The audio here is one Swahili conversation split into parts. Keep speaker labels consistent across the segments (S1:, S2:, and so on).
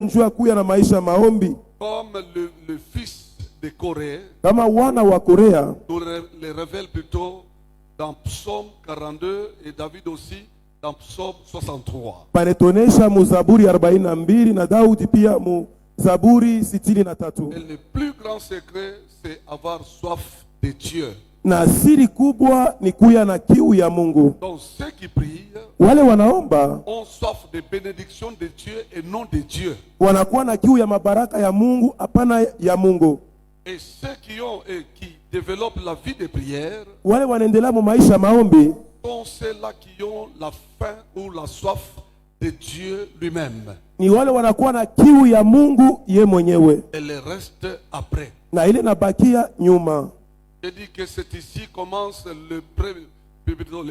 S1: njua kuya na maisha maombi.
S2: Comme le fils de Corée,
S1: Kama wana wa Korea
S2: nous le révèle plutôt dans Psaume 42 et David aussi dans Psaume 63.
S1: panetonesha mu Zaburi 42 na Daudi pia mu Zaburi 63.
S2: Et le plus grand secret, c'est avoir soif de Dieu.
S1: Na siri kubwa ni kuya na kiu ya Mungu.
S2: Donc ceux qui prient
S1: Wale wanaomba
S2: ont soif de bénédiction de Dieu et non de Dieu.
S1: wanakuwa na kiu ya mabaraka ya Mungu, hapana ya Mungu.
S2: Et ceux qui ont et qui développent la vie de prière
S1: Wale wanaendelea mu maisha maombi
S2: sont ceux-là qui ont la faim ou la soif de Dieu lui-même.
S1: ni wale wanakuwa na kiu ya Mungu ye mwenyewe,
S2: Et le reste après.
S1: na ile nabakia nyuma.
S2: Je dis que c'est ici commence le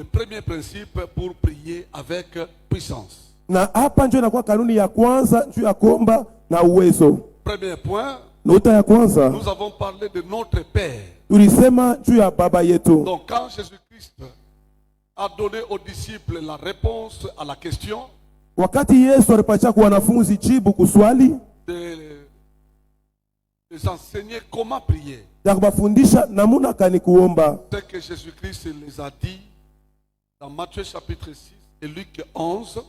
S2: premier principe pour prier avec puissance.
S1: Na hapa ndio inakuwa kanuni ya kwanza juu ya kuomba na uwezo.
S2: Premier point,
S1: Nota ya kwanza
S2: nous avons parlé de notre Père.
S1: tulisema juu ya baba yetu.
S2: Donc quand Jésus-Christ a donné aux disciples la réponse à la question
S1: Wakati Yesu alipatia kwa wanafunzi jibu kuswali
S2: de les enseigner comment prier,
S1: ya kubafundisha namuna kani kuomba,
S2: c'est que Jésus-Christ les a dit dans Matthieu chapitre 6 et Luc 11,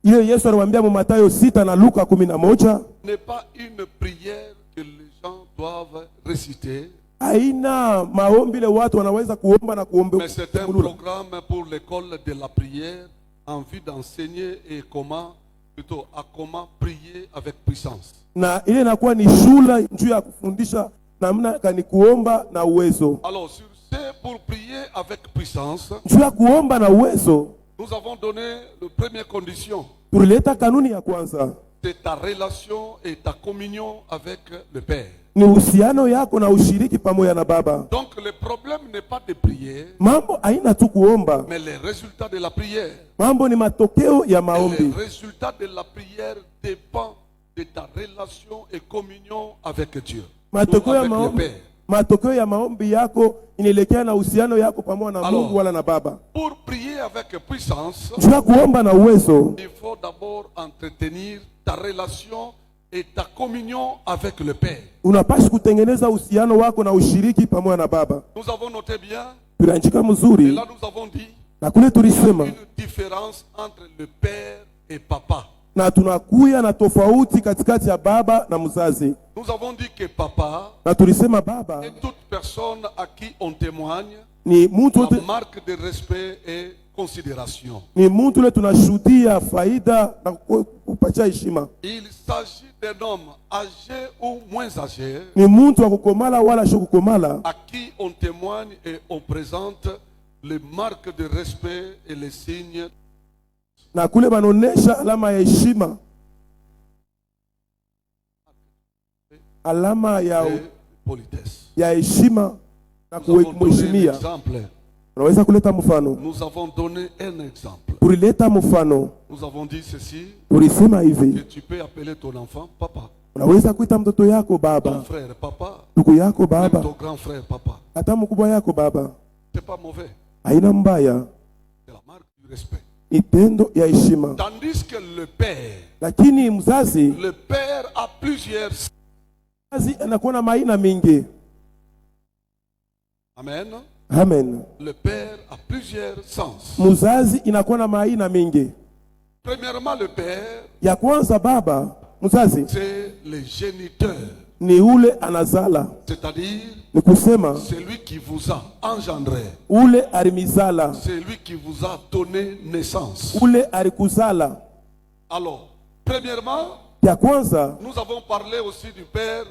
S1: ile Yesu aliwaambia mu Mathayo 6 na Luka 11,
S2: n'est pas une prière que les gens doivent réciter,
S1: haina maombi ile watu wanaweza kuomba na kuomba.
S2: mais c'est un programme pour l'école de la prière en vue d'enseigner et comment, plutôt à comment prier avec puissance.
S1: Na ile inakuwa ni shule juu ya kufundisha namna kani kuomba na uwezo.
S2: Alors sur ce, pour prier avec puissance,
S1: Juu ya kuomba na uwezo
S2: nous avons donné la première condition,
S1: tulileta kanuni ya kwanza,
S2: c'est ta relation et ta communion avec le Père.
S1: ni uhusiano yako na ushiriki pamoja na Baba.
S2: Donc le problème n'est pas de prier,
S1: Mambo haina tu kuomba,
S2: mais les résultats de la prière.
S1: mambo ni matokeo ya
S2: Et
S1: maombi.
S2: les résultats de la prière dépendent de ta relation et communion avec Dieu.
S1: Matokeo ya
S2: Avec le
S1: maombi,
S2: Père.
S1: matokeo ya maombi yako inaelekea na uhusiano yako pamoja na
S2: Alors,
S1: Mungu wala na Baba.
S2: Pour prier avec puissance,
S1: Juu ya kuomba na uwezo
S2: il faut d'abord entretenir ta relation et ta communion avec le Père.
S1: unapaswa kutengeneza uhusiano wako na ushiriki pamoja na Baba.
S2: Nous avons noté bien,
S1: Tuliandika
S2: et
S1: mzuri
S2: là nous avons dit,
S1: na kule
S2: il y a
S1: tulisema,
S2: une différence entre le Père et Papa.
S1: na tunakuya na tofauti katikati ya baba na mzazi.
S2: Nous avons dit que Papa
S1: Na tulisema baba
S2: est toute personne à qui on témoigne
S1: ni mtu
S2: la
S1: wote,
S2: marque de respect et considération.
S1: ni mtu ule tunashuhudia faida na kupatia heshima.
S2: Il s'agit d'un homme âgé ou moins âgé
S1: Ni mtu wa kukomala wala sio kukomala,
S2: à qui on témoigne et on présente les marques de respect et les signes.
S1: na kule banaonesha alama ya heshima, alama
S2: Et politesse.
S1: ya heshima na
S2: Nous avons donné un
S1: kumheshimia.
S2: exemple.
S1: Unaweza kuleta mfano,
S2: Nous avons donné un exemple.
S1: tulileta mfano,
S2: Nous avons dit ceci,
S1: tulisema
S2: que
S1: hivi,
S2: tu peux appeler ton enfant papa,
S1: unaweza kuita mtoto yako
S2: ton
S1: baba,
S2: frère papa,
S1: ndugu yako
S2: même
S1: baba,
S2: ton grand frère papa.
S1: hata mkubwa yako baba.
S2: C'est pas mauvais.
S1: Haina mbaya,
S2: C'est la marque du respect.
S1: ni tendo ya heshima.
S2: Tandis que le père,
S1: Lakini mzazi
S2: a plusieurs.
S1: mzazi anakuwa na maina mingi.
S2: Amen.
S1: Amen.
S2: Le père a plusieurs sens.
S1: Mzazi inakuwa na maina mingi.
S2: Premièrement, le père,
S1: Ya kwanza baba, mzazi
S2: c'est le géniteur.
S1: ni ule anazala,
S2: C'est-à-dire,
S1: ni kusema
S2: c'est lui qui vous a engendré.
S1: ule alimizala,
S2: C'est lui qui vous a donné naissance.
S1: ule alikuzala.
S2: Alors, premièrement,
S1: Ya kwanza
S2: nous avons parlé aussi du père,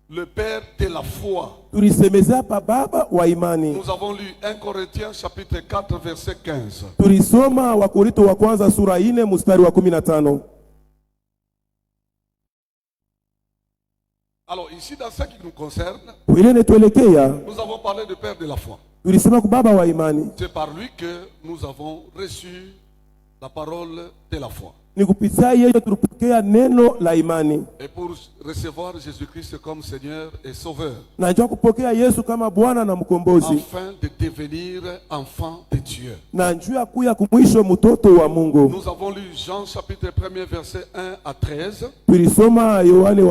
S2: le père de la foi.
S1: tulisemezea hapa baba wa imani.
S2: Nous avons lu 1 Corinthiens chapitre 4 verset 15.
S1: Tulisoma Wakorinto wa kwanza sura 4 mstari wa 15.
S2: Alors ici, dans ce qui nous concerne,
S1: Ile netuelekea
S2: nous avons parlé du père de la foi.
S1: tulisema kwa baba wa imani.
S2: C'est par lui que nous avons reçu la parole de la foi.
S1: Ni kupitia yeye tulipokea neno la imani.
S2: Et pour recevoir Jésus-Christ comme Seigneur et Sauveur,
S1: Na njoo kupokea Yesu kama Bwana na mkombozi.
S2: afin de devenir enfant de Dieu.
S1: Na njoo ya kuya kumwisho mtoto wa Mungu.
S2: Nous avons lu Jean chapitre 1 verset 1 à 13
S1: Tulisoma Yohane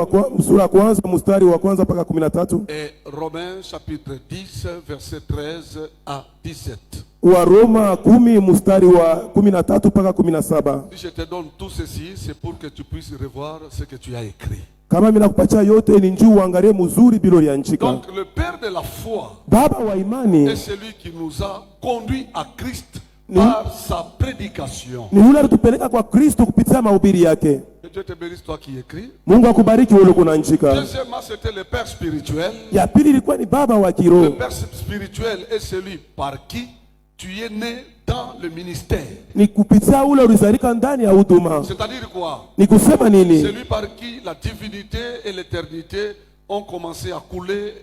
S1: sura ya kwanza mstari wa kwanza mpaka 13.
S2: et Romains chapitre 10 verset 13 à 17.
S1: Wa Roma 10 mstari wa 13 mpaka 17.
S2: Si je te donne tout ceci, c'est pour que tu puisses revoir ce que tu as écrit.
S1: Kama mimi nakupatia yote ni njoo uangalie mzuri bilo liandika.
S2: Donc le Père de la foi
S1: Baba wa imani
S2: est celui qui nous a conduits à Christ par sa prédication.
S1: ni yule alitupeleka kwa Kristo kupitia mahubiri yake.
S2: Que Dieu te bénisse, toi qui écris.
S1: Mungu akubariki wewe kunaandika.
S2: Deuxièmement, c'était le Père spirituel.
S1: Ya pili ilikuwa ni baba wa
S2: Le
S1: kiroho.
S2: Père spirituel est celui par qui tu es né dans le ministère.
S1: Ni kupitia ule ulizalika ndani ya huduma.
S2: C'est-à-dire quoi?
S1: Ni kusema nini?
S2: Celui par qui la divinité et l'éternité ont commencé à couler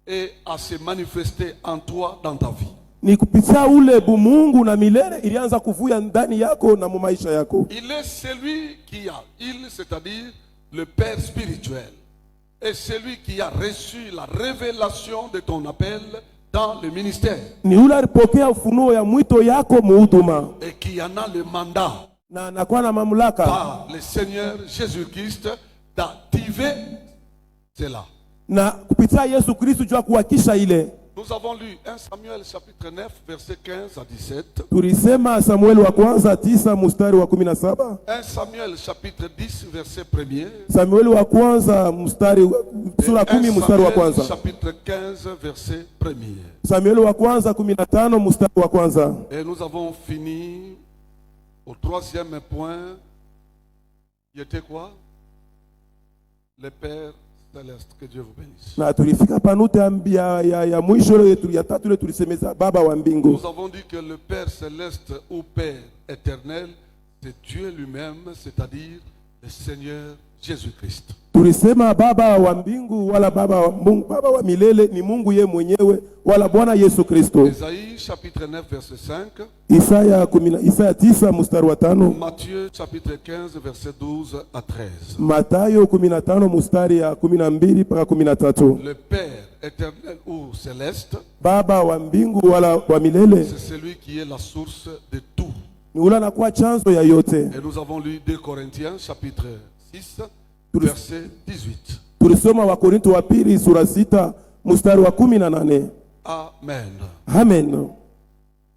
S2: et à se manifester en toi dans ta vie.
S1: Ni kupitia ule bumungu na milele ilianza kuvuya ndani yako na mu maisha yako.
S2: Il est celui qui a, c'est-à-dire le Père spirituel, est celui qui a reçu la révélation de ton appel dans le ministère.
S1: Ni ule alipokea ufunuo ya mwito yako muhuduma.
S2: Et qui en a le mandat
S1: Na anakuwa na mamlaka
S2: par le Seigneur Jésus-Christ d'activer cela.
S1: na kupitia Yesu Kristo jua kuhakisha ile.
S2: Nous avons lu 1 Samuel chapitre 9 verset 15 à 17.
S1: Tulisema Samueli wa kwanza 9 mstari wa 17.
S2: 1 Samuel chapitre 10 verset 1er.
S1: Samueli wa kwanza mstari sura 10 mstari wa kwanza.
S2: Chapitre 15 verset 1er.
S1: Samueli wa kwanza 15 mstari wa kwanza.
S2: Et nous avons fini au troisième point, qui était quoi? Le Père céleste. Que Dieu vous bénisse.
S1: Na tulifika panute ya mwisho yetu ya tatu ile tulisemeza baba wa mbingu.
S2: Nous avons dit que le Père céleste ou Père éternel, c'est Dieu lui-même, c'est-à-dire le Seigneur Jésus-Christ.
S1: Tulisema baba wa mbingu wala baba wa Mungu, baba wa milele ni Mungu ye mwenyewe wala Bwana Yesu Kristo.
S2: Isaïe chapitre 9 verset 5.
S1: Isaya 9 mstari wa 5.
S2: Matthieu chapitre 15 verset 12 à 13.
S1: Matayo 15 mstari ya 12 mpaka 13.
S2: Le Père éternel ou céleste,
S1: Baba wa mbingu wala wa milele
S2: c'est celui qui est la source de tout.
S1: ni ule anakuwa chanzo ya yote.
S2: Et nous avons lu 2 Corinthiens chapitre 6 verset 18.
S1: Tulisoma wa Korinto wa pili sura 6 mstari wa 18.
S2: Amen.
S1: Amen.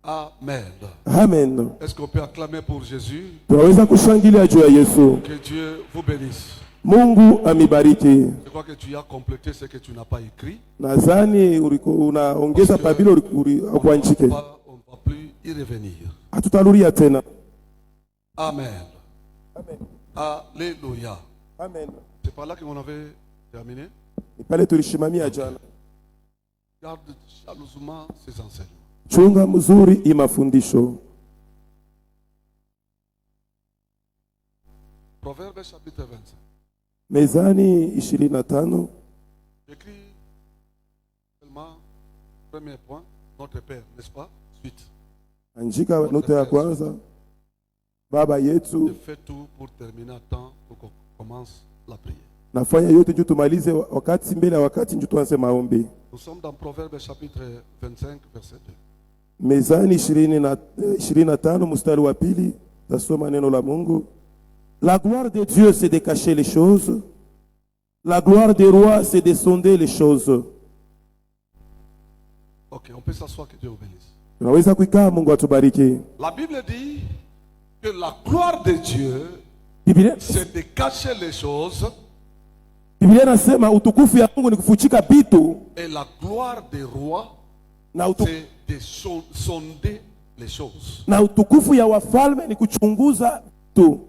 S2: Amen.
S1: Amen.
S2: Est-ce qu'on peut acclamer pour Jésus?
S1: Tunaweza kushangilia juu ya Yesu.
S2: Que Dieu vous bénisse.
S1: Mungu amibariki.
S2: Je crois que tu as complété ce que tu n'as pas écrit.
S1: Nadhani unaongeza pabilo kuandike.
S2: On ne va plus y revenir.
S1: Hatutarudia tena.
S2: Amen.
S1: Amen.
S2: Alléluia.
S1: Amen.
S2: C'est par là qu'on avait terminé.
S1: Ni pale tulishimamia jana.
S2: Garde jalousement ces enseignements.
S1: Chunga mzuri imafundisho.
S2: Proverbe chapitre 25.
S1: Mezani 25.
S2: J'écris seulement premier point, notre Père, n'est-ce pas? Suite.
S1: Andika nota ya kwanza. Baba yetu,
S2: Je fais tout pour terminer à temps pour qu'on commence la prière.
S1: nafanya yote juu tumalize wakati mbele ya wakati juu tuanze maombi.
S2: Nous sommes dans Proverbe chapitre 25 verset 2.
S1: Mezani 25 mstari wa pili, tasoma neno la Mungu. La gloire de Dieu c'est de cacher les choses. La gloire des rois c'est de sonder les choses.
S2: Ok, on peut s'asseoir, que Dieu vous bénisse.
S1: Tunaweza kuikaa, Mungu atubariki.
S2: La Bible dit que la gloire de Dieu,
S1: Biblia
S2: c'est de cacher les choses,
S1: nasema utukufu ya Mungu ni kufuchika vitu
S2: et la gloire des rois,
S1: na
S2: c'est de sonder les choses.
S1: na utukufu ya wafalme ni kuchunguza vitu.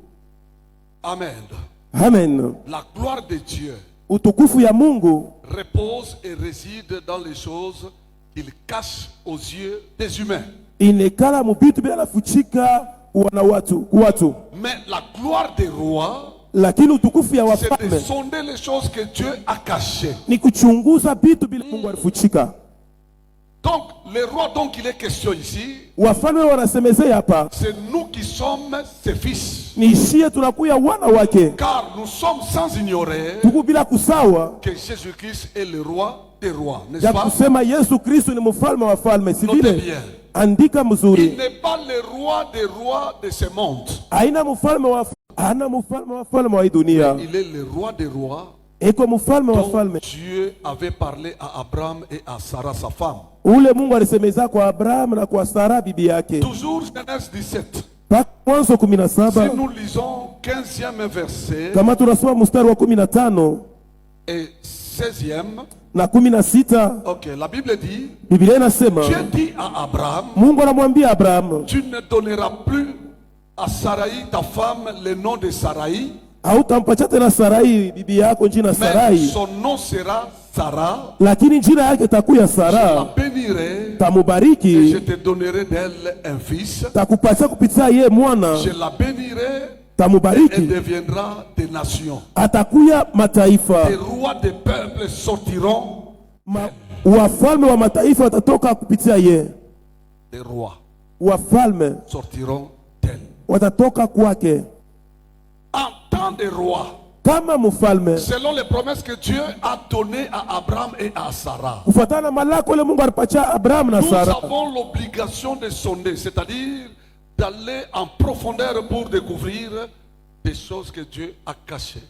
S2: Amen.
S1: Amen.
S2: La gloire de Dieu
S1: Utukufu ya Mungu
S2: repose et réside dans les choses qu'il cache aux yeux des humains.
S1: inekala mubitu bila nafuchika wana watu.
S2: Mais la gloire des rois,
S1: Lakini utukufu ya
S2: c'est de
S1: wafalme
S2: sonder les choses que Dieu a cachées.
S1: ni kuchunguza vitu bila Mungu alifuchika.
S2: Donc, les rois dont il est question ici,
S1: Wafalme wanasemezea hapa
S2: c'est nous qui sommes ses fils.
S1: ni shie tunakuya wana wake,
S2: Car nous sommes sans ignorer
S1: tuku bila kusawa
S2: que Jésus-Christ est le roi des rois, n'est-ce
S1: ya
S2: pas?
S1: kusema Yesu Kristo ni mfalme wa falme, si
S2: Notez
S1: vile?
S2: bien.
S1: Andika
S2: Il
S1: mzuri,
S2: n'est pas le roi des rois de ce monde.
S1: haina mfalme wa falme wa hii dunia,
S2: Il est le roi des rois
S1: iko mfalme wa
S2: dont
S1: falme
S2: Dieu avait parlé à Abraham et à Sarah, sa femme.
S1: ule Mungu alisemeza kwa Abraham na kwa Sara bibi yake.
S2: Toujours Genèse 17.
S1: Mpaka Mwanzo
S2: Si
S1: 17
S2: nous lisons 15e verset
S1: kama tunasoma mstari wa 15
S2: et 16e,
S1: na 16,
S2: ok, la Bible dit,
S1: Biblia inasema
S2: Dieu dit à Abraham,
S1: Mungu anamwambia Abraham,
S2: tu ne donneras plus à Sarai, ta femme, le nom de Sarai,
S1: hautampatia tena Sarai bibi yako jina
S2: mais
S1: Sarai,
S2: son nom sera Sarah.
S1: lakini jina yake takuya
S2: Je la
S1: Sara.
S2: bénirai et je
S1: Tamubariki,
S2: te donnerai d'elle un fils.
S1: takupatia kupitia ye mwana,
S2: Je la bénirai et elle
S1: tamubariki,
S2: deviendra des nations.
S1: atakuya mataifa.
S2: Les rois des peuples sortiront
S1: Wafalme wa mataifa watatoka kupitia ye,
S2: des rois,
S1: wafalme
S2: sortiront d'elle.
S1: watatoka kwake
S2: En tant de rois,
S1: kama mfalme,
S2: selon les promesses que Dieu a données à Abraham et à Sarah.
S1: kufuatana na malako ile Mungu alipatia Abraham na
S2: Nous
S1: Sara.
S2: avons l'obligation de sonder, c'est-à-dire d'aller en profondeur pour découvrir des choses que Dieu a cachées.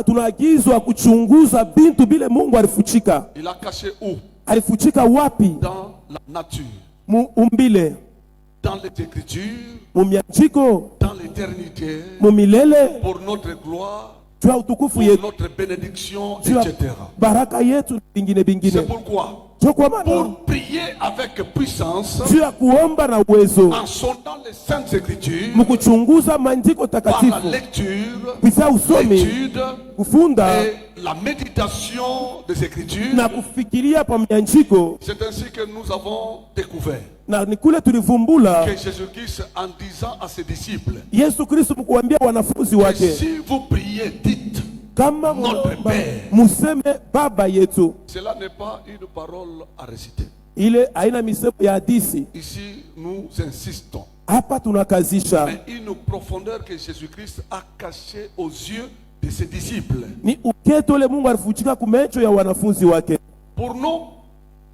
S1: Tunaagizwa kuchunguza bintu bile Mungu alifuchika.
S2: Il a caché où?
S1: Alifuchika wapi?
S2: Dans la nature,
S1: Umbile,
S2: dans les Écritures,
S1: mumianjiko,
S2: dans l'éternité,
S1: mumilele,
S2: pour notre gloire,
S1: juu ya utukufu
S2: pour
S1: yetu,
S2: notre bénédiction,
S1: juu ya
S2: etc.
S1: baraka yetu bingine
S2: C'est
S1: bingine.
S2: pourquoi,
S1: Sio kwa maana
S2: pour prier avec puissance,
S1: juu ya kuomba na uwezo,
S2: en sondant les saintes Écritures,
S1: mkuchunguza maandiko
S2: par la
S1: takatifu,
S2: lecture,
S1: kupitia usomi,
S2: l'étude
S1: kufunda
S2: et la méditation des Écritures,
S1: na kufikiria pa mianjiko,
S2: c'est ainsi que nous avons découvert
S1: na ni kule tulivumbula
S2: que Jésus-Christ, en disant à ses disciples,
S1: Yesu Kristo mkuambia wanafunzi
S2: que
S1: wake,
S2: si vous priez, dites,
S1: kama
S2: Notre
S1: munaomba,
S2: Père.
S1: museme baba yetu.
S2: cela n'est pas une parole à réciter.
S1: Ile haina misemo ya hadisi.
S2: Ici, nous insistons.
S1: Hapa tunakazisha
S2: Mais une profondeur que Jésus-Christ a cachée aux yeux de ses disciples.
S1: ni uketo ule Mungu alifuchika kumecho ya wanafunzi wake.
S2: Pour nous,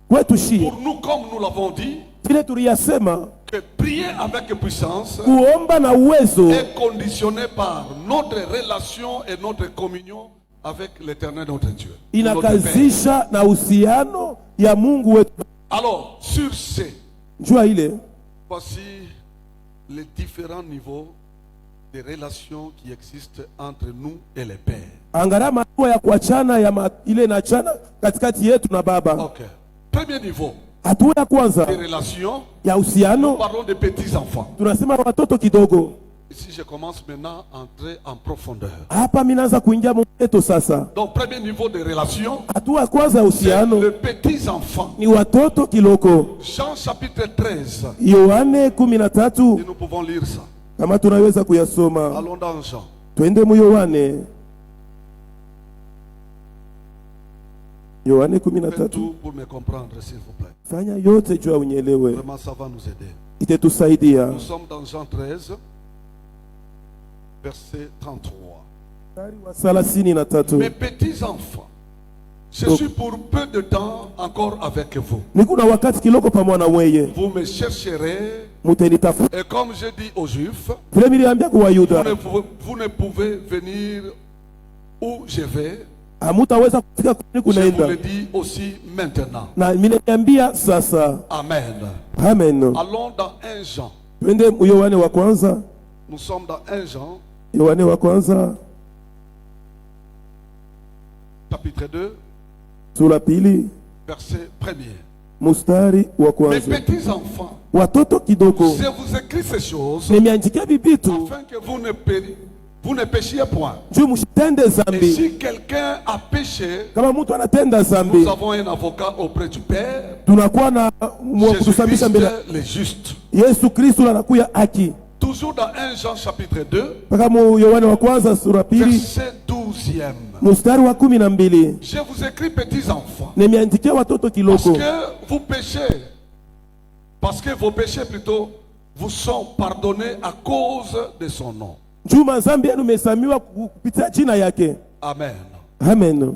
S1: Kwetu shi
S2: comme nous l'avons dit,
S1: vile tuliyasema,
S2: que prier avec puissance
S1: kuomba na uwezo
S2: est conditionné par notre relation et notre communion avec l'éternel notre Dieu. Notre Père.
S1: inakazisha na uhusiano ya Mungu wetu.
S2: Alors, sur ce,
S1: Jua ile
S2: voici les différents niveaux de relations qui existent entre nous et les pères.
S1: angalia matua ya kuachana ile inachana katikati yetu na Baba.
S2: Ok. Premier niveau
S1: Hatua ya kwanza
S2: de relations,
S1: ya
S2: nous
S1: uhusiano
S2: parlons de petits enfants.
S1: tunasema watoto kidogo.
S2: Ici, je commence maintenant à entrer en profondeur.
S1: Hapa mimi naanza kuingia mweto sasa.
S2: Donc, premier niveau de relations,
S1: Hatua ya kwanza ya
S2: c'est
S1: uhusiano
S2: les petits enfants.
S1: ni watoto kiloko.
S2: Jean chapitre 13.
S1: Yohane
S2: Et
S1: 13
S2: nous pouvons lire ça.
S1: kama tunaweza kuyasoma.
S2: Allons dans Jean.
S1: Twende mu Yohane. Yohane
S2: Faites
S1: 13.
S2: tout pour me comprendre, s'il vous plaît.
S1: Fanya yote jua unyelewe.
S2: Vraiment, ça va nous aider.
S1: Itetusaidia.
S2: Nous sommes dans Jean 13, verset 33. Mes
S1: 33.
S2: petits enfants, je suis pour peu de temps encore avec vous.
S1: Nikuna wakati kiloko pamoja na weye.
S2: Vous me chercherez,
S1: Mutenitafuta.
S2: et comme je dis aux Juifs,
S1: Vile niliambia kwa Wayuda,
S2: vous ne pouvez venir où je vais.
S1: hamutaweza kufika kuni
S2: Je vous
S1: kunaenda.
S2: le dis aussi maintenant.
S1: Na mimi niambia sasa.
S2: Amen.
S1: Amen.
S2: Allons dans 1 Jean.
S1: Twende mu Yohane wa kwanza.
S2: Nous sommes dans 1 Jean,
S1: Yohane wa kwanza
S2: chapitre 2,
S1: sura pili
S2: verset 1er.
S1: mustari wa
S2: Mes
S1: kwanza.
S2: petits enfants,
S1: Watoto kidogo
S2: je vous écris ces choses
S1: nimeandikia bibitu
S2: afin que vous ne péchiez point.
S1: juu msitende
S2: Et
S1: zambi.
S2: si quelqu'un a péché,
S1: Kama mtu anatenda zambi,
S2: nous avons un avocat auprès du Père,
S1: tunakuwa na kutusambisha
S2: Jésus-Christ
S1: mbele
S2: le juste.
S1: Yesu Kristo anakuya haki.
S2: Toujours dans 1 Jean chapitre 2,
S1: Mpaka mu Yohane wa kwanza sura pili
S2: verset 12e.
S1: mstari wa 12.
S2: Je vous écris, petits enfants,
S1: Nimeandikia watoto
S2: parce
S1: kiloko
S2: que vous péchez, parce que vos péchés plutôt vous sont pardonnés à cause de son nom.
S1: Juma zambi yenu mesamiwa kupitia jina yake.
S2: Amen.
S1: Amen.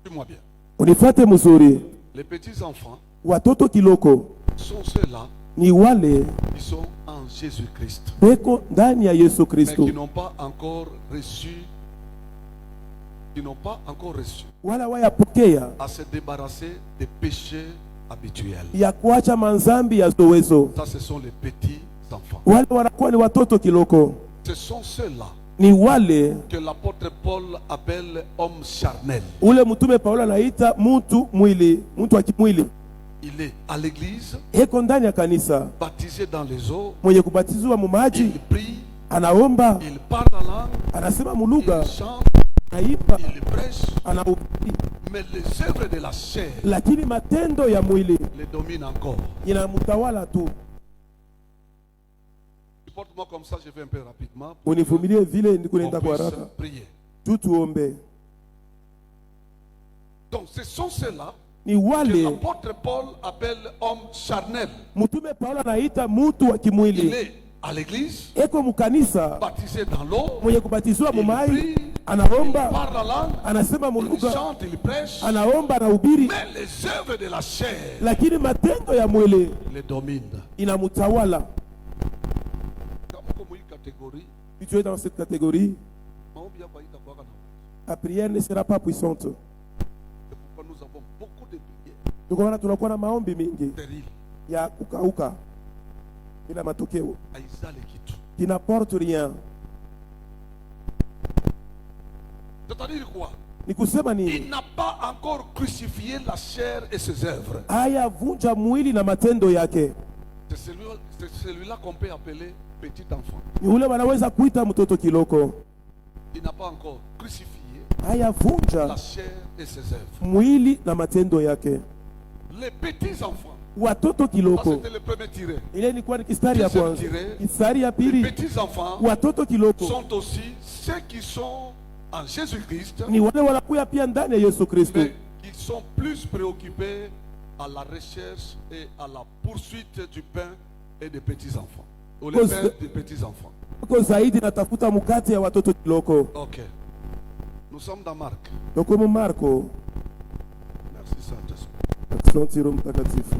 S2: Dis-moi bien.
S1: Unifuate mzuri.
S2: Les petits enfants
S1: Watoto kiloko
S2: sont ceux-là
S1: ni wale
S2: qui sont en Jésus-Christ,
S1: beko ndani ya Yesu
S2: mais
S1: Kristo,
S2: qui n'ont pas encore reçu,
S1: wala wayapokea
S2: à se débarrasser des péchés habituels.
S1: ya kuacha manzambi ya zowezo.
S2: Ça, ce sont les petits enfants.
S1: Wale wanakuwa ni watoto kiloko,
S2: Ce sont ceux-là
S1: ni wale
S2: que l'apôtre Paul appelle hommes charnels.
S1: ule mtume Paulo anaita mtu mwili, mtu wa kimwili.
S2: Il est à l'église,
S1: Eko ndani ya kanisa,
S2: baptisé dans les eaux,
S1: mwenye kubatizwa mu
S2: il
S1: maji,
S2: prie,
S1: anaomba,
S2: il parle en langue,
S1: anasema mulugha,
S2: il chante,
S1: anaimba,
S2: il prêche,
S1: anahubiri,
S2: mais les œuvres de la chair
S1: lakini matendo ya mwili
S2: les dominent encore.
S1: inamtawala tu.
S2: Porte-moi comme ça, je vais un peu rapidement. Pour
S1: Univumilie vile
S2: qu'on
S1: nikuenda kwa
S2: puisse
S1: haraka
S2: prier.
S1: tu tuombe.
S2: Donc, ce sont ceux-là
S1: Ni
S2: que
S1: wale
S2: l'apôtre Paul appelle hommes charnels.
S1: mtume Paulo anaita mtu wa
S2: Il
S1: kimwili.
S2: est à l'église,
S1: Eko mukanisa,
S2: baptisé dans l'eau,
S1: mwenye kubatizwa mu
S2: il
S1: mai,
S2: prie, il
S1: anaomba,
S2: parle en langue,
S1: anasema
S2: il
S1: mulugha,
S2: chante, il prêche,
S1: anaomba, anahubiri,
S2: mais les œuvres de la chair
S1: lakini matendo ya mwili
S2: les dominent.
S1: inamtawala.
S2: Comme une catégorie,
S1: Si tu es dans cette catégorie, la prière ne sera pas puissante.
S2: c'est pourquoi nous avons beaucoup de prières
S1: Ndio maana tunakuwa na maombi mingi
S2: stériles.
S1: ya kukauka bila matokeo,
S2: Aïzale Kitu.
S1: qui n'apporte rien.
S2: C'est-à-dire quoi?
S1: Ni kusema
S2: Il
S1: nini?
S2: n'a pas encore crucifié la chair et ses œuvres.
S1: Hayavunja mwili na matendo yake.
S2: C'est celui-là qu'on peut appeler petit enfant.
S1: Ni ule wanaweza kuita mtoto kiloko.
S2: Il n'a pas encore crucifié la
S1: Hayavunja
S2: chair et ses œuvres.
S1: mwili na matendo yake.
S2: Les petits enfants,
S1: Watoto
S2: ça
S1: kiloko,
S2: c'était le premier tiré.
S1: ile ilikuwa ni kistari ya kwanza. Kistari ya
S2: Les
S1: pili,
S2: petits enfants
S1: watoto kiloko
S2: sont aussi ceux qui sont en Jésus-Christ,
S1: ni wale wanakuya pia ndani ya Yesu Kristo,
S2: mais qui sont plus préoccupés à la recherche et à la poursuite du pain et des petits enfants. Ou le
S1: Cause-
S2: pain des petits enfants.
S1: uko zaidi natafuta mkate ya watoto kiloko.
S2: Ok. Nous sommes dans Marc.
S1: Ndio mu Marko.
S2: Merci Saint-Esprit.
S1: Asante Roho Mtakatifu.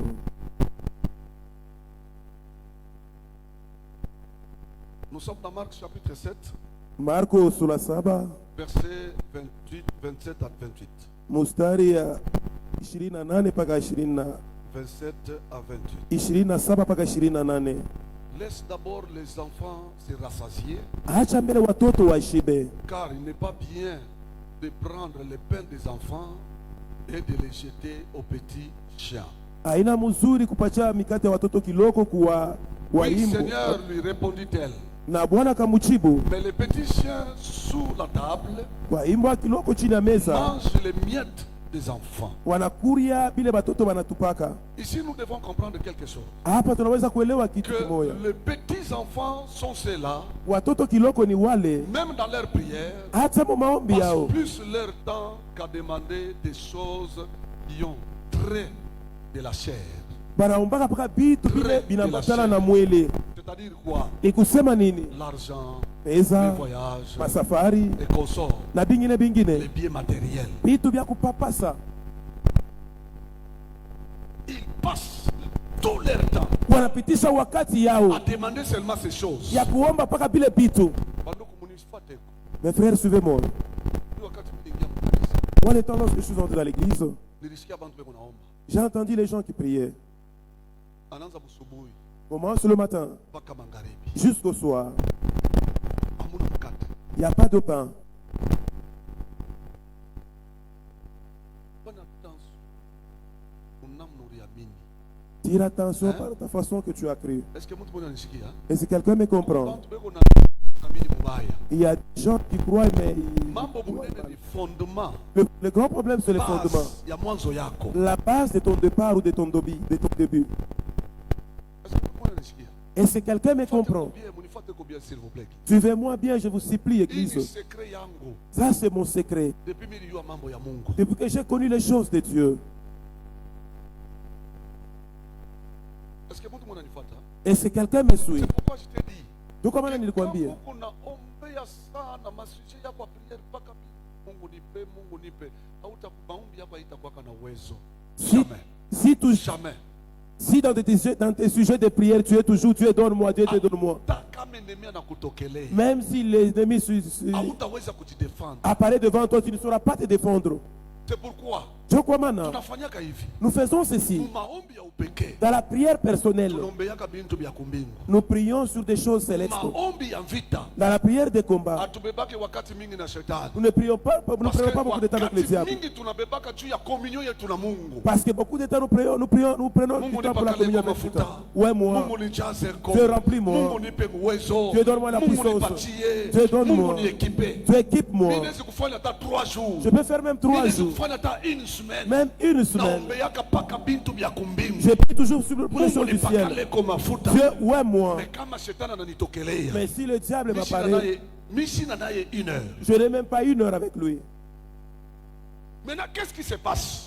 S2: Nous sommes dans Marc chapitre 7,
S1: Marko sura 7
S2: versets 28, 27 à 28.
S1: mustari ya 28 mpaka
S2: 27 à 28.
S1: 27 mpaka 28.
S2: Laisse d'abord les enfants se rassasier,
S1: Acha mbele watoto washibe,
S2: car il n'est pas bien de prendre le pain des enfants et de les jeter aux petits chiens.
S1: haina mzuri kupacha mikate ya watoto kiloko kuwa
S2: Oui,
S1: waimbo.
S2: Seigneur, lui répondit-elle.
S1: Na Bwana kamujibu,
S2: Mais les petits chiens sous la table
S1: waimbo wa kiloko chini ya meza
S2: mangent les miettes des enfants.
S1: wanakuria bile batoto wanatupaka.
S2: Ici, nous devons comprendre quelque chose.
S1: Hapa tunaweza kuelewa kitu
S2: Que
S1: kimoja.
S2: les petits enfants sont ceux-là,
S1: Watoto kiloko ni wale
S2: même dans leur prière,
S1: hata mu maombi
S2: passent
S1: yao
S2: plus leur temps qu'à demander des choses qui ont trait de la chair.
S1: banaombaka mpaka bitu bile binamatana na mwili.
S2: C'est-à-dire quoi?
S1: Ni kusema nini?
S2: L'argent,
S1: Pesa,
S2: les voyages,
S1: masafari
S2: les consorts,
S1: na bingine
S2: les
S1: bingine,
S2: biens matériels.
S1: vitu vya kupapasa.
S2: Ils passent tout leur temps
S1: Wanapitisha wakati yao
S2: à demander seulement ces choses.
S1: ya kuomba mpaka bile vitu. Mes frères, suivez-moi. Moi, le temps lorsque je suis entré dans l'église, j'ai entendu les gens qui priaient. Commence le matin jusqu'au soir. Il n'y a pas de pain. Tire attention par ta façon que tu as cru. Et si quelqu'un me comprend, il y a des gens qui croient, mais le grand problème, c'est le fondement. La base de ton départ ou de ton début. Et si quelqu'un me comprend, suivez-moi bien, je vous supplie, Église. Ça, c'est mon secret. Depuis que j'ai connu les choses de Dieu. Et si quelqu'un me suit,
S2: c'est pourquoi je te dis,
S1: donc comment il
S2: quand
S1: dit?
S2: unaombea sana masuje yako ya priere mpaka Mungu nipe. Hauta maombi yako haitakuwa na uwezo. Jamais.
S1: Si dans tes sujets de prière, tu es toujours, tu es donne-moi, Dieu te donne-moi. Même si les ennemis apparaissent devant toi, tu ne sauras pas te défendre.
S2: C'est pourquoi
S1: nous faisons ceci. Dans la prière personnelle, nous prions sur des choses célestes. Dans la prière des combats, nous ne prions pas, nous prenons pas beaucoup de temps avec le diable. Parce que beaucoup de temps nous prenons du temps pour la communion avec Dieu. Ouais, moi, Dieu remplis-moi. Dieu donne-moi la puissance. Dieu donne-moi. Dieu équipe-moi. Je peux faire même 3 jours. Même une semaine. Je prie toujours pour les choses du ciel. Dieu, ouais, moi. Mais si le diable m'apparaît, je n'ai même pas 1 heure avec lui.
S2: Maintenant, qu'est-ce qui se passe?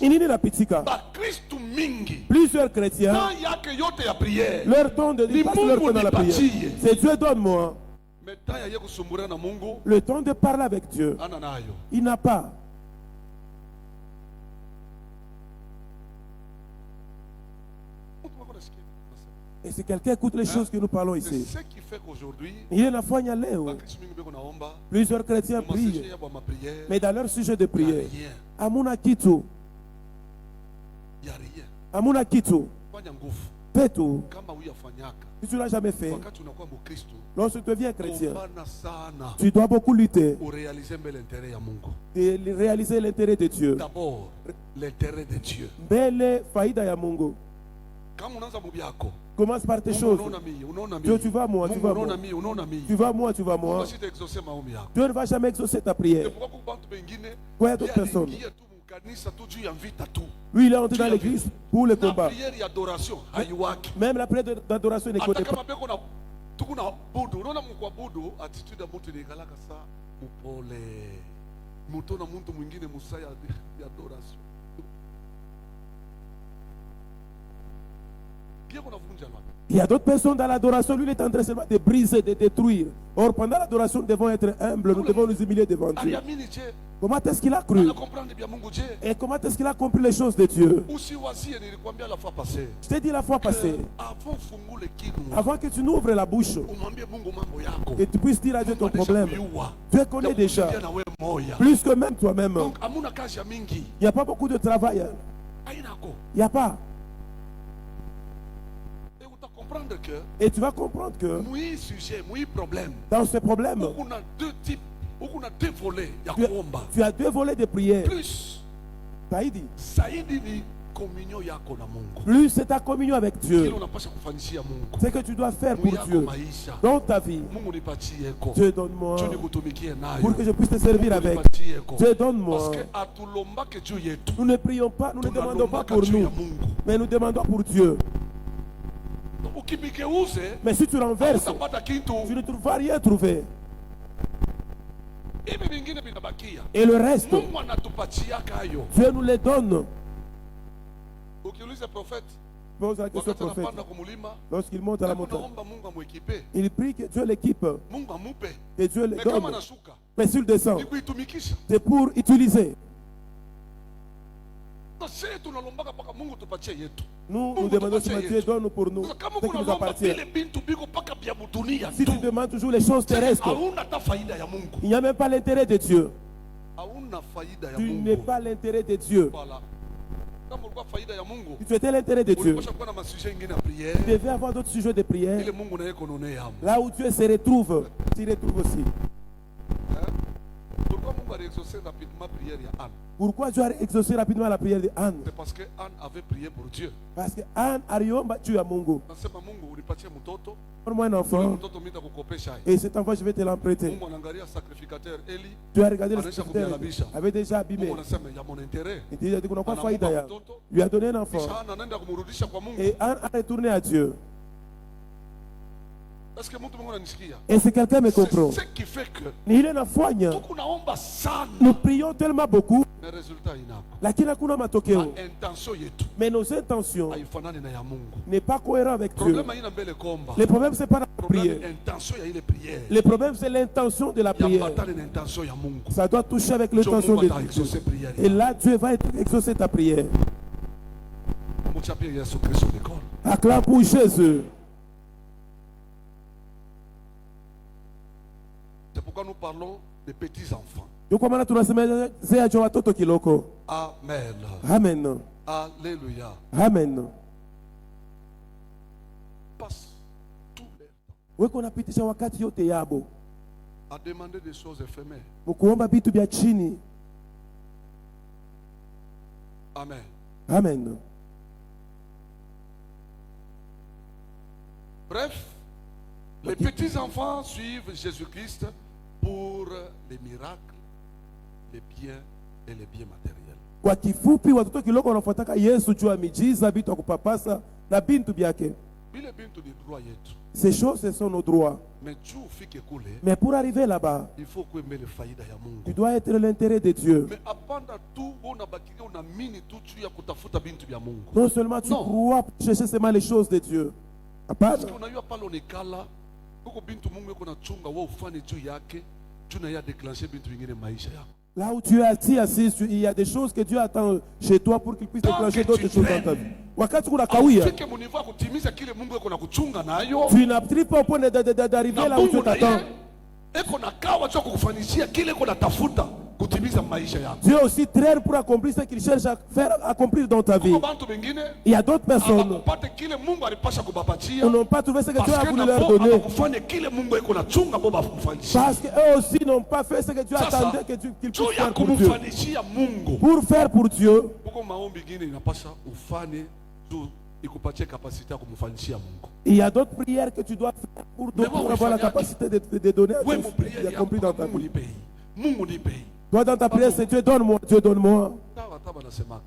S1: Plusieurs chrétiens, leur temps de passer leur temps dans la prière. C'est Dieu donne-moi. Le temps de parler avec Dieu, il n'a pas. Et si quelqu'un écoute les choses que nous parlons ici,
S2: ce qui fait qu'aujourd'hui,
S1: il y a plusieurs chrétiens prient, mais dans leur sujet de prière, Amuna Kitu, fais tout. Si tu ne l'as jamais fait, lorsque tu deviens chrétien, tu dois beaucoup lutter et réaliser l'intérêt de Dieu.
S2: D'abord, l'intérêt de Dieu.
S1: Belle faïda ya Mungu. Commence par tes choses. Dieu, tu vas moi, tu vas moi. Tu vas moi, tu vas moi. Dieu ne va jamais exaucer ta prière. Quoi d'autres personnes? Lui, il est entré dans l'église pour le combat. Même la prière d'adoration n'est connaît pas. Il y a d'autres personnes dans l'adoration, lui il est en train seulement de briser, de détruire. Or, pendant l'adoration, nous devons être humbles, nous devons nous humilier devant Dieu. Comment est-ce qu'il a cru? Et comment est-ce qu'il a compris les choses de Dieu? Je t'ai dit la fois passée, avant que tu n'ouvres la bouche, et tu puisses dire à Dieu ton problème, Dieu connaît déjà, plus que même toi-même. Il n'y a pas beaucoup de travail. Il n'y a pas. Et tu vas comprendre que dans ce problème, tu as 2 volets de prière. Plus c'est ta communion avec Dieu. C'est que tu dois faire pour Dieu. Dans ta vie, Dieu donne-moi pour que je puisse te servir avec. Dieu donne-moi. Nous ne prions pas, nous ne demandons pas pour nous, mais nous demandons pour Dieu. Mais si tu renverses, tu ne vas rien trouver. Et le reste, Dieu nous les donne. Pose la question au prophète. Lorsqu'il monte à la montagne, il prie que Dieu l'équipe. Que Dieu les donne. Mais s'il descend, c'est pour utiliser. Nous demandons si Dieu donne pour nous ce qui nous appartient. Si tu demandes toujours les choses terrestres, il n'y a même pas l'intérêt de Dieu. Tu n'es pas l'intérêt de Dieu. Si tu étais l'intérêt de Dieu, tu devais avoir d'autres sujets de prière. Là où Dieu se retrouve, s'y retrouve aussi. Pourquoi Dieu a exaucé rapidement la prière de Anne?
S2: C'est parce que Anne avait prié pour Dieu.
S1: Parce que Anne a battu à Mungu. Donne-moi un enfant. Et cet enfant, je vais te l'emprunter. Tu as regardé le sacrificateur. Avait déjà abîmé. Il dit qu'on n'a pas failli d'ailleurs. Lui a donné un enfant. Et Anne a retourné à Dieu. Et si quelqu'un me comprend,
S2: ce qui fait que
S1: nous prions tellement beaucoup,
S2: résultat inako.
S1: lakini hakuna matokeo.
S2: Intention yetu
S1: Mais nos intentions
S2: haifanani na ya Mungu.
S1: n'est pas cohérent avec Dieu.
S2: Problème haina mbele komba.
S1: Le problème c'est pas la
S2: Problème
S1: prière.
S2: intention ya ile prière.
S1: Le problème c'est l'intention de la
S2: Ya
S1: prière.
S2: batale na intention ya Mungu.
S1: Ça doit toucher avec l'intention de Dieu. Et là Dieu va exaucer ta prière.
S2: Muchapie Yesu Kristo l'école.
S1: Acclame pour Jésus.
S2: C'est pourquoi nous parlons des petits enfants.
S1: Ndio kwa maana tunasemezea juu ya watoto kiloko.
S2: Amen.
S1: Amen.
S2: Alléluia.
S1: Amen.
S2: Passe tout leur temps
S1: Weko unapitisha wakati yote yabo
S2: à demander des choses éphémères.
S1: mkuomba vitu vya chini.
S2: Amen.
S1: Amen.
S2: Bref, les petits enfants suivent Jésus-Christ pour les miracles, les biens et les biens matériels.
S1: Kwa kifupi watoto kiloko wanafuataka Yesu juu ya miujiza, vitu ya kupapasa na bintu byake.
S2: Bile bintu ni droit yetu.
S1: Ces choses ce sont nos droits.
S2: Mais juu ufike kule,
S1: Mais pour arriver là-bas,
S2: il faut kuembele faida ya
S1: tu
S2: Mungu.
S1: dois être l'intérêt de Dieu.
S2: Mais apanda tu unabakilia unaamini tu juu ya kutafuta bintu vya Mungu.
S1: Non seulement tu
S2: Non.
S1: crois pour chercher seulement les choses de Dieu.
S2: Parce
S1: Hapana.
S2: que unajua pale unikala huko bintu Mungu yuko nachunga wewe ufanye juu yake, juu na ya déclencher bintu vingine maisha yako.
S1: Là où tu es assis, il y a des choses que Dieu attend chez toi pour qu'il puisse
S2: Tant
S1: déclencher
S2: que
S1: d'autres
S2: tu
S1: choses dans
S2: traînes,
S1: ta vie. Wakati kuna kawia,
S2: Ufike munivu ya kutimiza kile Mungu yuko na kuchunga nayo.
S1: tu n'arrives pas au point d'arriver
S2: Na
S1: là où Dieu
S2: Mungu na
S1: t'attend.
S2: yeye eko na kawa cha kukufanishia kile iko natafuta kutimiza maisha yako.
S1: Dieu aussi traîne pour accomplir ce qu'il cherche à faire accomplir dans ta vie.
S2: Kuko bantu bengine
S1: Il y a d'autres personnes
S2: abakupate kile Mungu alipasha kubapatia.
S1: qui n'ont pas trouvé ce que Dieu a
S2: Parce que
S1: voulu leur
S2: nabo
S1: donner.
S2: abakufanya kile Mungu iko na chunga bo bafufanyishia.
S1: Parce qu'eux aussi n'ont pas fait ce que Dieu
S2: Sasa,
S1: attendait qu'ils puissent
S2: juu ya
S1: faire pour Dieu.
S2: kumfanishia Mungu.
S1: Pour faire pour Dieu,
S2: Kuko maombi gine inapasha ufanye juu ikupatie kapasite ya kumfanishia Mungu.
S1: il y a d'autres prières que tu dois faire pour
S2: Mais moi,
S1: avoir la
S2: oui,
S1: capacité de donner à
S2: Wewe
S1: Dieu
S2: mu
S1: ce qu'il
S2: prière
S1: a accompli dans ta
S2: Mungu
S1: vie.
S2: ni pays. Mungu ni pays.
S1: Toi dans ta prière, c'est Dieu donne-moi, Dieu donne-moi.
S2: Tawa taba nasemaka.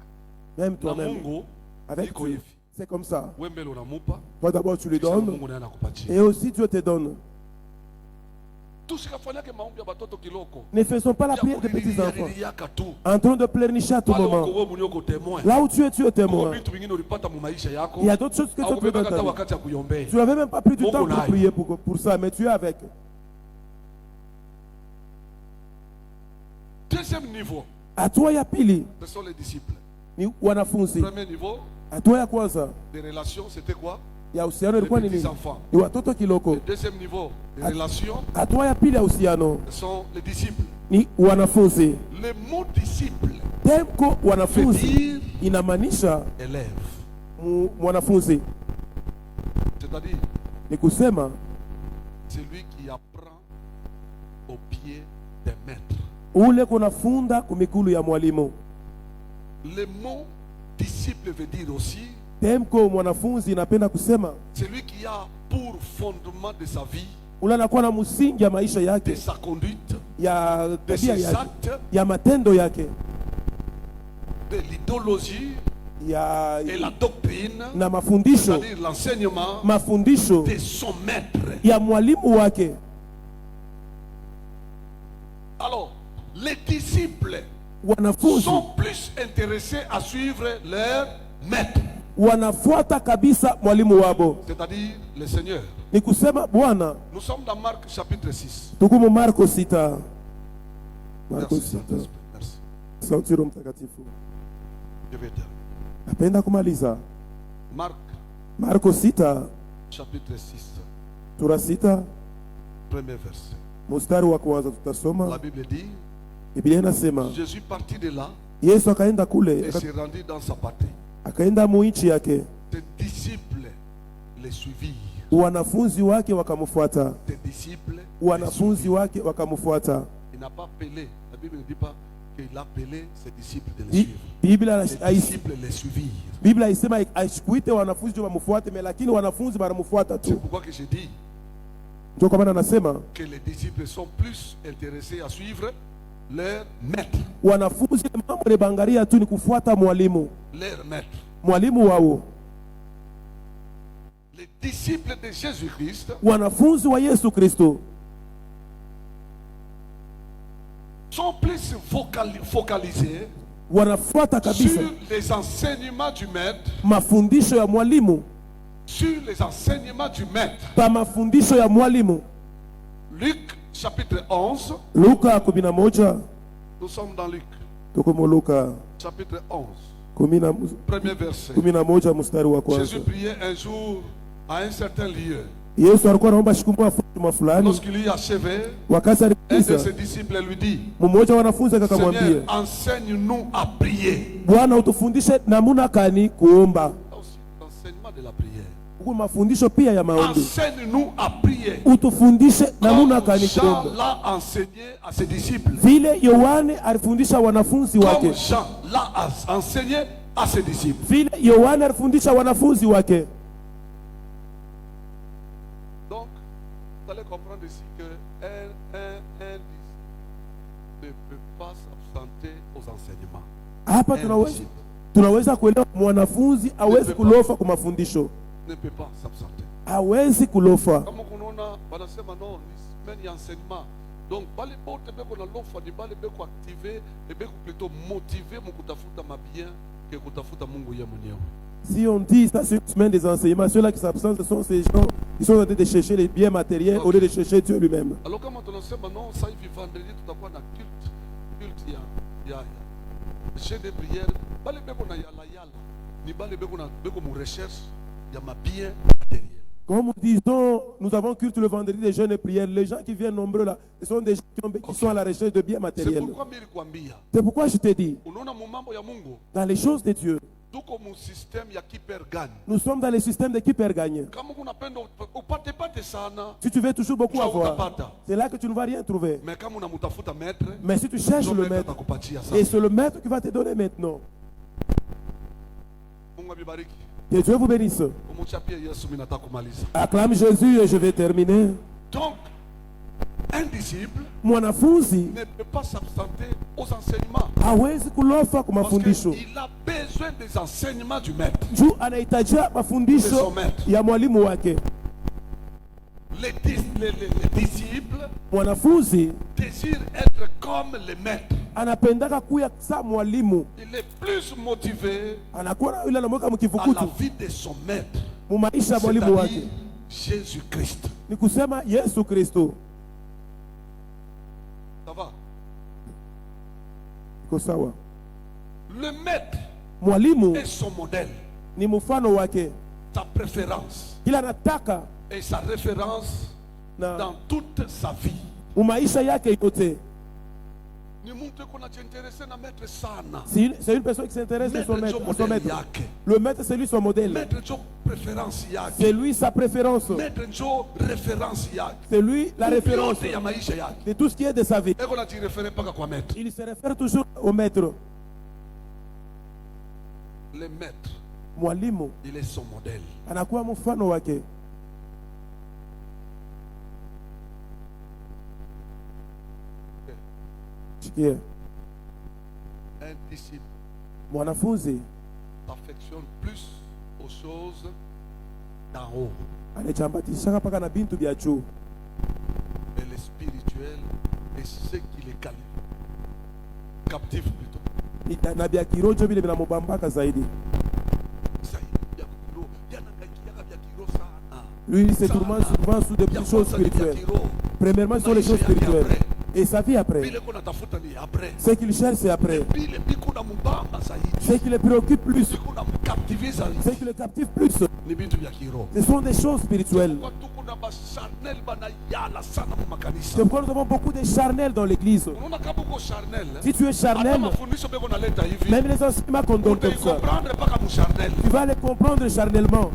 S1: Même
S2: Na
S1: toi-même.
S2: Mungu
S1: Avec
S2: iko
S1: Dieu.
S2: hivi.
S1: C'est comme ça.
S2: Wewe mbele unamupa,
S1: Toi d'abord tu lui
S2: kisha
S1: donnes
S2: Mungu naye anakupatia.
S1: et aussi Dieu te donne.
S2: Tusikafanyake maombi ya batoto kiloko.
S1: Ne faisons pas la
S2: Ya
S1: prière des petits enfants
S2: kuliliaka tu.
S1: en train de pleurnicher à tout
S2: Pale uko
S1: moment.
S2: wewe mwenyewe uko témoin.
S1: Là où tu es
S2: Kuko
S1: témoin.
S2: vitu vingine ulipata mu maisha yako.
S1: Il y a d'autres choses que tu as
S2: Au
S1: trouvé dans
S2: kubeba
S1: ta
S2: hata
S1: vie.
S2: wakati ya kuiombea.
S1: Tu n'avais même pas pris du temps
S2: Mungu
S1: pour
S2: naye.
S1: prier pour ça, mais tu es avec.
S2: Deuxième niveau,
S1: Hatua ya pili
S2: ce sont les disciples.
S1: ni wanafunzi.
S2: Premier niveau
S1: Hatua ya kwanza
S2: des relations, c'était quoi?
S1: ya uhusiano
S2: Les
S1: ilikuwa ni
S2: petits
S1: nini?
S2: enfants.
S1: Ni watoto kiloko.
S2: Le deuxième niveau des relations,
S1: Hatua ya pili ya uhusiano
S2: ce sont les disciples.
S1: ni wanafunzi.
S2: Le mot disciple
S1: Temko
S2: veut
S1: wanafunzi
S2: dire
S1: inamaanisha
S2: élève.
S1: mwanafunzi,
S2: C'est-à-dire
S1: ni kusema
S2: celui qui apprend au pied des maîtres.
S1: ule kunafunda kumikulu ya mwalimu.
S2: Le mot disciple veut dire aussi
S1: Temko mwanafunzi inapenda kusema
S2: celui qui a pour fondement de sa vie,
S1: ule anakuwa na msingi ya maisha
S2: de
S1: yake,
S2: sa conduite,
S1: ya
S2: de
S1: tabia
S2: ses
S1: yake,
S2: actes,
S1: ya matendo yake,
S2: de l'idéologie
S1: ya
S2: et la doctrine,
S1: na mafundisho,
S2: c'est-à-dire l'enseignement
S1: mafundisho
S2: de son maître.
S1: ya mwalimu wake.
S2: Alors, les disciples
S1: Wanafunzi
S2: sont plus intéressés à suivre leur maître,
S1: wanafuata kabisa mwalimu wabo,
S2: c'est-à-dire le Seigneur.
S1: ni kusema Bwana.
S2: Nous sommes dans Marc chapitre 6.
S1: Tukumu Marko 6. Marko
S2: Merci,
S1: 6.
S2: Saint-Esprit. Merci.
S1: Sauti Roho Mtakatifu.
S2: Je vais dire.
S1: Napenda kumaliza
S2: Marc
S1: Marko 6
S2: chapitre 6,
S1: sura 6
S2: premier verset.
S1: mstari wa kwanza
S2: La
S1: tutasoma.
S2: Bible dit,
S1: Biblia inasema
S2: Jésus partit de là
S1: Yesu akaenda kule,
S2: et s'est rendu dans sa patrie.
S1: akaenda muichi yake,
S2: Ses disciples les suivirent.
S1: wanafunzi wake wakamfuata,
S2: Ses disciples les
S1: wanafunzi
S2: suivirent.
S1: wake wakamfuata.
S2: Il n'a pas appelé, la Bible ne dit pas qu'il a appelé ses disciples de les
S1: Bi-
S2: suivre.
S1: Biblia
S2: Ses
S1: haisi-
S2: disciples les suivirent.
S1: Biblia isema ashikuite wanafunzi ndio wamfuate, lakini wanafunzi wanamfuata
S2: C'est
S1: tu.
S2: pourquoi que je dis
S1: Ndio kwa maana anasema
S2: que les disciples sont plus intéressés à suivre leur maître.
S1: wanafunzi mambo ni bangaria tu, ni kufuata mwalimu,
S2: Leur maître.
S1: mwalimu wao.
S2: Les disciples de Jésus-Christ
S1: Wanafunzi wa Yesu Kristo
S2: sont plus focalisés
S1: wanafuata kabisa
S2: sur les enseignements du maître,
S1: mafundisho ya mwalimu,
S2: sur les enseignements du maître.
S1: pa mafundisho ya mwalimu.
S2: Luc chapitre 11,
S1: Luka 11,
S2: nous sommes dans Luc
S1: tuko mu Luka
S2: chapitre 11,
S1: 11
S2: premier verset.
S1: mstari wa
S2: Jésus
S1: kwanza.
S2: priait un jour à un certain lieu.
S1: Yesu alikuwa anaomba siku moja fulani,
S2: Lorsqu'il eut achevé,
S1: wakati
S2: un de
S1: alikuja
S2: ses disciples lui dit,
S1: mmoja wa wanafunzi akamwambia,
S2: Seigneur, enseigne-nous à prier.
S1: Bwana utufundishe namuna kani kuomba.
S2: Là aussi, l'enseignement de la prière.
S1: Huko mafundisho pia ya maombi.
S2: Enseigne-nous à prier.
S1: Utufundishe namuna
S2: Comme
S1: kani
S2: Jean
S1: kuomba.
S2: l'a enseigné à ses disciples.
S1: Vile Yohane alifundisha wanafunzi wake.
S2: Comme Jean l'a enseigné à ses disciples.
S1: Vile Yohane alifundisha wanafunzi wake.
S2: Donc, vous allez comprendre ici que un ne peut pas s'absenter aux enseignements.
S1: Hapa tunaweza kuelewa mwanafunzi hawezi kulofa kwa mafundisho.
S2: Ne peut pas s'absenter.
S1: Hawezi kulofa.
S2: Kama kunaona wanasema no, ni semaine ya enseignement. Donc bale bote beko na lofa ni bale beko activer et beko plutôt motiver mukutafuta mabien que kutafuta Mungu yeye mwenyewe.
S1: Si on dit ça c'est une semaine des enseignements, ceux-là qui s'absentent ce sont ces gens qui sont en train de chercher les biens matériels au lieu de chercher Dieu lui-même.
S2: Alors kama tunasema non, ça hivi vendredi tutakuwa na culte ya chez des prières, bale beko na yala ni bale beko na beko mu recherche ya mabien matériel.
S1: Comme disons, nous avons culte le vendredi des jeûnes et prières. Les gens qui viennent nombreux là, ce sont des gens qui sont à la recherche de biens
S2: C'est
S1: matériels.
S2: pourquoi mimi nilikwambia.
S1: C'est pourquoi je te dis,
S2: Unaona mu mambo ya Mungu,
S1: dans les choses de Dieu,
S2: tuko mu système ya kipergani.
S1: nous sommes dans le système de qui perd gagne.
S2: Kama unapenda upate sana,
S1: Si tu veux toujours beaucoup
S2: Ciao,
S1: avoir,
S2: utapata.
S1: c'est là que tu ne vas rien trouver.
S2: mais kama unamtafuta maître,
S1: Mais si tu cherches
S2: ndio
S1: le
S2: maître
S1: maître,
S2: atakupatia
S1: et
S2: sana.
S1: c'est le maître qui va te donner maintenant.
S2: Mungu abibariki.
S1: Que Dieu vous bénisse.
S2: Umchapie Yesu, mimi nataka kumaliza.
S1: Acclame Jésus et je vais terminer.
S2: Donc, un disciple
S1: Mwanafunzi
S2: ne peut pas s'absenter aux enseignements
S1: hawezi kulofa kwa
S2: parce
S1: mafundisho.
S2: qu'il a besoin des enseignements du maître.
S1: Juu anahitajia
S2: De
S1: mafundisho
S2: son maître.
S1: ya mwalimu wake.
S2: Les disciples
S1: Mwanafunzi
S2: désirent être comme les maîtres.
S1: anapendaka kuya sa mwalimu,
S2: Il est plus motivé
S1: anakuwa na yule anamweka
S2: à la
S1: mkivukutu
S2: vie de son maître,
S1: mu maisha ya mwalimu wake,
S2: c'est-à-dire Jésus-Christ.
S1: ni kusema Yesu Kristo.
S2: Ça va?
S1: Iko sawa?
S2: Le maître
S1: Mwalimu
S2: est son modèle,
S1: ni mfano wake,
S2: sa préférence
S1: kila anataka
S2: et sa référence
S1: na
S2: dans toute sa vie.
S1: mu maisha yake yote.
S2: Ni mtu kuna jinteresse na maître sana.
S1: C'est une personne qui s'intéresse à son maître, à son maître. Le maître, c'est lui son modèle.
S2: Maître njo préférence yake.
S1: C'est lui sa préférence.
S2: Maître njo référence yake.
S1: C'est lui la référence
S2: Yote ya maisha yake.
S1: de tout ce qui est de sa vie.
S2: Eko na jirefere paka kwa maître.
S1: Il se réfère toujours au maître.
S2: Le maître,
S1: Mwalimu
S2: il est son modèle.
S1: anakuwa mfano wake. Sikia,
S2: Un disciple
S1: mwanafunzi
S2: affectionne plus aux choses d'en haut.
S1: anachambatishaka paka na bintu vya juu,
S2: Et le spirituel est ce qui les qualifie. Captif plutôt.
S1: na vya kirojo vile vinamubambaka zaidi. Lui, il se tourmente souvent sous des petites choses spirituelles. Premièrement, ce sont les choses spirituelles. Et sa vie après. Ce qu'il cherche, c'est après. Ce qui le préoccupe plus, ce qui le captive plus, ce sont des choses spirituelles. C'est pourquoi nous avons beaucoup de charnels dans l'église. Si tu es charnel, même les enseignements qu'on donne comme ça, tu vas les comprendre charnellement.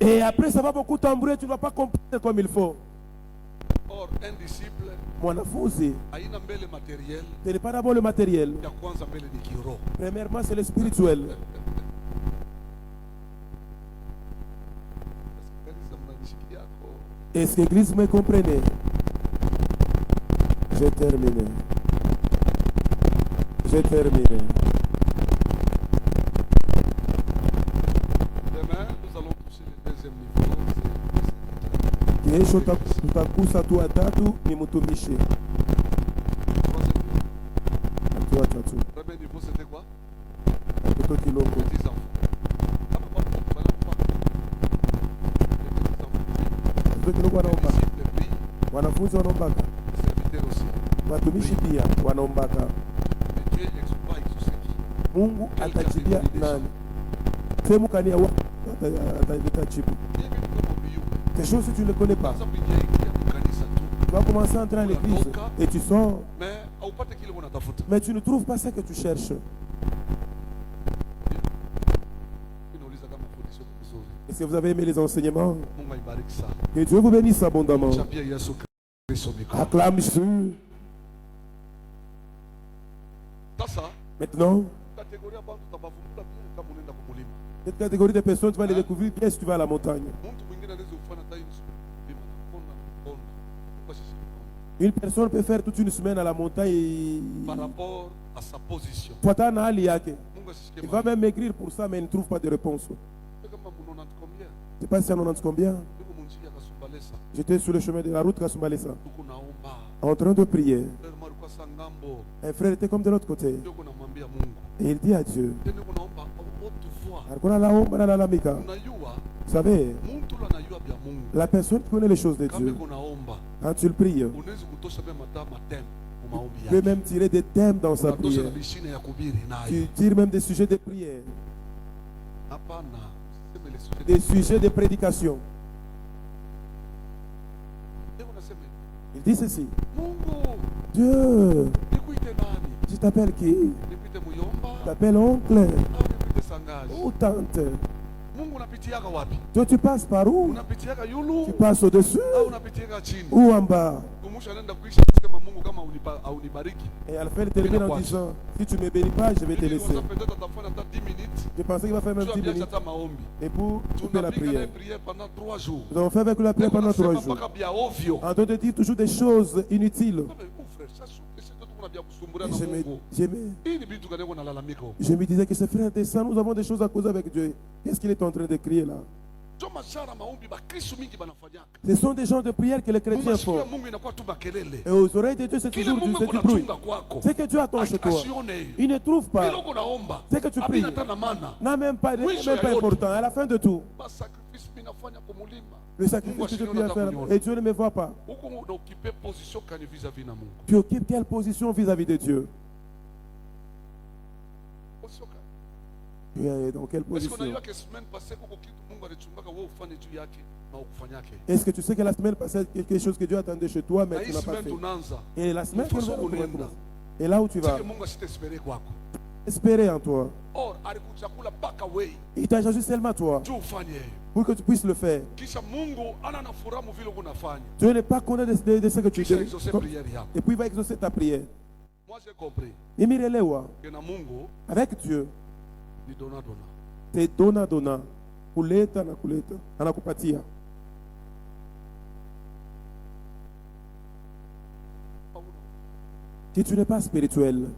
S1: Et après, ça va beaucoup t'embrouiller, tu ne vas pas comprendre comme il faut.
S2: Or, un disciple,
S1: Mwanafunzi,
S2: matériel,
S1: ce n'est pas d'abord le matériel. Premièrement, c'est le spirituel. Est-ce que l'église me comprenait? J'ai terminé. J'ai terminé.
S2: Demain, nous allons toucher le deuxième niveau.
S1: Kesho tutakusa tu watatu ni mtumishi. Watu watatu.
S2: Premier niveau, c'était quoi?
S1: Watoto kiloko.
S2: Petits enfants. Kama kwa mtu wanaomba. Les petits enfants.
S1: Watoto kiloko wanaombaka.
S2: Disciples prient.
S1: Wanafunzi wanaombaka.
S2: Serviteurs aussi.
S1: Watumishi pia wanaombaka.
S2: Mais Dieu va exaucer qui?
S1: Mungu atajibia nani? Sehemu kania wa atajibia jibu.
S2: Bien que nous comme Biou.
S1: Quelque chose si tu ne le connais pas.
S2: Par exemple, il y a écrit à Kanisa tout.
S1: Tu vas commencer à entrer à l'église et tu sors,
S2: Mais haupate kile unatafuta.
S1: mais tu ne trouves pas ce que tu cherches.
S2: Inauliza kama fundisho ni vizuri.
S1: Est-ce que vous avez aimé les enseignements?
S2: Mungu aibariki sana.
S1: Que Dieu vous bénisse abondamment.
S2: Chapia Yesu Kristo mikono.
S1: Acclame Jésus.
S2: Sasa
S1: Maintenant,
S2: kategoria bantu utabavumbula bien kama unaenda kumulima.
S1: cette catégorie de personnes, tu vas les découvrir bien si tu vas à la montagne.
S2: Mtu mwingine anaweza kufanya hata hizo. Bima konda konda. Kwa sisi
S1: Une personne peut faire toute une semaine à la montagne et
S2: par rapport à sa position.
S1: fuatana na hali yake.
S2: Mungu asisikie
S1: Il va
S2: mali.
S1: même m'écrire pour ça, mais il ne trouve pas de réponse.
S2: Kama mnaona combien?
S1: Je ne sais pas si on en a combien.
S2: Ndugu munjia kasumbalesa.
S1: J'étais sur le chemin de la route Kasumbalesa,
S2: Tuko naomba.
S1: en train de prier.
S2: Frère Maruka Sangambo.
S1: Un frère était comme de l'autre côté.
S2: Ndio kunamwambia Mungu.
S1: Et il dit à Dieu,
S2: Tena kunaomba haute voix.
S1: alikuwa anaomba na analalamika.
S2: Unajua
S1: Vous savez,
S2: mtu la anajua bya Mungu.
S1: la personne qui connaît les choses de
S2: Kama
S1: Dieu,
S2: kunaomba
S1: quand tu le pries,
S2: unaweza kutosha pia matem kwa maombi
S1: tu peux
S2: yake.
S1: même tirer des thèmes dans sa
S2: Unatosha
S1: prière.
S2: na mishine ya kubiri nayo.
S1: Tu tires même des sujets de prière,
S2: Hapana. Sema ile sujeti.
S1: des sujets de prédication.
S2: Ndio unasema
S1: Il dit ceci,
S2: Mungu
S1: Dieu,
S2: nikuite nani?
S1: tu t'appelles qui?
S2: Nikuite Muyomba
S1: Tu t'appelles oncle
S2: au nikuite Sangaji?
S1: ou tante?
S2: Mungu unapitiaga wapi?
S1: Toi, tu passes par où?
S2: Unapitiaga yulu
S1: Tu passes au-dessus
S2: au unapitiaga chini?
S1: ou en bas?
S2: Kumusha nenda kuisha kusema Mungu kama unibariki.
S1: Et à la fin, il termine en disant, si tu ne me bénis pas, je vais te
S2: Ili
S1: laisser.
S2: unaweza peut-être atafanya hata 10 minutes.
S1: Je pensais qu'il va faire même
S2: Tu
S1: 10
S2: as bien
S1: minutes.
S2: hata maombi.
S1: Et pour couper la
S2: Tunapiga naye
S1: prière.
S2: prière pendant 3 jours.
S1: Nous avons fait avec la prière pendant 3 jours.
S2: Mpaka bia ovyo.
S1: En train de dire toujours des choses inutiles.
S2: Kama yuko frère, sasa sisi ndio kuna bia kusumbura
S1: Et
S2: na
S1: je
S2: Mungu.
S1: me,
S2: Hii ni vitu gani unalalamika huko?
S1: je me disais que ce frère était ça, nous avons des choses à causer avec Dieu. Qu'est-ce qu'il est en train de crier là?
S2: Choma shara maombi ba Kristo mingi banafanyaka.
S1: Ce sont des gens de prière que les chrétiens
S2: Masikia
S1: font.
S2: Mungu inakuwa tu makelele.
S1: Et aux oreilles de Dieu, c'est
S2: Kile
S1: toujours
S2: Mungu
S1: du bruit.
S2: kunachunga kwako.
S1: C'est que Dieu attend chez toi.
S2: Asione hiyo.
S1: Il ne trouve pas.
S2: Kile uko naomba.
S1: C'est que tu pries.
S2: Habina tena maana.
S1: N'a même pas,
S2: Oui,
S1: n'est même pas
S2: je-
S1: important. À la fin de tout,
S2: Ba sacrifice mimi nafanya kumulima.
S1: le sacrifice que je
S2: Mungu
S1: viens faire,
S2: asione
S1: et Dieu ne me voit pas.
S2: Huko unaokipe position kani vis-à-vis na Mungu.
S1: Tu occupes quelle position vis-à-vis de Dieu?
S2: Position kani?
S1: Tu es dans quelle
S2: Est-ce
S1: position?
S2: qu'on a eu que semaine passée kuko kitu Mungu alichungaka wewe ufanye juu yake na ukufanyake?
S1: Est-ce que tu sais que la semaine passée, quelque chose que Dieu attendait chez toi,
S2: Na
S1: mais
S2: hii
S1: tu n'as pas
S2: semaine
S1: fait?
S2: tunaanza.
S1: Et la semaine que nous
S2: Mfuso
S1: allons
S2: unaenda.
S1: trouver. Et là où tu vas,
S2: Sike Mungu asitespere kwako.
S1: espérer en toi.
S2: Or alikuchakula mpaka wewe
S1: Il t'a choisi seulement toi
S2: juu ufanye.
S1: pour que tu puisses le faire.
S2: Kisha Mungu ana na furaha vile unafanya.
S1: Dieu n'est pas content de ce que tu
S2: Kisha
S1: fais.
S2: exaucer prière yako.
S1: Et puis il va exaucer ta prière.
S2: Moi j'ai compris
S1: Imirelewa,
S2: que na Mungu
S1: avec Dieu,
S2: ni dona dona.
S1: te dona dona. Kuleta na kuleta. Anakupatia. Si tu n'es pas spirituel,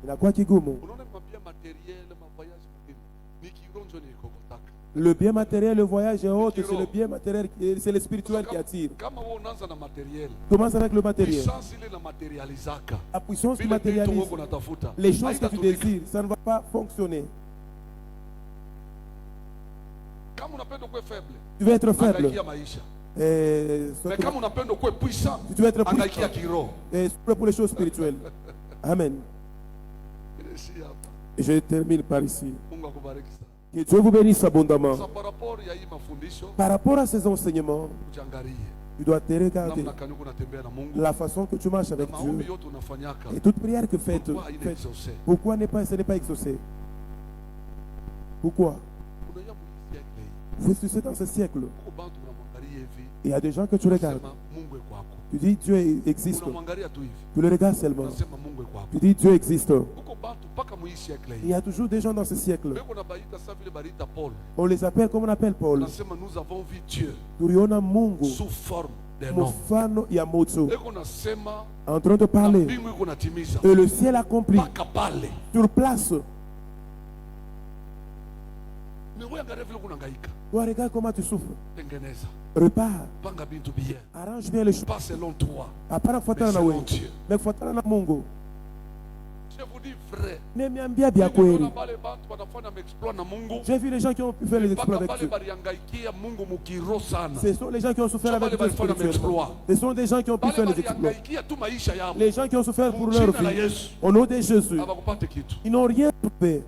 S1: il a quoi qui gomme?
S2: Unaona mabia materiel ma voyage mwingine. Ni kironjo ni kokotaka.
S1: Le bien matériel, le voyage est autre, c'est le bien matériel, c'est le spirituel qui attire.
S2: Kama wewe unaanza na materiel.
S1: Commence avec le matériel.
S2: Puissance ile na materializaka.
S1: La puissance qui
S2: Vile vitu wewe
S1: matérialise
S2: unatafuta.
S1: les choses que tu
S2: Haitatumika.
S1: désires, ça ne va pas fonctionner.
S2: Kama unapenda kuwa faible.
S1: Tu veux être faible.
S2: Angaikia maisha. Mais kama unapenda kuwa puissant.
S1: Tu veux être
S2: Angaikia
S1: puissant.
S2: kiroho.
S1: Et pour les choses spirituelles. Amen.
S2: Ishi hapa.
S1: Et je termine par ici.
S2: Mungu akubariki sana.
S1: Que Dieu vous bénisse abondamment.
S2: Sasa par rapport ya hii mafundisho
S1: Par rapport à ces enseignements,
S2: ujangalie
S1: tu dois te regarder
S2: namna kani uko natembea na Mungu.
S1: la façon que tu marches avec
S2: Na maombi
S1: Dieu
S2: yote unafanyaka.
S1: et toute prière que faites.
S2: Pourquoi il est exaucé?
S1: Pourquoi ce n'est pas exaucé? Pourquoi?
S2: Unajua mwisikia
S1: Vous êtes dans ce siècle.
S2: uko bantu unamwangalia hivi.
S1: Il y a des gens que tu regardes.
S2: Unasema Mungu kwako.
S1: Tu dis Dieu existe.
S2: Unamwangalia tu hivi.
S1: Tu le regardes seulement.
S2: Unasema Mungu kwako.
S1: Tu dis Dieu existe.
S2: Uko bantu mpaka mwisikia
S1: Il y a toujours des gens dans ce siècle.
S2: Beko na baita sa vile barita Paul.
S1: On les appelle comme on appelle Paul.
S2: Unasema nous avons vu Dieu
S1: Tuliona Mungu
S2: sous forme d'un homme.
S1: mfano ya moto
S2: Eko nasema
S1: en train de
S2: na
S1: parler.
S2: mbingu iko natimiza.
S1: Et le ciel accompli
S2: Mpaka pale.
S1: sur place.
S2: Ni wewe angalia vile kunahangaika.
S1: Toi, regarde comment tu souffres.
S2: Tengeneza.
S1: Repars.
S2: Panga bintu bien.
S1: Arrange bien les choses.
S2: Pas selon toi.
S1: Hapana kufuatana na
S2: Mais
S1: wewe.
S2: selon Dieu.
S1: Mais kufuatana na Mungu.
S2: Je vous dis vrai.
S1: Nimeambia bia
S2: Mimi
S1: kweli.
S2: naona wale watu wanafanya exploit na Mungu.
S1: J'ai vu les gens qui ont pu faire les exploits
S2: Mpaka
S1: avec
S2: wale
S1: Dieu.
S2: baliangaikia Mungu mukiro sana.
S1: Ce sont les gens qui ont souffert
S2: Sio
S1: avec
S2: wale
S1: Dieu
S2: walifanya
S1: spirituellement.
S2: exploit.
S1: Ce sont des gens qui ont pu
S2: Wale
S1: faire les exploits.
S2: waliangaikia tu maisha yao.
S1: Les gens qui ont souffert pour
S2: Jina
S1: leur
S2: la
S1: vie.
S2: Yesu.
S1: Au nom de Jésus.
S2: Hawakupata kitu.
S1: Ils n'ont rien trouvé.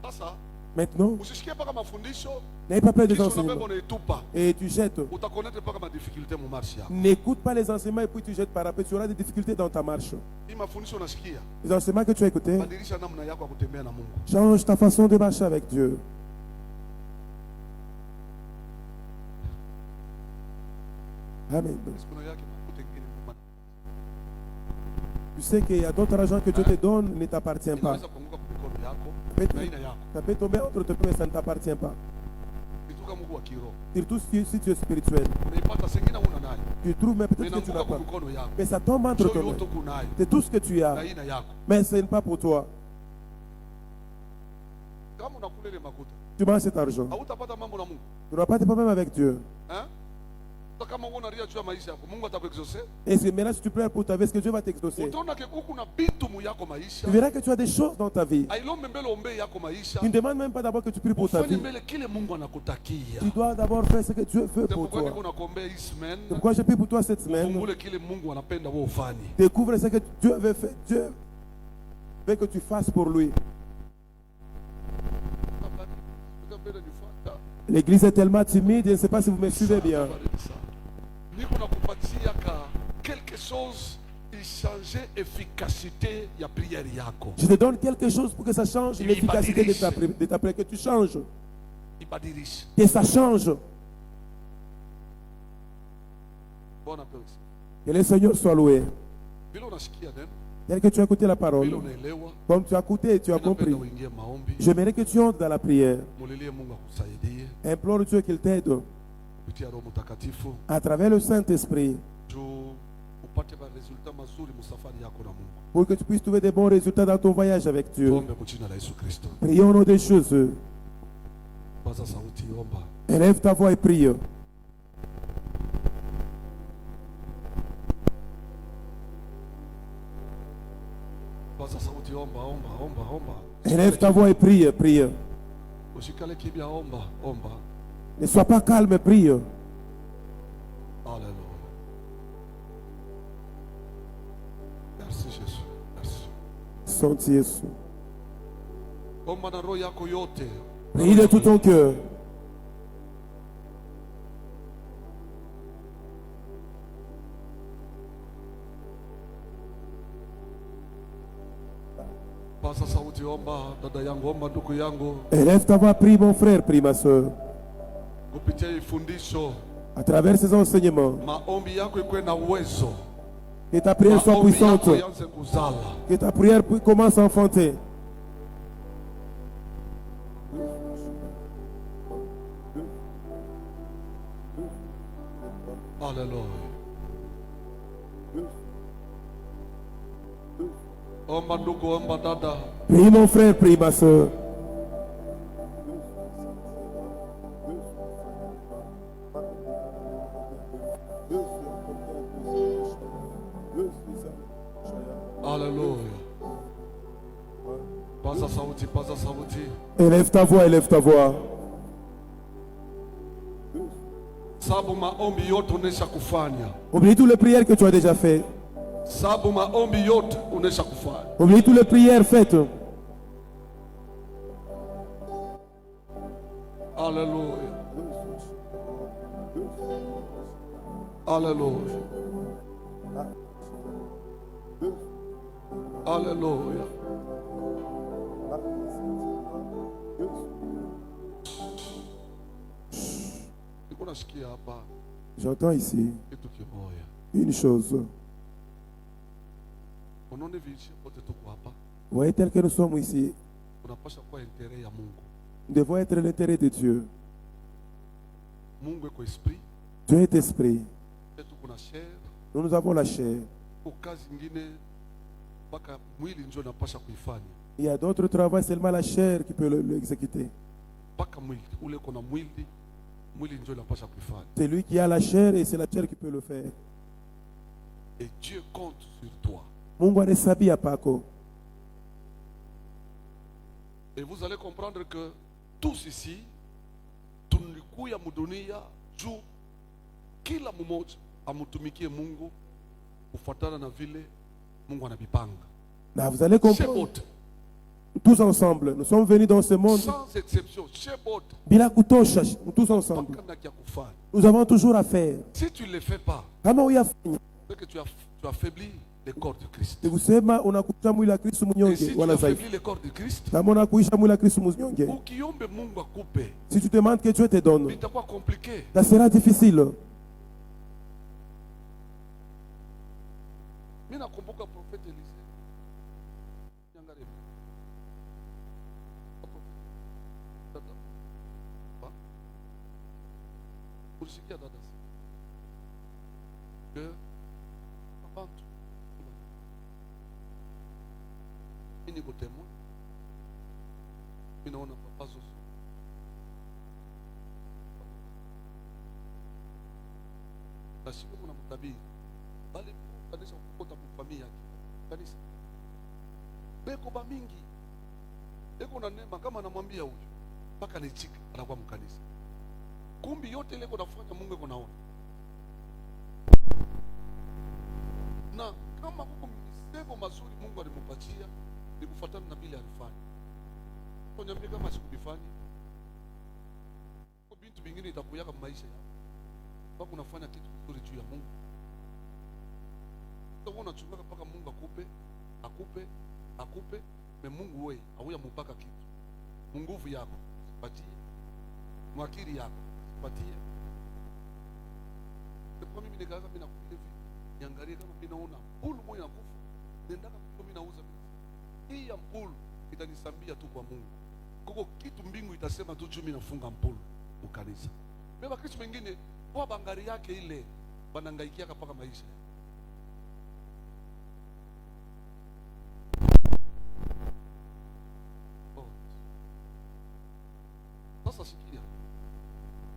S2: Sasa
S1: Maintenant,
S2: usisikie mpaka mafundisho
S1: n'aie pas peur des
S2: kisha unabeba
S1: enseignements.
S2: unaitupa.
S1: Et tu jettes.
S2: Utakonete mpaka madifikulte mu marche yako.
S1: N'écoute pas les enseignements et puis tu jettes par après. Tu auras des difficultés dans ta marche.
S2: Hii mafundisho unasikia.
S1: Les enseignements que tu as écoutés,
S2: Badilisha namna yako ya kutembea na Mungu.
S1: change ta façon de marcher avec Dieu. Amen.
S2: Kuna yake makuta ingine Mungu
S1: Tu sais qu'il y a d'autres argent que Dieu te donne ne t'appartient pas.
S2: inaweza kuanguka kwa mikono yako
S1: Peut-
S2: na ina yako.
S1: Ça peut tomber entre tes mains, ça ne t'appartient pas.
S2: Vituka Mungu wa kiroho.
S1: Surtout si tu es spirituel.
S2: Unaipata sengine una nayo.
S1: Tu trouves, mais peut-être que tu
S2: Inaanguka
S1: n'as
S2: kwa
S1: pas.
S2: mikono yako.
S1: Mais ça tombe entre
S2: Sio
S1: tes mains.
S2: yote kunayo.
S1: C'est tout ce que tu as.
S2: Na ina yako.
S1: Mais ce n'est pas pour toi.
S2: Kama unakula ile makuta,
S1: Tu manges cet argent.
S2: hautapata mambo na Mungu.
S1: Tu n'auras pas de problème avec Dieu.
S2: Hein? Hata kama unalia juu ya maisha yako, Mungu atakuexaucer.
S1: Et c'est maintenant si tu pleures pour ta vie, est-ce que Dieu va t'exaucer?
S2: Utaona ke huku na bitu mu yako maisha.
S1: Tu verras que tu as des choses dans ta vie.
S2: Ailombe mbele ombe yako maisha.
S1: Tu ne demandes même pas d'abord que tu pries pour ta
S2: Ufanye
S1: vie.
S2: mbele kile Mungu anakutakia.
S1: Tu dois d'abord faire ce que Dieu veut
S2: C'est
S1: pour
S2: pourquoi
S1: toi.
S2: niko nakuombea hii semaine.
S1: C'est pourquoi je prie pour toi cette semaine.
S2: Fungule kile Mungu anapenda wewe ufanye.
S1: Découvre ce que Dieu veut faire. Dieu veut que tu fasses pour lui. L'église est tellement timide, je ne sais pas si vous me suivez bien.
S2: Niko nakupatia ka quelque chose changer efficacité ya prière yako.
S1: Je te donne quelque chose pour que ça change l'efficacité de ta prière, que tu changes,
S2: Ibadilishe.
S1: que ça change.
S2: Bwana apewe sifa.
S1: Que le Seigneur soit loué.
S2: Vile unasikia neno,
S1: Tel que tu as écouté la
S2: vile
S1: parole,
S2: unaelewa,
S1: comme tu as écouté et tu as compris,
S2: napenda uingie maombi.
S1: j'aimerais que tu entres dans la prière.
S2: Mulilie Mungu akusaidie
S1: Implore Dieu qu'il t'aide
S2: kupitia Roho Mtakatifu
S1: à travers le Saint-Esprit
S2: juu upate resultat mazuri musafari yako na Mungu.
S1: pour que tu puisses trouver des bons résultats dans ton voyage avec Dieu.
S2: Tuombe kwa jina la Yesu Kristo.
S1: Prions au nom de Jésus.
S2: Paza sauti, omba.
S1: Élève ta voix et prie.
S2: Paza sauti, omba, omba, omba, omba.
S1: Élève ta voix et prie, prie.
S2: Usikale kimya, omba, omba.
S1: Ne sois pas calme, prie.
S2: Alléluia. Merci Jésus. Merci.
S1: Senti Jésus.
S2: Omba na roho yako yote.
S1: Prie de tout ton cœur.
S2: Paza sauti, omba dada yangu, omba ndugu yangu.
S1: Élève ta voix, prie mon frère, prie ma soeur.
S2: Kupitia hii fundisho,
S1: À travers ces enseignements,
S2: maombi yako ikuwe na uwezo.
S1: que ta prière soit
S2: Maombi
S1: puissante.
S2: yako ianze kuzala.
S1: Que ta prière commence à enfanter.
S2: Alléluia. Omba ndugu, omba dada.
S1: Prie mon frère, prie ma soeur.
S2: Alléluia. Paza sauti, paza sauti.
S1: Élève ta voix, élève ta voix.
S2: Sabu maombi yote unesha kufanya.
S1: Oublie toutes les prières que tu as déjà faites.
S2: Sabu maombi yote unesha kufanya.
S1: Oublie toutes les prières faites.
S2: Alléluia. Alléluia. Alléluia. Niko nasikia hapa
S1: J'entends ici
S2: kitu kimoja.
S1: une chose.
S2: Unaona vichi wote tuko hapa.
S1: Vous voyez, tel que nous sommes ici,
S2: Unapasha kuwa intérêt ya Mungu.
S1: nous devons être l'intérêt de Dieu.
S2: Mungu eko esprit,
S1: Dieu est esprit.
S2: yetu kuna chair,
S1: Nous avons la chair.
S2: kwa kazi nyingine mpaka mwili ndio unapasha kuifanya.
S1: Il y a d'autres travaux, seulement la chair qui peut l'exécuter.
S2: Mpaka mwili ule kona mwili, mwili ndio inapasha kuifanya.
S1: C'est lui qui a la chair et c'est la chair qui peut le faire.
S2: Et Dieu compte sur toi.
S1: Mungu anahesabia pako.
S2: Et vous allez comprendre que tous ici tulikuya mudunia juu kila mmoja amutumikie Mungu kufuatana na vile Mungu anabipanga.
S1: Là, vous allez comprendre. Tous ensemble, nous sommes venus dans ce monde.
S2: Sans exception,
S1: Bila kutosha, tous ensemble. Nous avons toujours à faire.
S2: Si tu ne le fais pas, c'est que tu affaiblis le corps de Christ. Et si tu affaiblis le corps de Christ,
S1: si tu demandes que Dieu te donne,
S2: c'est compliqué.
S1: Ça sera difficile.
S2: Mimi nakumbuka prophète Élisée. Ulisikia dada que abantu ini ko témoin mimi naona papa Zozo nasiku kuna mtabiri bali kanisa kukota kwa familia yake kanisa beko ba mingi eko na neema kama anamwambia huyo mpaka nichika anakuwa mkanisa. Kumbi yote ile kunafanya Mungu kunaona. Na kama huko misemo mazuri Mungu alimpatia ni kufuatana na vile alifanya. Konyambia kama sikubifanya. Kwa bintu vingine itakuyaka maisha yako. Bado unafanya kitu kizuri juu ya Mungu. Utaona unachunga mpaka Mungu akupe, na Mungu wewe hauya mpaka kitu. Nguvu yako patie. Mwakili yako patie. Kwa mimi nikaanza mimi nakuja hivi niangalie kama mimi naona mpulu moja nakufa nendaka mimi nauza hii ya mpulu itanisambia tu kwa Mungu kuko kitu mbingu itasema tu juu mimi nafunga mpulu ukanisa beba kitu mengine kwa bangari yake ile banangaikia mpaka maisha. Sasa sikia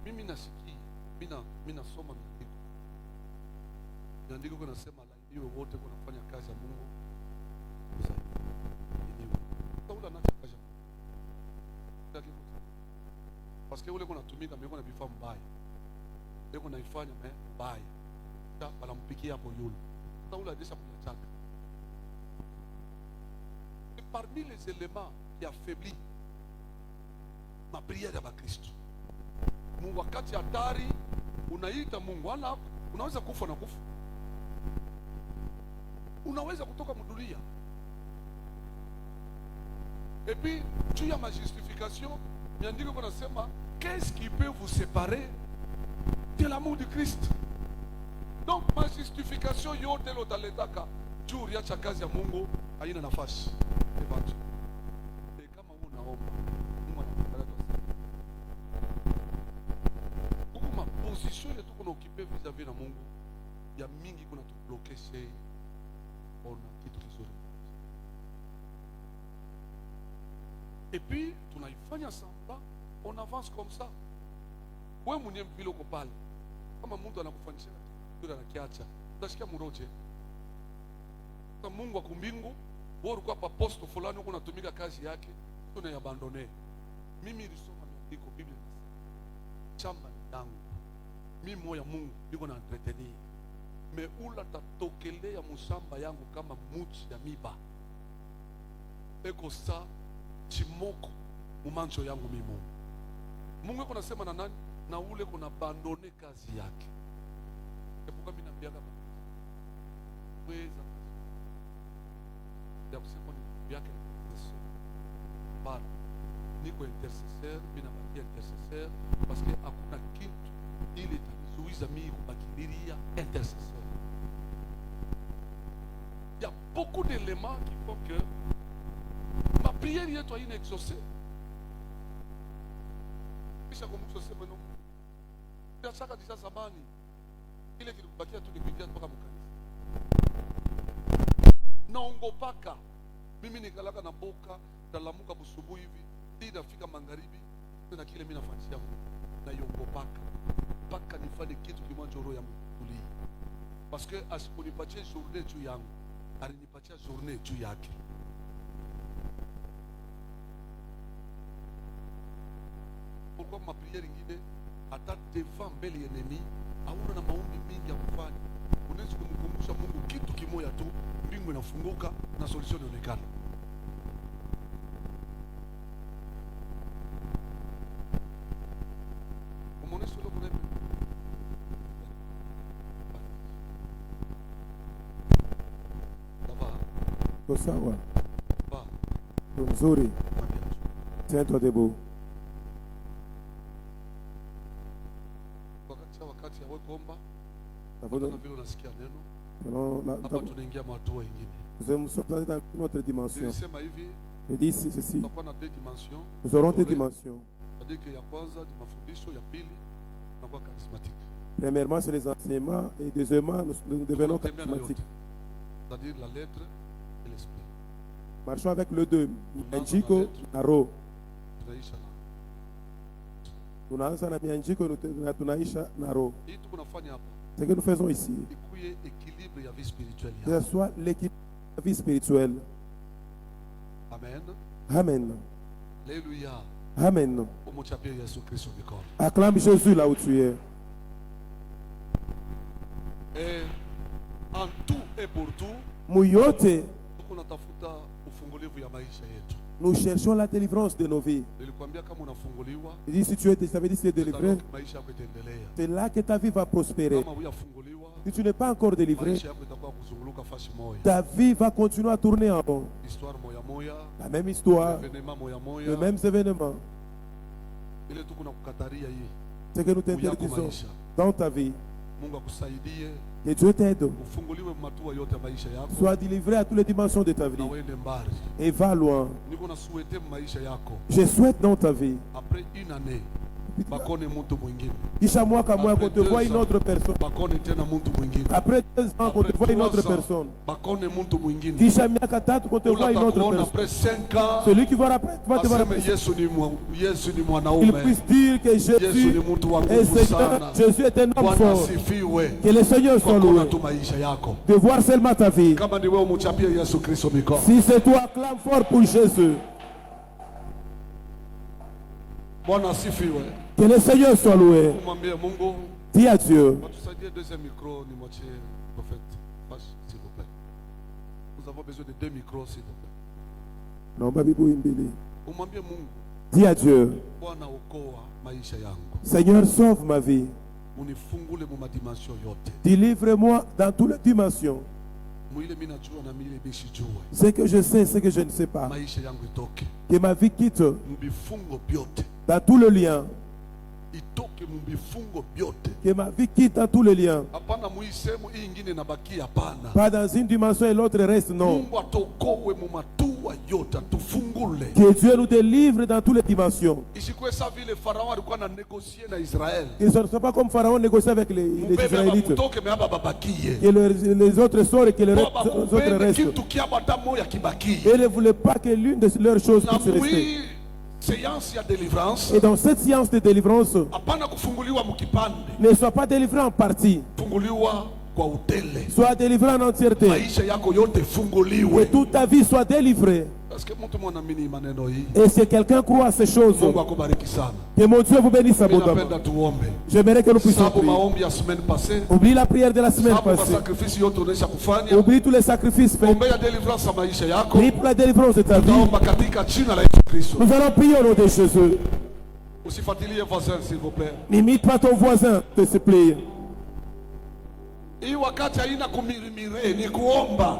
S2: mimi nasikia mimi nasoma maandiko kunasema laaniwe wote kunafanya kazi ya Mungu Saula anacha kazi parce que ule kunatumika mbona vifaa mbaya leo naifanya mbaya bala mpikia hapo yule Saula adesha kunyataka. Et parmi les éléments qui affaiblit ma prière ya Kristo Mungu wakati hatari unaita Mungu ana unaweza kufa na kufa. Unaweza kutoka mdunia. Et puis tu as ma justification, miandiko kunasema qu'est-ce qui peut vous séparer de l'amour de Christ? Donc ma justification yote lotaletaka juu ya kazi ya Mungu haina nafasi. Ebantu. E kama unaomba Mungu anakubariki. Kuma position yetu kuna occupé vis-à-vis na Mungu ya mingi kuna tu bloquer c'est on a kitu kizuri. Et puis tunaifanya samba on avance comme ça. Wewe mwenyewe vile uko pale kama mtu anakufanyisha kitu anakiacha utasikia muroje. Sasa Mungu akumbingu wewe ulikuwa pa posto fulani uko unatumika kazi yake tunayabandone. Mimi nilisoma maandiko Biblia chamba yangu mimi moyo Mungu niko na entretenir me ula tatokelea musamba yangu kama muchi ya miba eko sa chimoko mumancho yangu mimi Mungu yuko nasema na nani na ule kuna abandone kazi yake. Epuka mimi naambia kama weza ya kusema ni yake bado niko intercesseur mimi naambia intercesseur parce que hakuna kitu ili tanizuiza mimi kubakilia intercesseur. Il y a beaucoup d'éléments qui font que ma prière est inexaucée. Kisha kumsose meno. Bila shaka disha zamani ile kilikubakia tu nikiingia mpaka mkanisa. Naongopaka Mimi nikalaka na boka talamuka busubuhi hivi, inafika magharibi na kile mimi nafuatia Mungu na yongopaka mpaka nifanye kitu kimoja roho yangu tulie, parce que asiponipatia journée juu yangu alinipatia journée juu yake. Pourquoi ma prière ingine hata devant mbele ya enemy hauna na maombi mingi ya kufanya, unaweza kumkumbusha Mungu kitu kimoja tu, mbingu inafunguka na solution inaonekana. Umeonesha leo kuna
S1: sawa mzuri. Tiens-toi debout.
S2: Wakati ya kuomba na vile unasikia neno hapa, tunaingia hatua nyingine.
S1: Nous sommes dans une autre dimension.
S2: Nilisema hivi,
S1: je dis ceci,
S2: tutakuwa na deux dimensions.
S1: Nous aurons deux dimensions.
S2: C'est-à-dire que ya kwanza ni mafundisho, ya pili tunakuwa charismatique.
S1: Premièrement, c'est les enseignements et deuxièmement, nous devenons charismatiques.
S2: C'est-à-dire la lettre et l'esprit.
S1: Marchons avec le deux. Mianjiko na roho.
S2: Tunaisha na.
S1: Tunaanza na mianjiko na tunaisha na roho.
S2: Hii tuko nafanya hapa.
S1: Ce que nous faisons ici,
S2: ikuye équilibre ya vie spirituelle.
S1: Que ce soit l'équilibre de la vie spirituelle.
S2: Amen.
S1: Amen.
S2: Alléluia.
S1: Amen.
S2: Umuchapie Yesu Kristo mikono.
S1: Acclame Jésus là où tu es.
S2: Et en tout et pour tout,
S1: Muyote,
S2: tunatafuta ufungulivu ya maisha yetu.
S1: nous cherchons la délivrance de nos vies.
S2: Nilikwambia kama unafunguliwa,
S1: Il dit si tu es délivré,
S2: maisha yako itaendelea.
S1: c'est là que ta vie va prospérer.
S2: Kama hujafunguliwa,
S1: Si tu n'es pas encore délivré,
S2: maisha yako itakuwa kuzunguluka fasi moja.
S1: ta vie va continuer à tourner en rond.
S2: Histoire moya moya,
S1: La même histoire,
S2: événement moya moya,
S1: les mêmes événements.
S2: ile tu kuna kukataria hii.
S1: C'est que nous t'interdisons dans ta vie.
S2: Mungu akusaidie.
S1: Que Dieu t'aide.
S2: Ufunguliwe matua yote maisha yako.
S1: Sois délivré à toutes les dimensions de ta vie.
S2: Na uende mbali.
S1: Et va loin.
S2: Niko na souhaiter maisha yako.
S1: Je souhaite dans ta vie.
S2: Après une année, bakone mtu mwingine.
S1: Kisha mwaka moja qu'on te voit une autre personne.
S2: Bakone tena mtu mwingine.
S1: Après 2 ans qu'on te voit une autre personne.
S2: Bakone mtu mwingine.
S1: Kisha miaka 3 qu'on te voit une autre personne.
S2: Après 5 ans,
S1: celui qui va après va te voir après.
S2: Yesu ni mwanaume.
S1: Il puisse dire que Jésus est Seigneur. Jésus est un homme fort. Que le Seigneur soit loué. De voir seulement ta vie. Si c'est toi, acclame fort pour Jésus. Que le Seigneur soit loué. Dis à Dieu.
S2: Nous avons besoin de 2 micros, s'il vous plaît.
S1: Non, dis à Dieu. Seigneur, sauve ma vie. Délivre-moi dans toutes les dimensions. Ce que je sais, ce que je ne sais pas. Que ma vie quitte dans tout le lien. Que ma vie quitte dans tous les liens. Pas dans une dimension et l'autre reste, non. Que Dieu nous délivre dans toutes les dimensions. Qu'ils ne soient pas comme Pharaon négocier avec les Israélites. Que les autres sortent et que les autres restent. Et ne voulaient pas que l'une de leurs choses puisse rester. Et dans cette séance de délivrance, ne sois pas délivré en partie. Sois délivré en entièreté. Que toute ta vie soit délivrée. Et si quelqu'un croit à ces choses, que mon Dieu vous bénisse abondamment. J'aimerais que nous puissions prier. Oublie la prière de la semaine passée. Oublie tous les sacrifices faits. Prie pour la délivrance de ta vie. Nous allons prier au nom de Jésus. N'imite pas ton voisin, s'il te plaît.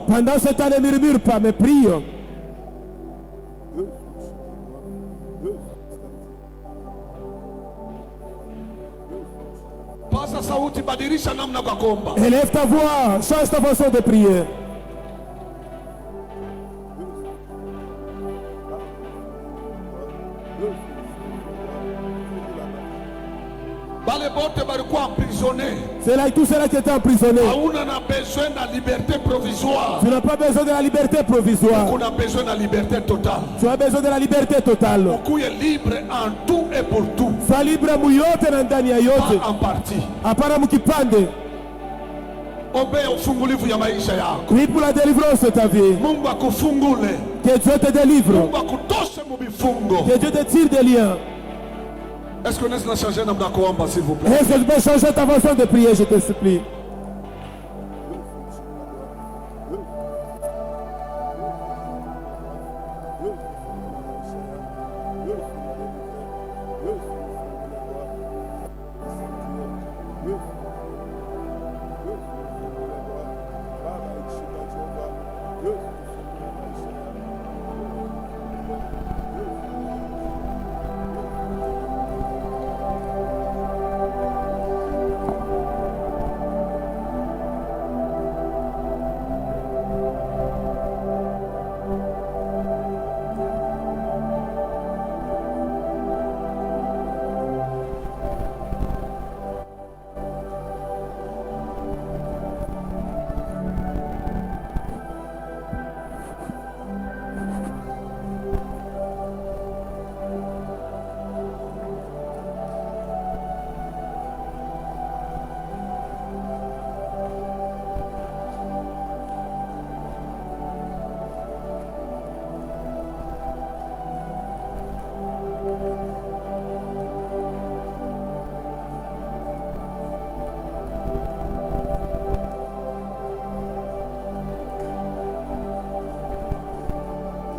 S1: Pendant ce temps, ne murmure pas, mais prie. Élève ta voix, change ta façon de prier.
S2: emprisonné.
S1: C'est là tout cela qui était emprisonné.
S2: On a besoin de la liberté provisoire.
S1: Tu n'as pas besoin de la liberté provisoire.
S2: On a besoin de la liberté totale.
S1: Tu as besoin de la liberté totale.
S2: Beaucoup est libre en tout et pour tout.
S1: Sois libre muyote na ndani ya yote.
S2: Pas en partie.
S1: Hapana mkipande.
S2: Obe ufungulivu ya maisha yako.
S1: Prie pour la délivrance de ta vie.
S2: Mungu akufungule.
S1: Que Dieu te délivre.
S2: Mungu akutoshe mubifungo.
S1: Que Dieu te tire des liens.
S2: Est-ce que nous changer namna kuomba s'il vous plaît?
S1: Est-ce que je peux changer ta façon de prier, je te supplie?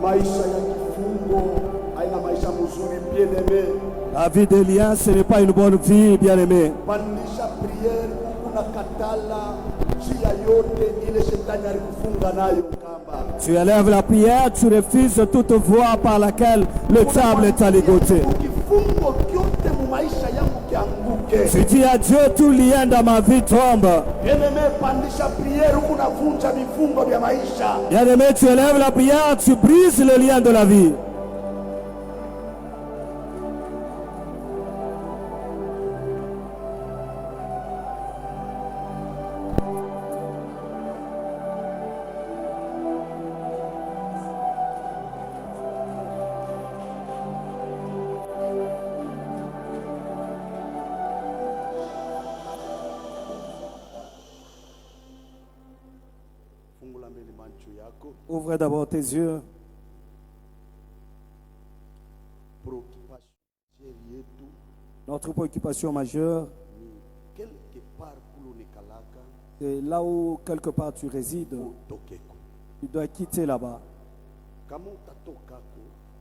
S3: Maisha ya kifungo haina maisha mzuri, bien aimé.
S4: La vie des liens, ce n'est pas une bonne vie, bien aimé.
S3: Pandisha prière, kuna katala njia yote ile shetani alikufunga nayo kamba.
S4: Tu élèves la prière, tu refuses toute voie par laquelle le diable t'a ligoté.
S3: Kifungo kyote mu maisha yangu kianguke.
S4: Tu dis à Dieu, tout lien dans ma vie tombe.
S3: Bien aimé, pandisha prière, kuna vunja vifungo vya maisha.
S4: Bien aimé, tu élèves la prière, tu brises le lien de la vie.
S3: Fungula mbele macho yako.
S4: Ouvre d'abord tes yeux.
S3: Preoccupation yetu
S4: Notre préoccupation majeure,
S3: ni quelque part kulo nekalaka
S4: c'est là où quelque part tu résides,
S3: tokeko.
S4: tu dois quitter là-bas.
S3: Kama utatokako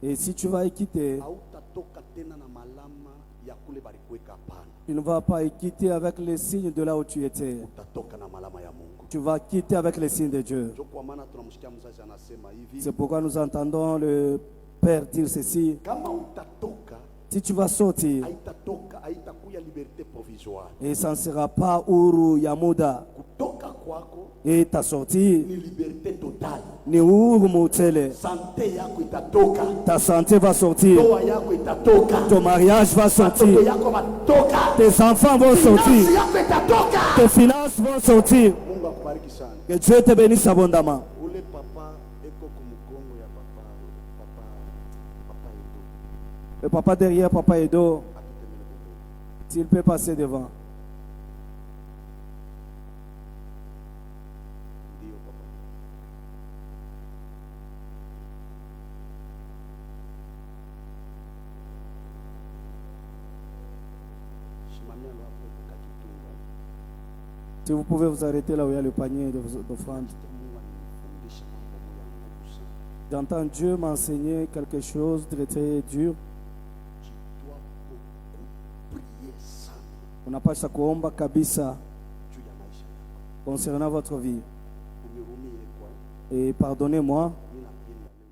S4: Et si tu vas y quitter,
S3: hautatoka tena na malama ya kule balikuweka hapana.
S4: tu ne vas pas y quitter avec les signes de là où tu étais.
S3: Utatoka na malama ya Mungu.
S4: Tu vas quitter avec les signes de Dieu.
S3: Ndio kwa maana tunamsikia mzazi anasema hivi,
S4: C'est pourquoi nous entendons le Père dire ceci.
S3: kama utatoka
S4: Si tu vas sortir,
S3: haitakuya liberté provisoire.
S4: et ça ne sera pas Uru Yamuda,
S3: Kutoka kwako
S4: et ta sortie,
S3: ni liberté totale.
S4: ni Uru Mutele.
S3: Sante yako itatoka,
S4: Ta santé va sortir,
S3: ndoa yako itatoka,
S4: ton mariage va
S3: watoto
S4: sortir,
S3: yako watoka,
S4: tes enfants vont
S3: finansi
S4: sortir,
S3: yako itatoka.
S4: tes finances vont sortir.
S3: Mungu akubariki sana.
S4: Que Dieu te bénisse abondamment.
S3: Ule papa eko kumukongo ya papa yetu.
S4: Le papa derrière, papa Edo,
S3: Atutemele pembeni.
S4: s'il peut passer devant.
S3: Ndio papa. Shimamia lo hapo kakitunga.
S4: Si vous pouvez vous arrêter là où il y a le panier d'offrande.
S3: Mungu alinifundisha mambo moja ngumu sana.
S4: J'entends Dieu m'enseigner quelque chose de très dur.
S3: Tu dois beaucoup prier sana
S4: Unapasha kuomba kabisa
S3: juu ya maisha yako.
S4: concernant votre vie.
S3: Unihurumie kwa
S4: Et pardonnez-moi,
S3: mimi napenda leo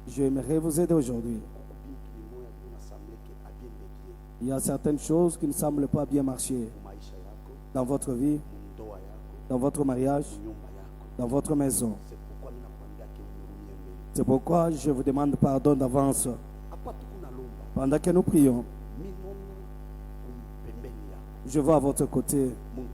S3: nikusaidie.
S4: j'aimerais vous aider aujourd'hui.
S3: Kuko bintu bimoya unasamleke abiendekie
S4: Il y a certaines choses qui ne semblent pas bien marcher
S3: mu maisha yako,
S4: dans votre vie,
S3: mu ndoa yako,
S4: dans votre mariage,
S3: mu nyumba yako.
S4: dans votre maison.
S3: C'est pourquoi mimi nakwambia ke unihurumie mbele.
S4: C'est pourquoi je vous demande pardon d'avance.
S3: Hapa tuko na lomba.
S4: Pendant que nous prions,
S3: Minono pembeni yako.
S4: Je vois à votre côté
S3: muntu moja.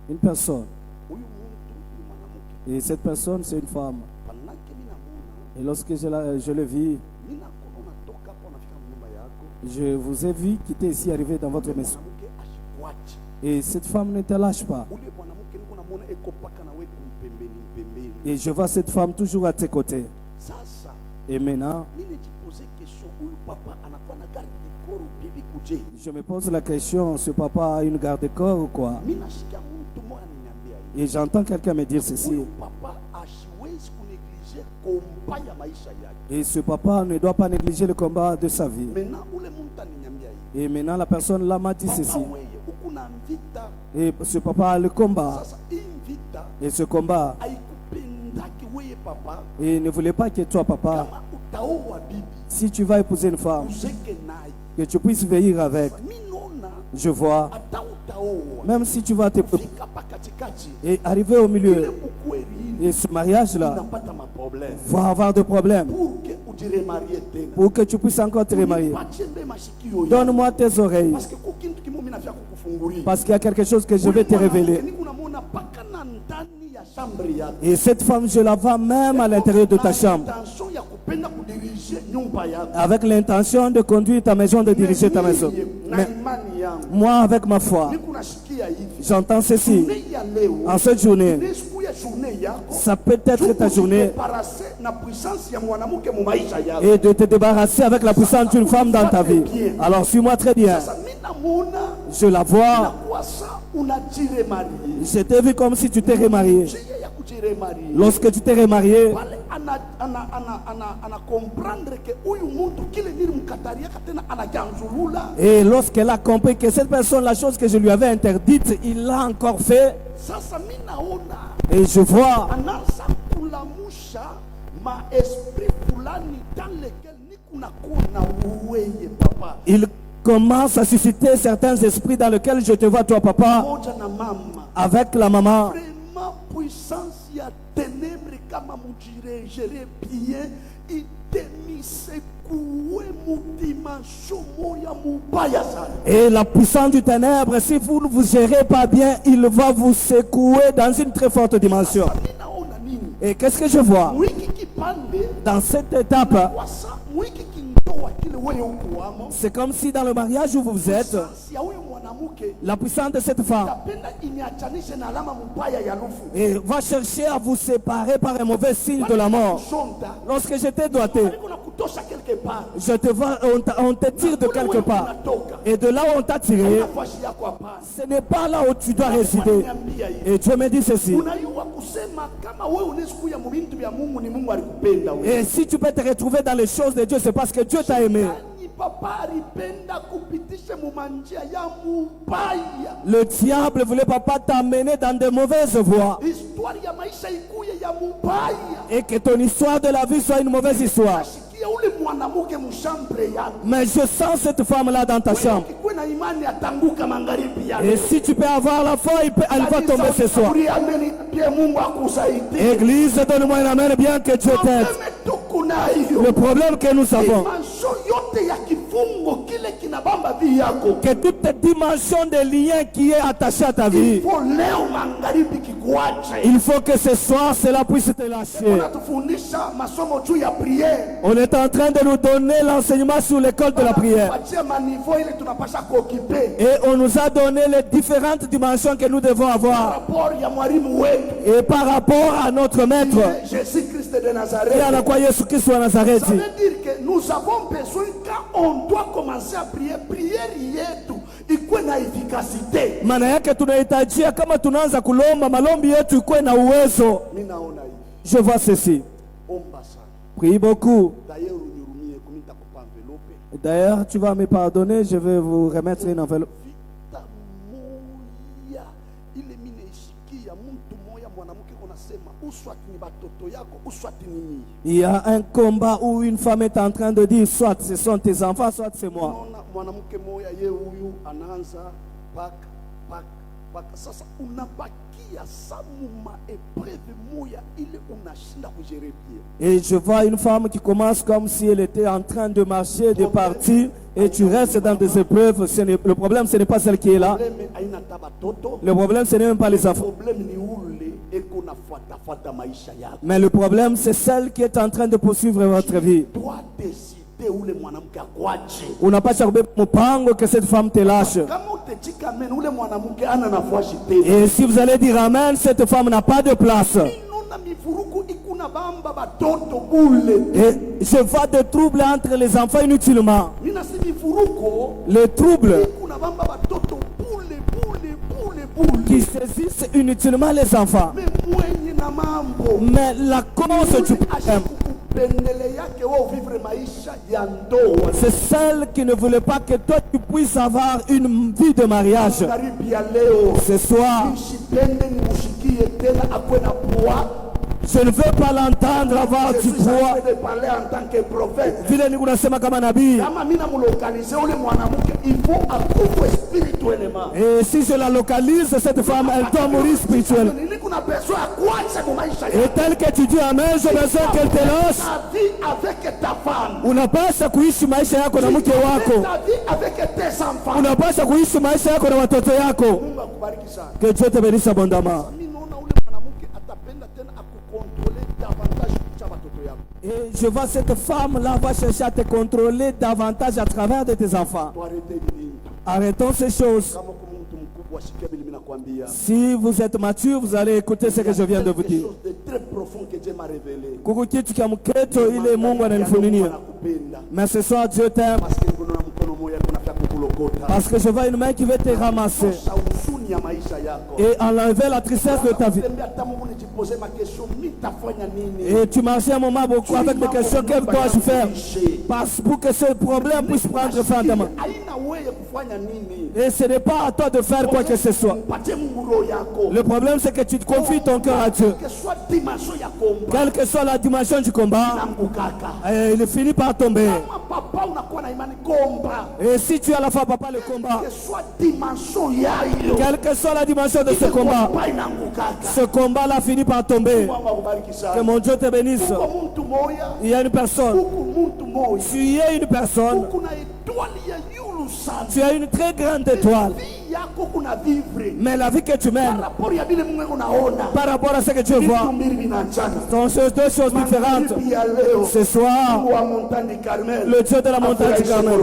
S4: une personne.
S3: Huyu muntu ni mwanamke.
S4: Et cette personne, c'est une femme.
S3: Panake mimi namuona,
S4: Et lorsque je le vis,
S3: mimi nakuona unatoka hapo unafika nyumba yako.
S4: je vous ai vu quitter ici, arriver dans votre maison.
S3: Mwanamke ashikwache.
S4: Et cette femme ne te lâche pas.
S3: Ule mwanamke niko namuona eko paka na wewe pembeni pembeni.
S4: Et je vois cette femme toujours à tes côtés.
S3: Sasa
S4: Et maintenant,
S3: mimi nijipose kesho, huyu papa anakuwa na gari koro bibi kuje.
S4: je me pose la question, ce papa a une garde-corps ou quoi?
S3: Mimi nashikia mtu mmoja ananiambia hivi.
S4: Et j'entends quelqu'un me dire ceci.
S3: Huyu papa ashiwezi kuneglige kompa ya maisha yake.
S4: Et ce papa ne doit pas négliger le combat de sa vie.
S3: Maintenant ule mtu ananiambia hivi.
S4: Et maintenant, la personne là m'a dit
S3: Papa
S4: ceci.
S3: wewe uko na vita.
S4: Et ce papa a le combat.
S3: Sasa hii vita
S4: Et ce combat,
S3: haikupendaki wewe papa.
S4: et il ne voulait pas que toi, papa,
S3: Kama utaoa bibi
S4: si tu vas épouser une femme,
S3: uzeke naye.
S4: que tu puisses veiller avec.
S3: Mimi naona
S4: Je vois,
S3: hata utaoa
S4: même si tu vas te
S3: fika pa katikati
S4: et arriver au
S3: ile
S4: milieu,
S3: ukweli
S4: et ce mariage-là
S3: unapata maproblème
S4: va avoir des problèmes
S3: pour que ujiremarie tena.
S4: pour que tu puisses encore te remarier.
S3: Unipatie mbe mashikio yako.
S4: Donne-moi tes oreilles,
S3: Parce que kukintu kimo mimi nafia kukufungulia.
S4: parce qu'il y a quelque chose que je vais te révéler.
S3: Niko namuona paka na ndani ya chambre yako.
S4: Et cette femme, je la vois même à l'intérieur de ta chambre,
S3: Intention ya kupenda kudirige nyumba yako.
S4: avec l'intention de conduire ta maison, de diriger ta maison.
S3: Na
S4: Mais
S3: imani yangu.
S4: moi, avec ma foi,
S3: Niko nashikia hivi.
S4: j'entends ceci.
S3: Journée ya leo.
S4: En cette journée,
S3: Siku ya journée yako.
S4: ça peut être ta journée
S3: Débarrasser na puissance ya mwanamke mu maisha yako.
S4: et de te débarrasser avec la puissance d'une femme dans ta vie. Alors, suis-moi très bien.
S3: Sasa mimi namuona
S4: Je la vois.
S3: na kwa sa unajiremarie.
S4: Je t'ai vu comme si tu t'es remarié.
S3: Njia ya kujiremarie.
S4: Lorsque tu t'es remarié,
S3: Pale ana comprendre que huyu mtu kile nilimkataria tena anajanzulula.
S4: et lorsqu'elle a compris que cette personne, la chose que je lui avais interdite, il l'a encore fait.
S3: Sasa mimi naona
S4: Et je vois,
S3: anaanza kulamusha ma esprit fulani dans lequel nikunakuwa na uweye papa.
S4: il commence à susciter certains esprits dans lesquels je te vois, toi, papa,
S3: Moja na mama.
S4: avec la maman.
S3: Vraiment puissance ya ténèbres kama mujire gérer bien itemisekue mudimension moya mubaya sana.
S4: Et la puissance du ténèbre, si vous ne vous gérez pas bien, il va vous secouer dans une très forte dimension.
S3: Sasa ninaona nini?
S4: Et qu'est-ce que je vois
S3: Mwiki kipande
S4: dans cette étape?
S3: wasa mwiki kindoa kile wewe uko amo.
S4: C'est comme si dans le mariage où vous êtes,
S3: Sasa ya huyu mwanamke
S4: la puissance de cette femme
S3: tapenda iniachanishe na alama mubaya ya lufu.
S4: et va chercher à vous séparer par un mauvais signe de la mort.
S3: Shonda.
S4: Lorsque je t'ai doigté,
S3: Aliko na kutosha quelque part.
S4: je te vois, on te tire de quelque part. Et de là où on t'a tiré,
S3: Nafasi yako hapana.
S4: ce n'est pas là où tu dois résider.
S3: Niambia hivi.
S4: Et Dieu me dit ceci.
S3: Unayua kusema kama wewe unasikia mu bintu vya Mungu ni Mungu alikupenda wewe.
S4: Et si tu peux te retrouver dans les choses de Dieu, c'est parce que Dieu t'a aimé.
S3: Ni papa alipenda kupitisha mu manjia ya mubaya.
S4: Le diable voulait papa t'amener dans de mauvaises voies.
S3: Histoire ya maisha ikuye ya mubaya.
S4: Et que ton histoire de la vie soit une mauvaise histoire.
S3: Sikia ule mwanamke mshambre yako.
S4: Mais je sens cette femme-là dans ta chambre.
S3: Ukikuwa na imani atanguka magharibi yako.
S4: Et si tu peux avoir la foi, elle va tomber ce soir.
S3: Ameni pia Mungu akusaidie.
S4: Église, donne-moi un amen, bien que Dieu t'aide. Le problème que nous avons,
S3: Dimension yote ya kifungo kile kinabamba vi yako.
S4: que toute dimension de lien qui est attachée à ta vie,
S3: Ipo leo magharibi kikuache.
S4: il faut que ce soir cela puisse te lâcher.
S3: Unatufundisha masomo juu ya prière.
S4: On est en train de nous donner l'enseignement sur l'école de la prière.
S3: Tupatie maniveau ile tunapasha kuokipe.
S4: Et on nous a donné les différentes dimensions que nous devons avoir.
S3: Rapport ya mwalimu wetu.
S4: Et par rapport à notre maître,
S3: Jésus Christ de
S4: et à
S3: Nazareth.
S4: la quoi Yesu Kristo wa Nazareti.
S3: Ça veut dire que nous avons besoin quand on doit commencer à prier, prière yetu ikuwe na efficacité.
S4: Maana yake tunahitajia kama tunaanza kulomba malombi yetu ikuwe na uwezo.
S3: Mimi naona hivi.
S4: Je vois ceci.
S3: Omba sana.
S4: Prie beaucoup.
S3: D'ailleurs unirumie kumi nitakupa envelope.
S4: D'ailleurs, tu vas me pardonner, je vais vous remettre une enveloppe.
S3: Vita moya ile mimi naishikia mtu moya mwanamke unasema uswati ni batoto yako uswati ni nyinyi.
S4: Il y a un combat où une femme est en train de dire soit ce sont tes enfants, soit c'est moi.
S3: Unaona mwanamke moya ye huyu anaanza pak mpaka sasa unabakia samuma epreve moya ile unashinda kujere bien.
S4: Et je vois une femme qui commence comme si elle était en train de marcher, de partir, et tu restes dans des épreuves. Le problème, ce n'est pas celle qui est là.
S3: Problème haina tabatoto.
S4: Le problème, ce n'est même pas les enfants.
S3: Problème ni ule eko na fuata maisha yako.
S4: Mais le problème, c'est celle qui est en train de poursuivre votre vie.
S3: Tu dois décider ule mwanamke akwache.
S4: Unapasha kubeba mpango que cette femme te lâche.
S3: Kama utechika amen ule mwanamke ana nafasi tena.
S4: Et si vous allez dire amen, cette femme n'a pas de place.
S3: Minona mivuruku ikuna bamba batoto bule.
S4: Et je vois des troubles entre les enfants inutilement.
S3: Mina si mivuruko.
S4: Les troubles
S3: Ikuna bamba batoto bule.
S4: qui saisissent inutilement les enfants.
S3: Mais mwenye na mambo.
S4: Mais la cause du problème,
S3: Pendele yake wao vivre maisha ya ndoa.
S4: c'est celle qui ne voulait pas que toi tu puisses avoir une vie de mariage.
S3: Karibu ya leo.
S4: Ce soir,
S3: Nisipende nimushikie tena akwe na poa.
S4: je ne veux pas l'entendre avoir
S3: Je
S4: du
S3: suis en
S4: poids.
S3: train de parler en tant que prophète.
S4: Vile nikunasema kama nabii.
S3: Kama mimi namlokalize ule mwanamke, il faut akufe spirituellement.
S4: Et si je la localise, cette femme, elle doit mourir spirituellement.
S3: Nini kuna besoin ya kuacha kwa maisha
S4: Et
S3: yako.
S4: tel que tu dis amen, j'ai besoin qu'elle te lâche.
S3: Ta vie avec ta femme.
S4: Unapasha kuishi maisha yako na mke wako.
S3: Ta vie avec tes enfants.
S4: Unapasha kuishi maisha yako na watoto yako.
S3: Mungu akubariki sana.
S4: Que Dieu te bénisse abondamment.
S3: Mimi naona ule mwanamke atapenda tena akukontrole davantage kucha watoto yako.
S4: Et je vois cette femme-là va chercher à te contrôler davantage à travers de tes enfants.
S3: Tuarete hivi.
S4: Arrêtons ces choses.
S3: Kama kwa mtu mkubwa shikia vile mimi nakwambia.
S4: Si vous êtes mature, vous allez écouter ce que je viens de vous dire.
S3: Quelque chose de très profond que Dieu m'a révélé.
S4: Kuku kitu kia mketo ile Mungu ananifunulia.
S3: Anakupenda.
S4: Mais ce soir, Dieu t'aime
S3: Parce que kuna mkono moja kunataka kukulokota.
S4: parce que je vois une main qui veut te ramasser
S3: Sasa huzuni ya maisha yako.
S4: et enlever la tristesse de ta vie.
S3: Tembea hata Mungu nijipose ma question, mimi nitafanya nini?
S4: Et tu marchais un moment beaucoup avec des questions, que dois-je faire parce pour que ce problème puisse prendre fin de moi.
S3: Haina wewe kufanya nini?
S4: Et ce n'est pas à toi de faire quoi que ce soit.
S3: Mpatie Mungu roho yako.
S4: Le problème, c'est que tu te confies ton cœur à Dieu.
S3: Que soit dimension ya komba.
S4: Quelle que soit la dimension du combat,
S3: Nangukaka.
S4: il finit par tomber.
S3: Kama papa unakuwa na imani komba.
S4: Et si tu as la foi, papa, le combat,
S3: Que soit dimension yayo.
S4: quelle que soit la dimension de ce combat,
S3: Komba inangukaka.
S4: ce combat-là finit par tomber.
S3: Mungu akubariki
S4: Que
S3: sana.
S4: mon Dieu te bénisse.
S3: Uko mtu moya.
S4: Il y a une personne.
S3: Uko mtu moya.
S4: Tu es une personne.
S3: Kuna étoile ya yulu sana.
S4: Tu as une très grande étoile.
S3: Vie yako kuna vivre.
S4: Mais la vie que tu
S3: Par
S4: mènes,
S3: rapport ya vile Mungu unaona.
S4: par rapport à ce que Dieu voit,
S3: Vitu mbili vinaachana.
S4: sont deux choses différentes.
S3: Magharibi ya leo.
S4: Ce soir,
S3: Mungu wa montagne Carmel.
S4: le Dieu de la montagne du Carmel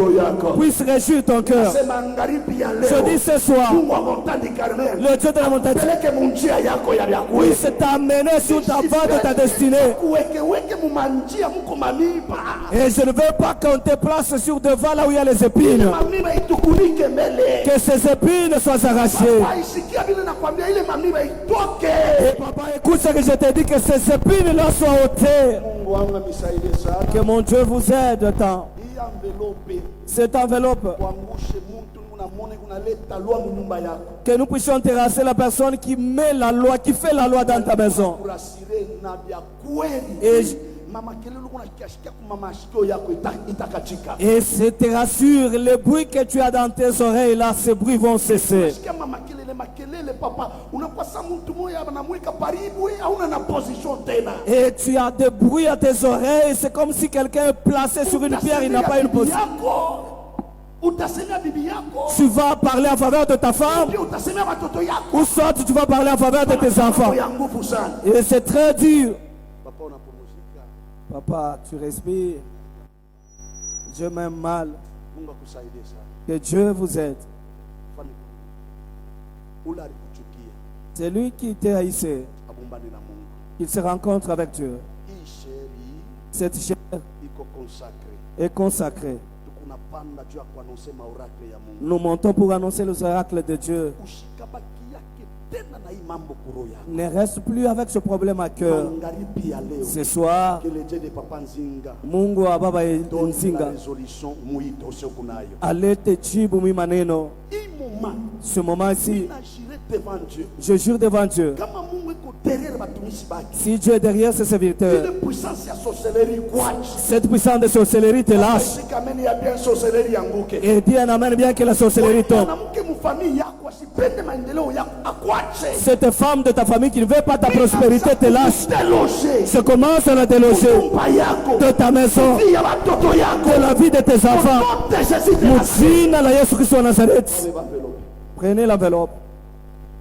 S4: puisse réjouir ton cœur.
S3: Sema magharibi ya
S4: Je
S3: leo.
S4: dis ce soir,
S3: Mungu wa montagne Carmel.
S4: le Dieu de la montagne
S3: Peleke munjia yako ya vya kweli.
S4: puisse t'amener sur ta voie de ta destinée.
S3: Kuweke mumanjia muko mamiba.
S4: Et je ne veux pas qu'on te place sur devant là où il y a les épines.
S3: Mamiba itukunike mbele.
S4: Que ces épines soient arrachées.
S3: Aisikia vile nakwambia ile mamiba itoke.
S4: Et papa, écoute ce que je te dis, que ces épines-là soient ôtées.
S3: Mungu wangu amisaidie sana.
S4: Que mon Dieu vous aide tant.
S3: Hii envelope
S4: Cette enveloppe,
S3: kuangushe mtu unamwona kunaleta lwa munyumba yako.
S4: que nous puissions terrasser la personne qui met la loi, qui fait la loi dans ta maison.
S3: Kurasire na vya kweli.
S4: Et
S3: Mama kelele kuna kiashikia kwa mama shikio yako itakatika.
S4: Et je te rassure, les bruits que tu as dans tes oreilles là, ces bruits vont cesser.
S3: Sikia mama makelele papa unakuwa sa mtu moya anamweka karibu hauna na position tena.
S4: Et tu as des bruits à tes oreilles, c'est comme si quelqu'un est placé sur une pierre, il n'a pas une position.
S3: Utasemea bibi yako.
S4: Tu vas parler en faveur de ta femme,
S3: Pia utasemea watoto yako.
S4: ou soit tu vas parler en faveur de tes enfants.
S3: Ya nguvu sana.
S4: Et c'est très dur.
S3: Papa unapumzika.
S4: Papa, tu respires. Je m'aime mal.
S3: Mungu akusaidie sana.
S4: Que Dieu vous aide.
S3: Fani. Ula alikuchukia.
S4: C'est lui qui t'a haïssé,
S3: Abumbane na Mungu.
S4: qu'il se rencontre avec Dieu.
S3: Hii sheri
S4: Cette chair
S3: iko consacrée.
S4: est consacrée.
S3: Tukunapanda juu ya kuanonse maorakle ya Mungu.
S4: Nous montons pour annoncer les oracles de Dieu.
S3: Ushikabaki yake tena na hii mambo kuro yako.
S4: Ne reste plus avec ce problème à cœur.
S3: Magharibi ya leo.
S4: Ce soir,
S3: Que le Dieu de Papa Nzinga
S4: Mungu wa baba
S3: donne la
S4: Nzinga
S3: résolution muito kunayo.
S4: alete jibu mi maneno.
S3: Hii moment
S4: Ce moment-ci,
S3: ninajire devant Dieu.
S4: je jure devant Dieu,
S3: Kama Mungu iko derrière batumishi baki
S4: Si Dieu est derrière ses serviteurs,
S3: ile puissance ya sorcellerie kwachi
S4: cette puissance de sorcellerie te lâche.
S3: shikameni ya bien sorcellerie yanguke
S4: Et dis un amen bien que la sorcellerie tombe.
S3: mwanamke mfamili yako asipende maendeleo yako akwache
S4: Cette femme de ta famille qui ne veut pas ta prospérité te lâche.
S3: déloger
S4: Je commence à la déloger
S3: nyumba yako
S4: de ta maison,
S3: ya watoto yako
S4: de la vie de tes enfants.
S3: Au nom de Jésus de Nazareth.
S4: Jina la Yesu Kristo wa Nazareth.
S3: Enveloppe.
S4: Prenez l'enveloppe.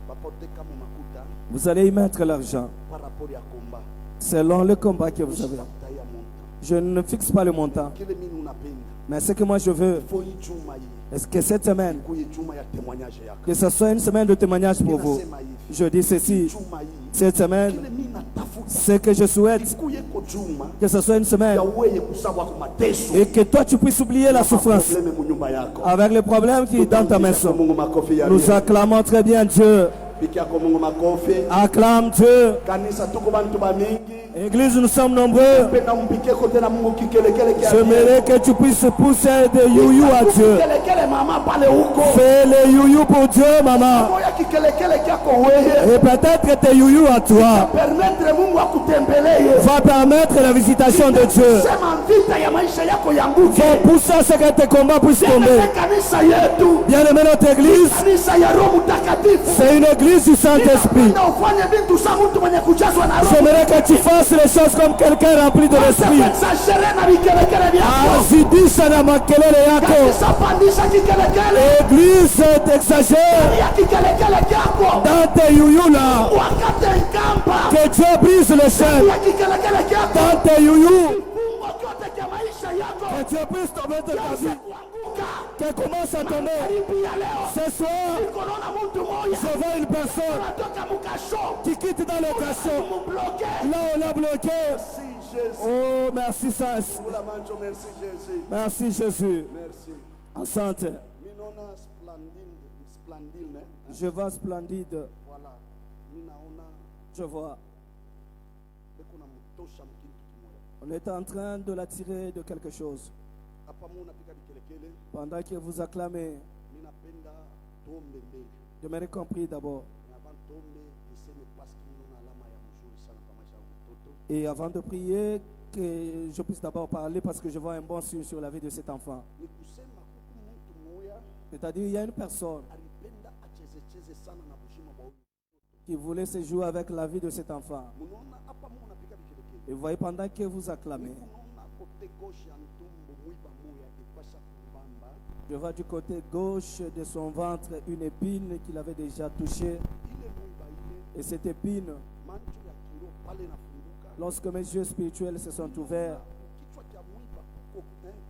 S3: Bapote kama makuta
S4: Vous allez y mettre l'argent
S3: par rapport ya combat
S4: selon le combat que vous avez.
S3: tafuta ya monta
S4: Je ne fixe pas le montant,
S3: kile mimi unapenda
S4: mais ce que moi je veux,
S3: faut ijuma hii
S4: est que cette semaine,
S3: kuye juma ya témoignage yako
S4: que ce soit une semaine de témoignage pour vous.
S3: Nasema hivi
S4: Je dis ceci,
S3: juma hii
S4: cette semaine,
S3: kile mimi natafuta
S4: ce que je souhaite,
S3: kuye ko juma
S4: que ce soit une semaine,
S3: ya wewe kusabwa kwa mateso
S4: et que toi tu puisses oublier la souffrance
S3: problème mu nyumba yako
S4: avec les problèmes qui est dans ta maison.
S3: Mungu makofi ya
S4: Nous acclamons très bien Dieu.
S3: Pikia kwa Mungu makofi
S4: Acclame Dieu.
S3: kanisa tuko bantu ba mingi
S4: Église, nous sommes nombreux.
S3: penda mpike kote na Mungu kikelekele kia
S4: J'aimerais que tu puisses pousser des youyou à Dieu.
S3: kikelekele mama pale huko
S4: Fais les youyou pour Dieu, maman.
S3: moya kikelekele kyako wewe
S4: Et peut-être tes youyou à toi
S3: permettre Mungu akutembelee
S4: va permettre la visitation de Dieu.
S3: sema vita ya maisha yako yanguke
S4: Va pousser à ce que tes combats puissent tomber.
S3: kanisa yetu
S4: Bien-aimé, notre église,
S3: kanisa ya Roho Mtakatifu
S4: c'est une église du Saint-Esprit.
S3: na ufanye vitu za mtu mwenye kujazwa na Roho
S4: J'aimerais que tu fasses les choses comme quelqu'un rempli de l'Esprit.
S3: exagere na vikelekele vyako
S4: Azidisha na makelele yako.
S3: kanisa pandisha kikelekele
S4: Église, t'exagères
S3: ya kikelekele kyako
S4: dans tes youyou là.
S3: wakati nkamba
S4: Que Dieu brise le chaîne
S3: ya kikelekele kyako
S4: dans tes youyou.
S3: fungo kyote kya maisha yako
S4: Que Dieu puisse tomber de ta vie.
S3: kuanguka
S4: Que commence à tomber.
S3: karibu ya leo
S4: Ce soir,
S3: korona mtu moya
S4: je vois une personne
S3: anatoka mukasho
S4: qui quitte dans le cachot.
S3: mubloke
S4: Là, on l'a bloqué.
S3: si Jésus
S4: Oh, merci, Saint.
S3: la manjo merci Jésus
S4: Merci, Jésus.
S3: merci
S4: Asante.
S3: minona splendide ne
S4: Je vois splendide.
S3: voilà ninaona
S4: Je vois.
S3: beko na mtosha mkintu kimoya
S4: On est en train de l'attirer de quelque chose.
S3: hapa mu napika bikelekele
S4: Pendant que vous acclamez,
S3: ninapenda tombe mbele
S4: j'aimerais compris d'abord.
S3: na bantombe niseme paske ninaona alama ya mzuri sana kwa maisha ya mtoto
S4: Et avant de prier, que je puisse d'abord parler parce que je vois un bon signe sur la vie de cet enfant.
S3: ni kusema huku mtu moya
S4: C'est-à-dire, il y a une personne
S3: alipenda achezecheze sana na bushima bwa huyu
S4: qui voulait se jouer avec la vie de cet enfant.
S3: munaona hapa mu napika bikelekele
S4: Et vous voyez, pendant que vous acclamez,
S3: munaona kote gauche ya ntumbo mwiba moya ipasha kumbamba
S4: je vois du côté gauche de son ventre une épine qu'il avait déjà touchée.
S3: ile mwiba ile
S4: Et cette épine,
S3: mancho ya kiro pale nafunguka
S4: lorsque mes yeux spirituels se sont ouverts,
S3: kichwa cha mwiba kuko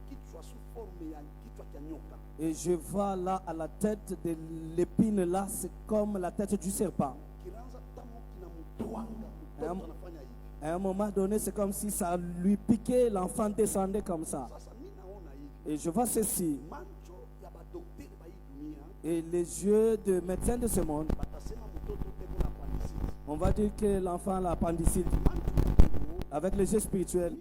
S3: kichwa su forme ya kichwa cha nyoka
S4: et je vois là à la tête de l'épine là, c'est comme la tête du serpent.
S3: kiranza tamu kinamtwanga mtoto anafanya hivi
S4: À un moment donné, c'est comme si ça lui piquait, l'enfant descendait comme ça.
S3: sasa mimi naona hivi
S4: Et je vois ceci.
S3: mancho ya badokteri ba hii dunia
S4: Et les yeux de médecins de ce monde,
S3: batasema mtoto eko na appendicite
S4: on va dire que l'enfant a l'appendicite.
S3: mancho ya kiro
S4: Avec les yeux spirituels,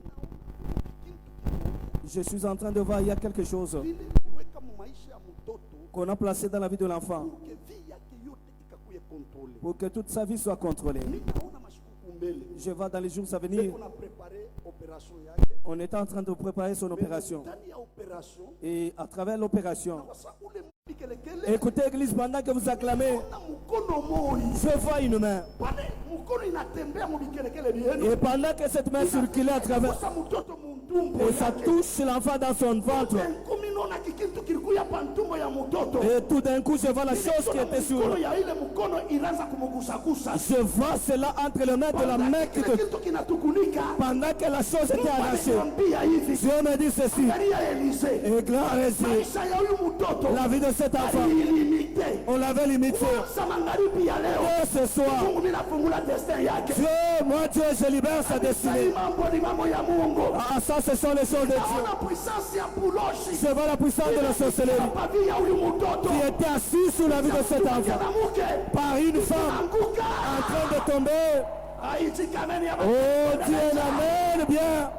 S3: kintu
S4: je suis en train de voir, il y a quelque chose
S3: vile niweka mu maisha ya mtoto
S4: qu'on a placé dans la vie de l'enfant
S3: pour que vie yake yote ikakuye kontrole
S4: pour que toute sa vie soit contrôlée.
S3: mimi naona mashukuku mbele
S4: Je vois dans les jours à venir,
S3: eko na prepare operation yake
S4: on est en train de préparer son opération.
S3: ndani ya operation
S4: Et à travers l'opération,
S3: sasa ule mpikelekele
S4: écoutez l'église, pendant que vous acclamez,
S3: na mkono moi
S4: je vois une main.
S3: pale mkono inatembea mu bikelekele byenu
S4: Et pendant que cette main circulait à travers,
S3: sasa mtoto mundumbo
S4: et ça touche l'enfant dans son ventre,
S3: kumi naona kikintu kilikuya pa ntumbo ya mtoto
S4: et tout d'un coup, je vois la chose qui était sur
S3: mkono ya ile mkono inaanza kumugusagusa
S4: Je vois cela entre les mains de la main qui
S3: kile
S4: te...
S3: kitu kinatukunika
S4: Pendant que la chose était arrachée,
S3: niambia hivi
S4: Dieu me dit ceci.
S3: angalia Elise
S4: Et grand récit,
S3: maisha ya huyu mtoto
S4: la vie de cet enfant,
S3: ilimite
S4: on l'avait limité.
S3: sa magharibi ya leo
S4: Et ce soir,
S3: Mungu mimi nafungula destin yake
S4: Dieu, moi Dieu, je libère sa destinée.
S3: mambo ni mambo ya Mungu
S4: Ah, ça, ce sont les choses de Dieu.
S3: naona puissance ya puloshi
S4: Je vois la puissance de la sorcellerie
S3: pavi ya huyu mtoto
S4: qui était assise sur la vie de cet enfant
S3: mwanamke
S4: par une femme
S3: anguka
S4: en train de tomber.
S3: aijikameni ya
S4: Oh, Dieu l'amène bien.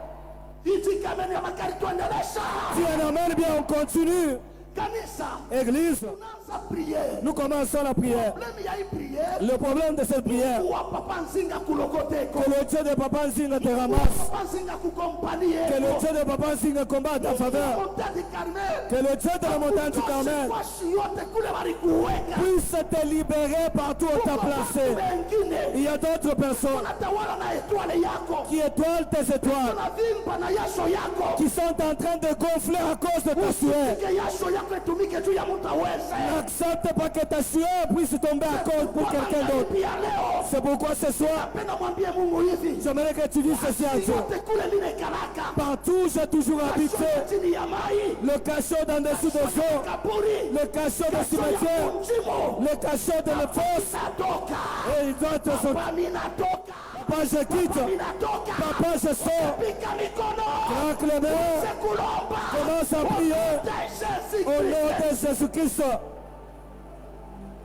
S3: ijikameni ya makari tuendelesha
S4: Dieu l'amène bien, on continue.
S3: kanisa
S4: Église,
S3: tunaanza Tunaanza prière.
S4: Nous commençons la prière.
S3: Problème ya hii prière.
S4: Le problème de cette prière,
S3: Wa papa nzinga kulokoteko.
S4: que le Dieu de Papa Nzinga te ramasse,
S3: Papa nzinga kukompanie.
S4: que le Dieu de Papa Nzinga combatte ta faveur,
S3: Montagne Carmel.
S4: que le Dieu de la montagne du Carmel
S3: Washi yote kule walikuweka.
S4: puisse te libérer partout où t'as placé.
S3: Wengine
S4: Il y a d'autres personnes
S3: wanatawala na étoile yako.
S4: qui étoilent tes étoiles,
S3: Wanavimba na yasho yako.
S4: qui sont en train de gonfler à cause de ta sueur.
S3: Usipige yasho yako itumike juu ya mtu aweze.
S4: N'accepte pas que ta sueur puisse tomber à cause pour quelqu'un d'autre.
S3: Pia leo.
S4: C'est pourquoi ce soir,
S3: Napenda mwambie Mungu hivi.
S4: j'aimerais que tu dises ceci à Dieu.
S3: Yote kule limekalaka.
S4: Partout, j'ai toujours habité
S3: Chini ya mai.
S4: le cachot d'en dessous des eaux,
S3: Kaburi.
S4: le cachot des cimetières,
S3: Mjimo.
S4: le cachot de la fosse.
S3: Natoka.
S4: Et il doit te sortir.
S3: Papa ninatoka.
S4: Papa, je quitte.
S3: Ninatoka.
S4: Papa, je sors.
S3: Pika mikono.
S4: Craque les mains.
S3: Sekulomba.
S4: Commence à prier. Au nom de Jésus-Christ.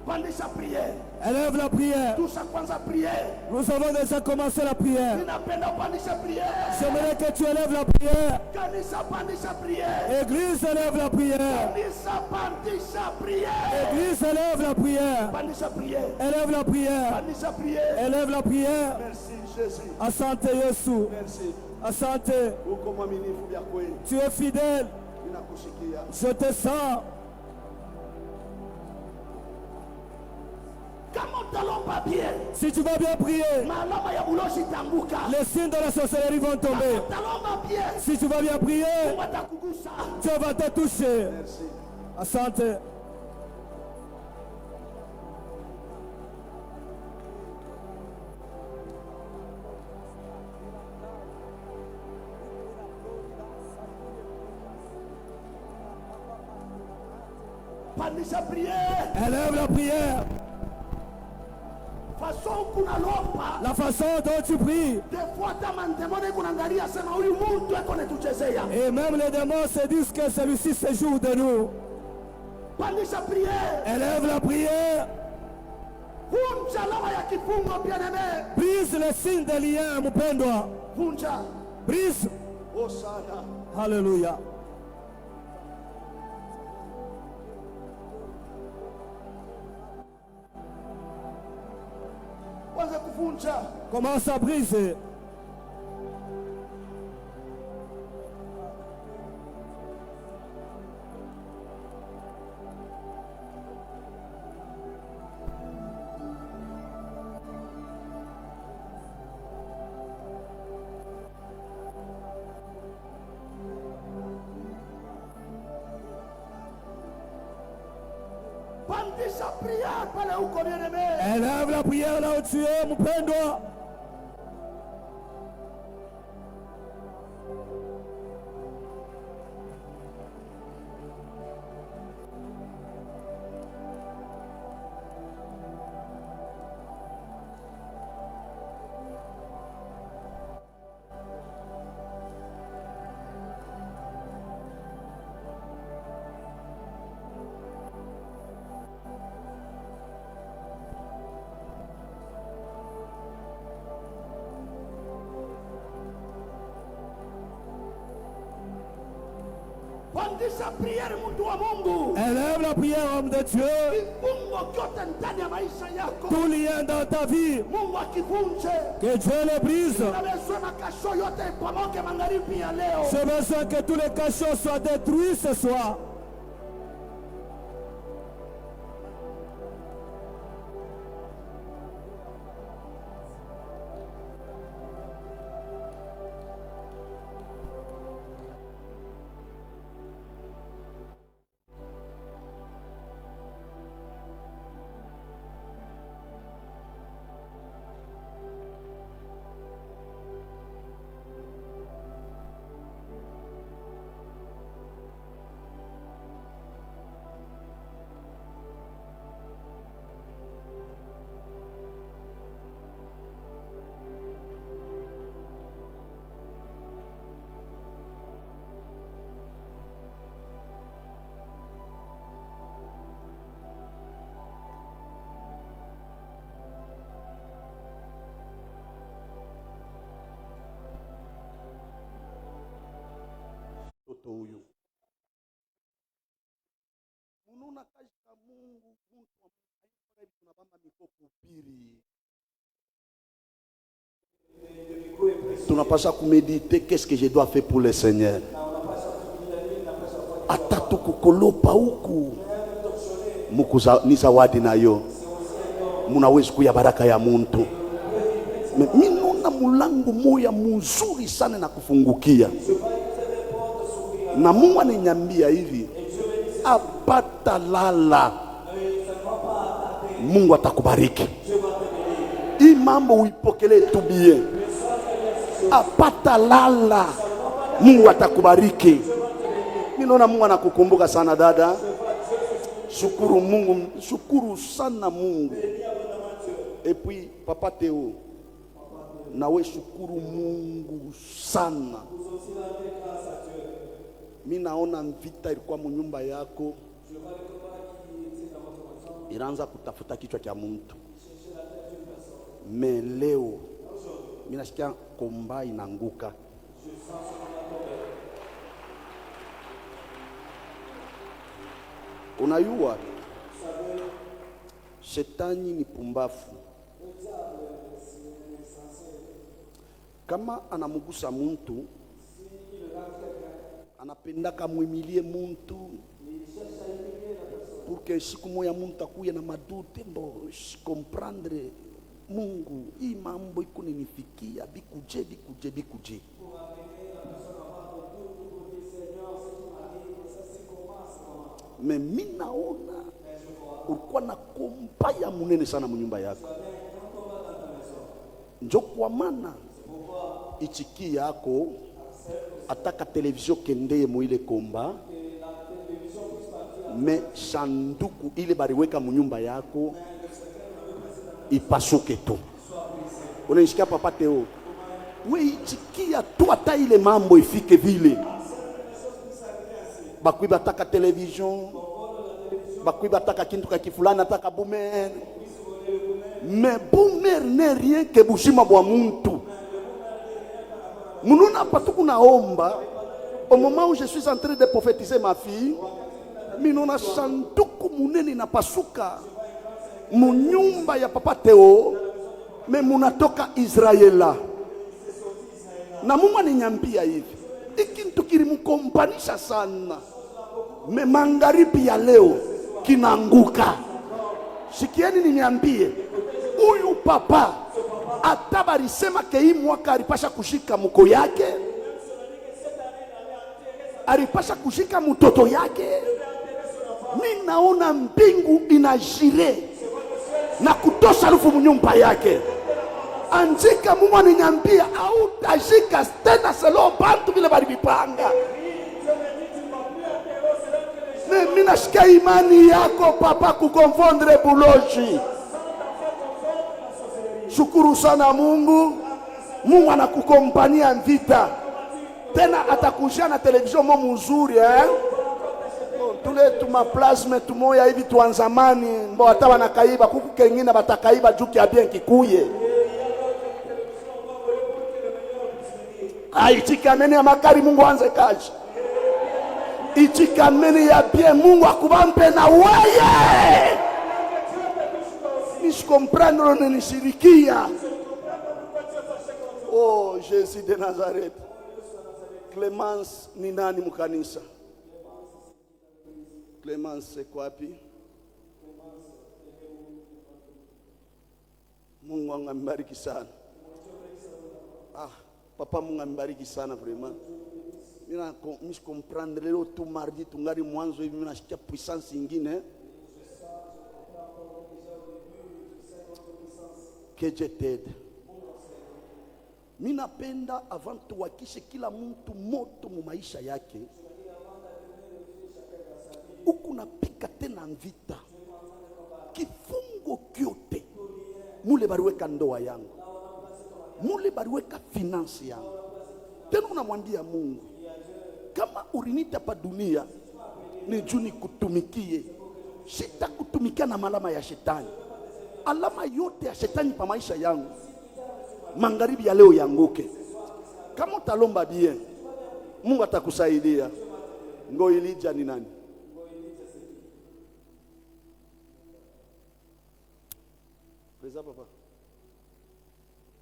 S3: Pandisha prière.
S4: Élève la prière.
S3: Tusha kwanza prière.
S4: Nous avons déjà commencé la prière.
S3: Ninapenda pandisha prière.
S4: J'aimerais que tu élèves la prière.
S3: Kanisa pandisha prière.
S4: Église, élève la prière.
S3: Kanisa pandisha prière.
S4: Église, élève la prière.
S3: Pandisha prière.
S4: Élève la prière.
S3: Pandisha prière.
S4: Élève la prière.
S3: Merci Jésus.
S4: Asante Yesu.
S3: Merci.
S4: Asante.
S3: Uko mwaminifu vya kweli.
S4: Tu es fidèle.
S3: Ninakushikia.
S4: Je te sens.
S3: Kama utalomba bien.
S4: Si tu vas bien prier,
S3: Malama ya uloshi tanguka.
S4: les signes de la sorcellerie vont tomber.
S3: Utalomba bien.
S4: Si tu vas bien prier,
S3: Watakugusa.
S4: Dieu va te toucher.
S3: Merci.
S4: Asante.
S3: Pandisha prière.
S4: Élève la prière.
S3: Façon kuna lomba.
S4: La façon dont tu pries.
S3: Des fois kama ndemone kunaangalia sema huyu mtu eko netuchezea.
S4: Et même les démons se disent que celui-ci se joue de nous.
S3: Pandisha prière.
S4: Élève la prière.
S3: Vunja alama ya kifungo bien-aimé.
S4: Brise les signes de lien, mpendwa.
S3: Vunja.
S4: Brise.
S3: Oh sana.
S4: Alléluia.
S3: Kwanza kuvunja.
S4: Commence à briser.
S3: Pandisha prière pale huko bien-aimé.
S4: Élève la prière là où tu es, mpendwa.
S3: Pandisha prière mtu wa Mungu.
S4: Élève la prière, homme de Dieu.
S3: Kifungo kyote ndani ya maisha yako.
S4: Tout lien dans ta vie,
S3: Mungu akivunje.
S4: que Dieu le brise.
S3: Nawezwa kasho yote ipamoke magharibi ya leo.
S4: J'ai besoin que tous les cachots soient détruits ce soir.
S3: Mtoto huyu mununa kashika Mungu, tunabamba mikopo piri. Tunapasha kumediter qu'est-ce que je dois faire pour le Seigneur. Atatu kukolopa huku. Mukuza ni zawadi nayo. Munaweza kuya baraka ya muntu. Mimi naona mulango moya mzuri sana na kufungukia. Na Mungu ananiambia hivi, apata lala, Mungu atakubariki. Hii mambo uipokelee tu bien. Apata lala, Mungu atakubariki. Mimi naona Mungu anakukumbuka sana dada. Shukuru Mungu, shukuru sana Mungu. Et puis papa Théo, nawe shukuru Mungu sana. Mimi naona vita ilikuwa mnyumba yako, iraanza kutafuta kichwa cha mtu. Leo mimi nasikia komba inanguka. Unayua shetani ni pumbafu. Kama anamugusa mtu, anapenda kamwimilie mtu pour que siku moya mtu akuye na madute mbo comprendre Mungu hii mambo iko ninifikia bikuje. Mimi naona ulikuwa na kompa ya munene sana mnyumba yako. Njo kwa maana ichiki yako ataka televizio kende muile komba, me sanduku ile bariweka mnyumba yako ipasuke tu. Unanishikia papa Teo, we ichikia tu ata ile mambo ifike vile. Bakwiba taka television, bakwiba taka kintu kakifulana taka boomer. Mais boomer n'est rien que bushima bwa muntu. Mununa patuku naomba, au moment où je suis en train de prophétiser ma fille, minona sanduku munene na pasuka munyumba ya papa Teo, me munatoka Israela. Na Mungu ananiambia hivi, ikintu kilimukompanisha sana, me magharibi ya leo kinaanguka. Sikieni niambie, huyu papa atabari sema ke hii mwaka alipasha kushika mko yake, alipasha kushika mtoto yake. Mimi naona mbingu inajire na kutosha harufu mnyumba yake. Anjika Mungu ananiambia au tajika tena selo bantu vile bali bipanga. Mimi nasikia imani yako papa kukonfondre buloji. Shukuru sana Mungu. Mungu anakukompania vita. Tena atakushia na television mo mzuri tule tuma plasma tumoya hivi tuanzamani mbo hata wanakaiba kuku kengine batakaiba juki ya bien kikuye. Ichikameni ya makari Mungu anze kazi. Ichikameni ya bien Mungu akubampe na weye. Nishikomprendre nishirikia. Oh Jésus de Nazareth. Clémence ni nani mkanisa? Clémence kwapi? Mungu angambariki sana. Papa Mungu angambariki sana vraiment. Mimi comprendre leo tu mardi tungari mwanzo hivi nasikia puissance nyingine. Que je t'aide. Mimi napenda avant tuwakishe kila mtu moto mu maisha yake. Huku napika tena vita. Kifungo kyote. Mule bariweka ndoa yangu. Mule bariweka finance yangu. Tena unamwambia Mungu, kama urinita pa dunia ni juni kutumikie. Sita kutumikia na malama ya shetani. Alama yote ya shetani pa maisha yangu magharibi ya leo yanguke. Kama utalomba bien, Mungu atakusaidia. Ngoilija ni nani? Preza papa.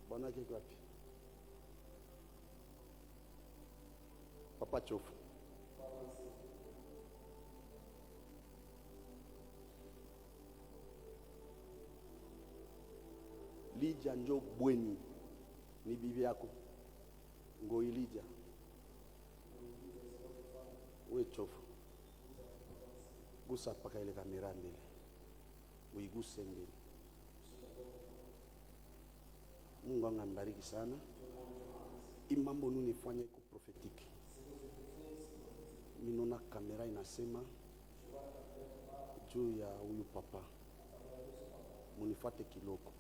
S3: Bwana kiko wapi? Papa chofu. Lija njo bweni ni bibi yako. Ngoi Lija. We chofu. Gusa paka ile kamera mbele. Uiguse mbele. Mungu angambariki sana. Imambo nunifanya iko prophetic. Minona kamera inasema juu ya huyu papa. Munifate kiloko.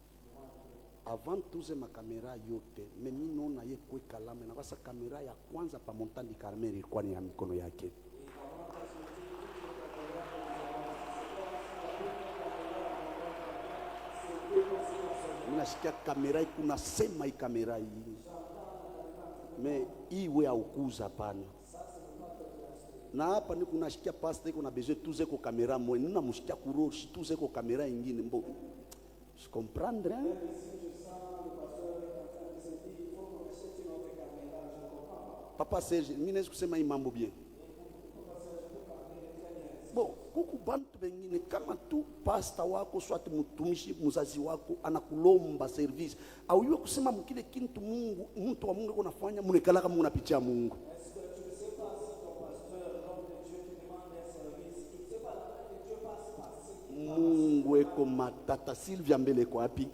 S3: Avant tuze makamera yote, mimi nona ye kwe kalame na basa kamera ya kwanza pa Montagne Carmel ilikuwa ni ya mikono yake. Nasikia kamera ikuna sema hii kamera hii. Me iwe aukuza pana. Na hapa ni kunashikia pastor iko na besoin tuze ko kamera moja. Nina mshikia kuroshi tuze ko kamera nyingine mbo. Je comprendre hein? Papa Serge, mimi naweza kusema hii mambo bien. Bon, kuku bantu wengine kama tu pasta wako swati mtumishi mzazi wako anakulomba service au yeye kusema mkile kintu Mungu mtu wa Mungu unafanya munekala kama unapitia Mungu. Mungu eko matata. Sylvia mbele kwa wapi?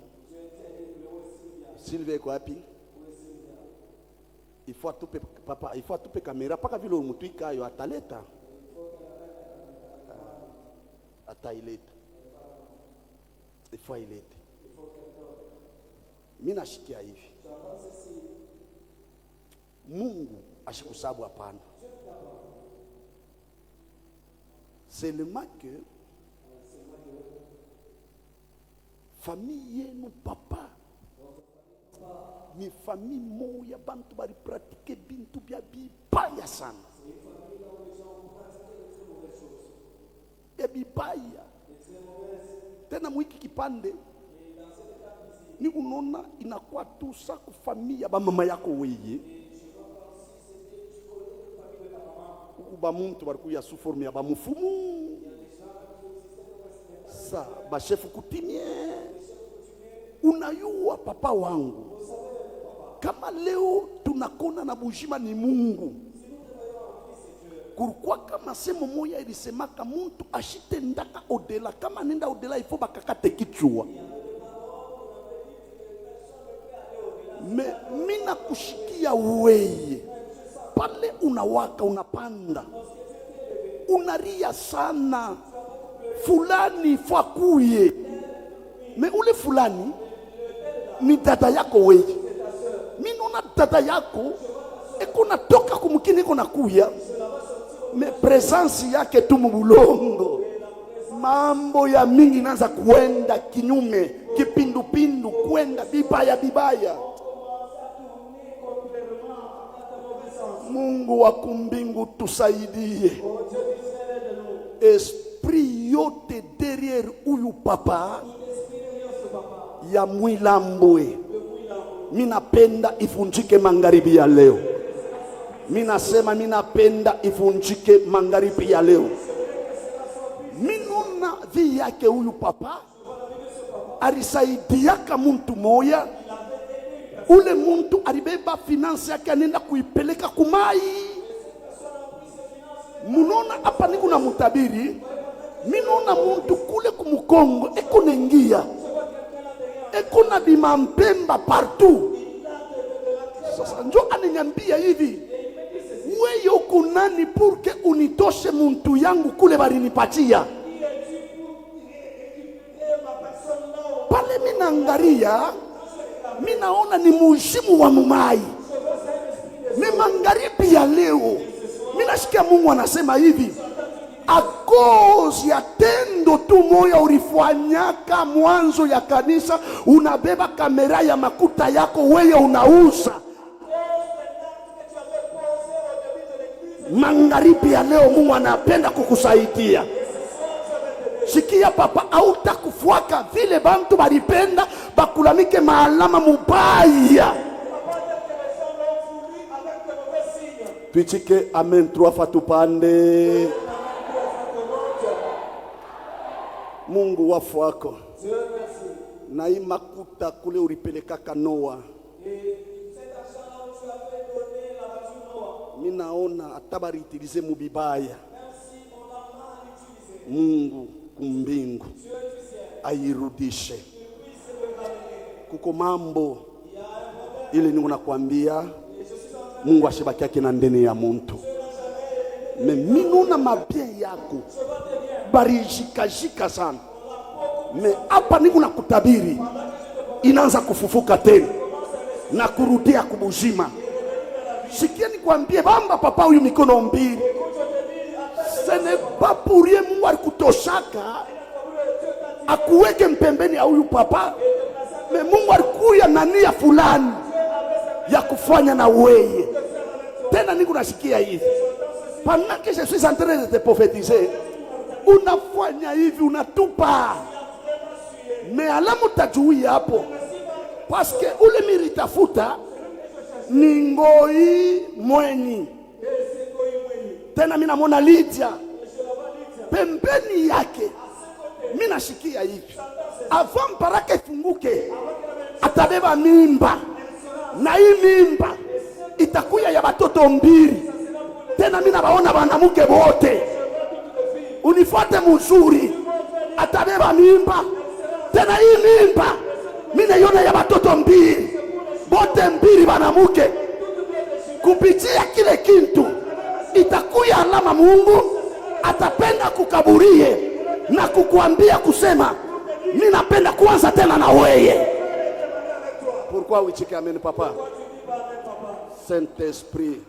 S3: Sylvia kwa wapi? Il faut atupe papa, il faut atupe kamera paka vile mtuika yo ataleta. Ataileta. Il faut ilete. Mimi nashikia hivi. Mungu ashikusabu hapana. Seulement que famille yenu papa ni famille moya bantu bari pratiquer bintu bya bibaya sana. Ya bibaya. Tena mwiki kipande ni unona inakuwa tu sa kufamia ba mama yako weye. Ukuba muntu barikuya sous forme ya ba mufumu. Sa ba chef coutumier. Unayua papa wangu. Kama leo tunakona na bujima ni Mungu. Kurukwa kama semo moya ilisemaka muntu ashite ndaka odela. Kama nenda odela ifo bakakate kichwa. Mina kushikia weye. Pale unawaka unapanda. Unaria sana. Fulani fakuye. Me ule fulani ni dada yako weye. Minona dada yako eko natoka kumkini eko nakuya. Me presence yake tu mbulongo. Mambo ya mingi naanza kuenda kinyume, kipindupindu, kwenda bibaya bibaya. Mungu wa kumbingu tusaidie. Esprit yote derrière huyu papa ya Mwilambwe minapenda ifunjike magharibi ya leo. Minasema minapenda ifunjike magharibi ya leo. Minona vi yake huyu papa alisaidiaka muntu moya. Ule muntu alibeba finance yake anenda kuipeleka kumai. Munona hapa niko na mutabiri. Minona muntu kule kumukongo eko nengia. Eko na bimampemba partout. Sasa njo ananyambia hivi. Wewe uko nani purke unitoshe muntu yangu kule barinipatia? Pale minangaria, minaona ni muheshimu wa mumai. Magharibi ya leo, minashikia Mungu anasema hivi. A cause ya tendo tu moya ulifanyaka mwanzo ya kanisa, unabeba kamera ya makuta yako wewe unauza. Magharibi ya leo Mungu anapenda kukusaidia. Sikia papa, hautakufuaka vile bantu balipenda bakulamike maalama mubaya. Tuichike amen 3 fois tupande. Mungu wafu wako na hii makuta kule ulipeleka Noa, mimi naona atabari itilize mubibaya. Mungu kumbingu airudishe. Kuko mambo ile ningo nakwambia Mungu ashibaki yake na ndani ya muntu. Mimi nuna mabia yako barijikajika sana. Me hapa niko nakutabiri inaanza kufufuka tena na kurudia kubuzima. Sikia nikwambie bamba papa huyu mikono mbili. Ce n'est pas pour rien Mungu alikutoshaka akuweke mpembeni ya huyu papa. Me Mungu alikuya na nia fulani ya kufanya na wewe. Tena niko nasikia hivi. Pendant que je suis en train de te prophétiser, unafanya hivi unatupa. Me alamu tajui hapo. Parce que ule miritafuta ni ngoi mweni. Tena mimi namuona Lydia pembeni yake. Mimi nashikia hivi. Avant parake funguke atabeba mimba. Na hii mimba itakuya ya batoto mbili. Tena mimi nabaona banamuke wote. Unifuate mzuri. Atabeba mimba. Tena hii mimba mimi naiona ya batoto mbili. Bote mbili banamuke. Kupitia kile kintu itakuya alama Mungu atapenda kukaburie na kukuambia kusema mimi napenda kuanza tena na wewe. Pourquoi wichike amen papa? Saint-Esprit.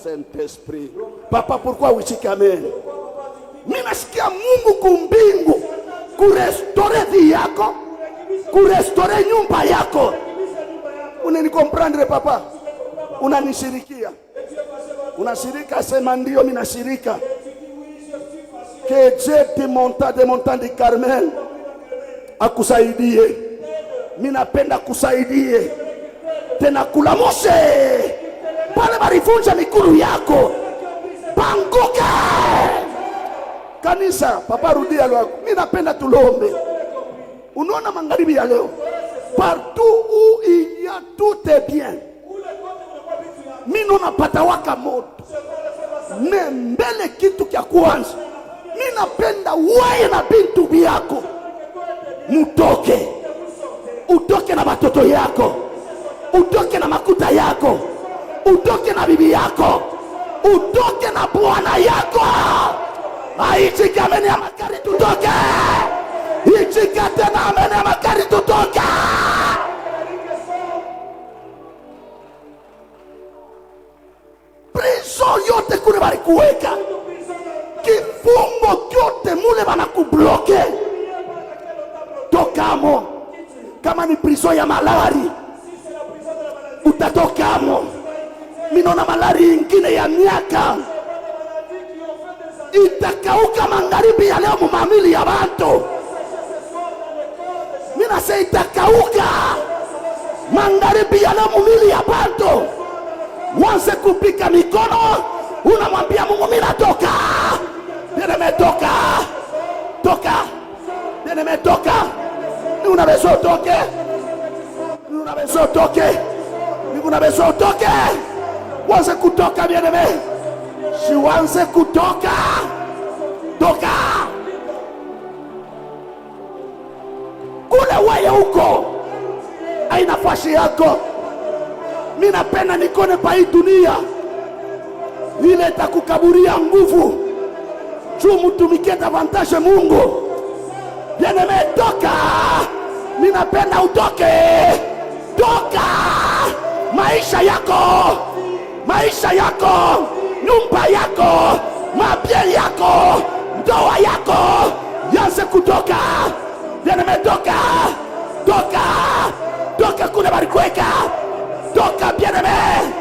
S3: Saint-Esprit. Papa, pourquoi wichike amen? Mimi nasikia Mungu kumbingu kurestore vie yako, kurestore nyumba yako. Unanikomprendre papa? Unanishirikia? Unashirika? Sema ndio mimi nashirika. Que Dieu te monta de montagne de Carmel akusaidie. Mimi napenda kusaidie. Tena kulamoshe pale barivunja mikuru yako. Banguka. Kanisa, papa rudia leo. Mimi napenda tulombe. Unaona magharibi ya leo? Partout où il y a tout est bien. Mimi napata waka moto. Mbele kitu kia kwanza. Mimi napenda wewe na bintu byako. Mutoke. Utoke na watoto yako. Utoke na makuta yako. Utoke na bibi yako. Utoke na bwana yako. Aichika ameni ya makari tutoke. Ichika tena ameni ya makari tutoke. Prison yote kule balikuweka. Kifungo kyote mule banakubloke. Tokamo. Kama ni prison ya malari utatokamo. Mimi naona malari ingine ya miaka itakauka magharibi ya leo mumamili ya watu. Mimi nasema itakauka magharibi ya leo mumili ya watu. Mwanze kupika mikono unamwambia Mungu mimi natoka. Nimetoka. Toka. Nimetoka. Unaweza utoke. Unaweza utoke. Unaweza utoke. Wanze kutoka bien-aimé. Si wanze kutoka. Toka. Kule wewe huko. Haina nafasi yako. Mimi napenda nikone pa hii dunia. Ile itakukaburia nguvu. Juu mtumikie davantage Mungu. Bien-aimé, toka. Mimi napenda utoke. Toka. Maisha yako. Maisha yako. Nyumba yako. Mabia yako. Ndoa yako. Yanze kutoka. Bien-aimé, toka. Toka. Toka kule barikuweka. Toka bien-aimé.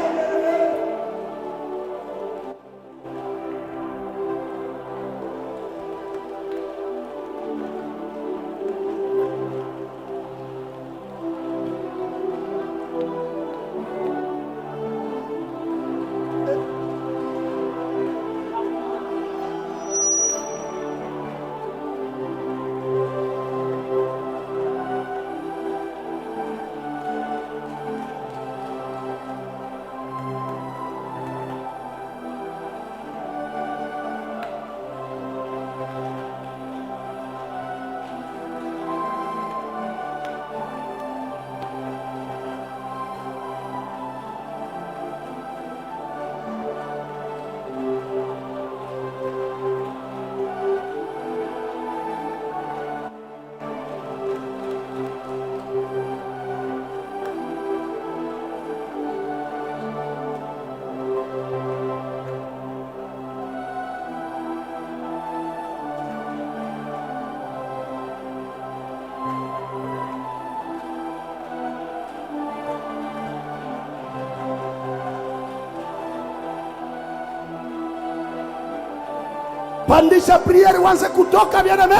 S3: Pandisha prière wanze kutoka bien-aimé.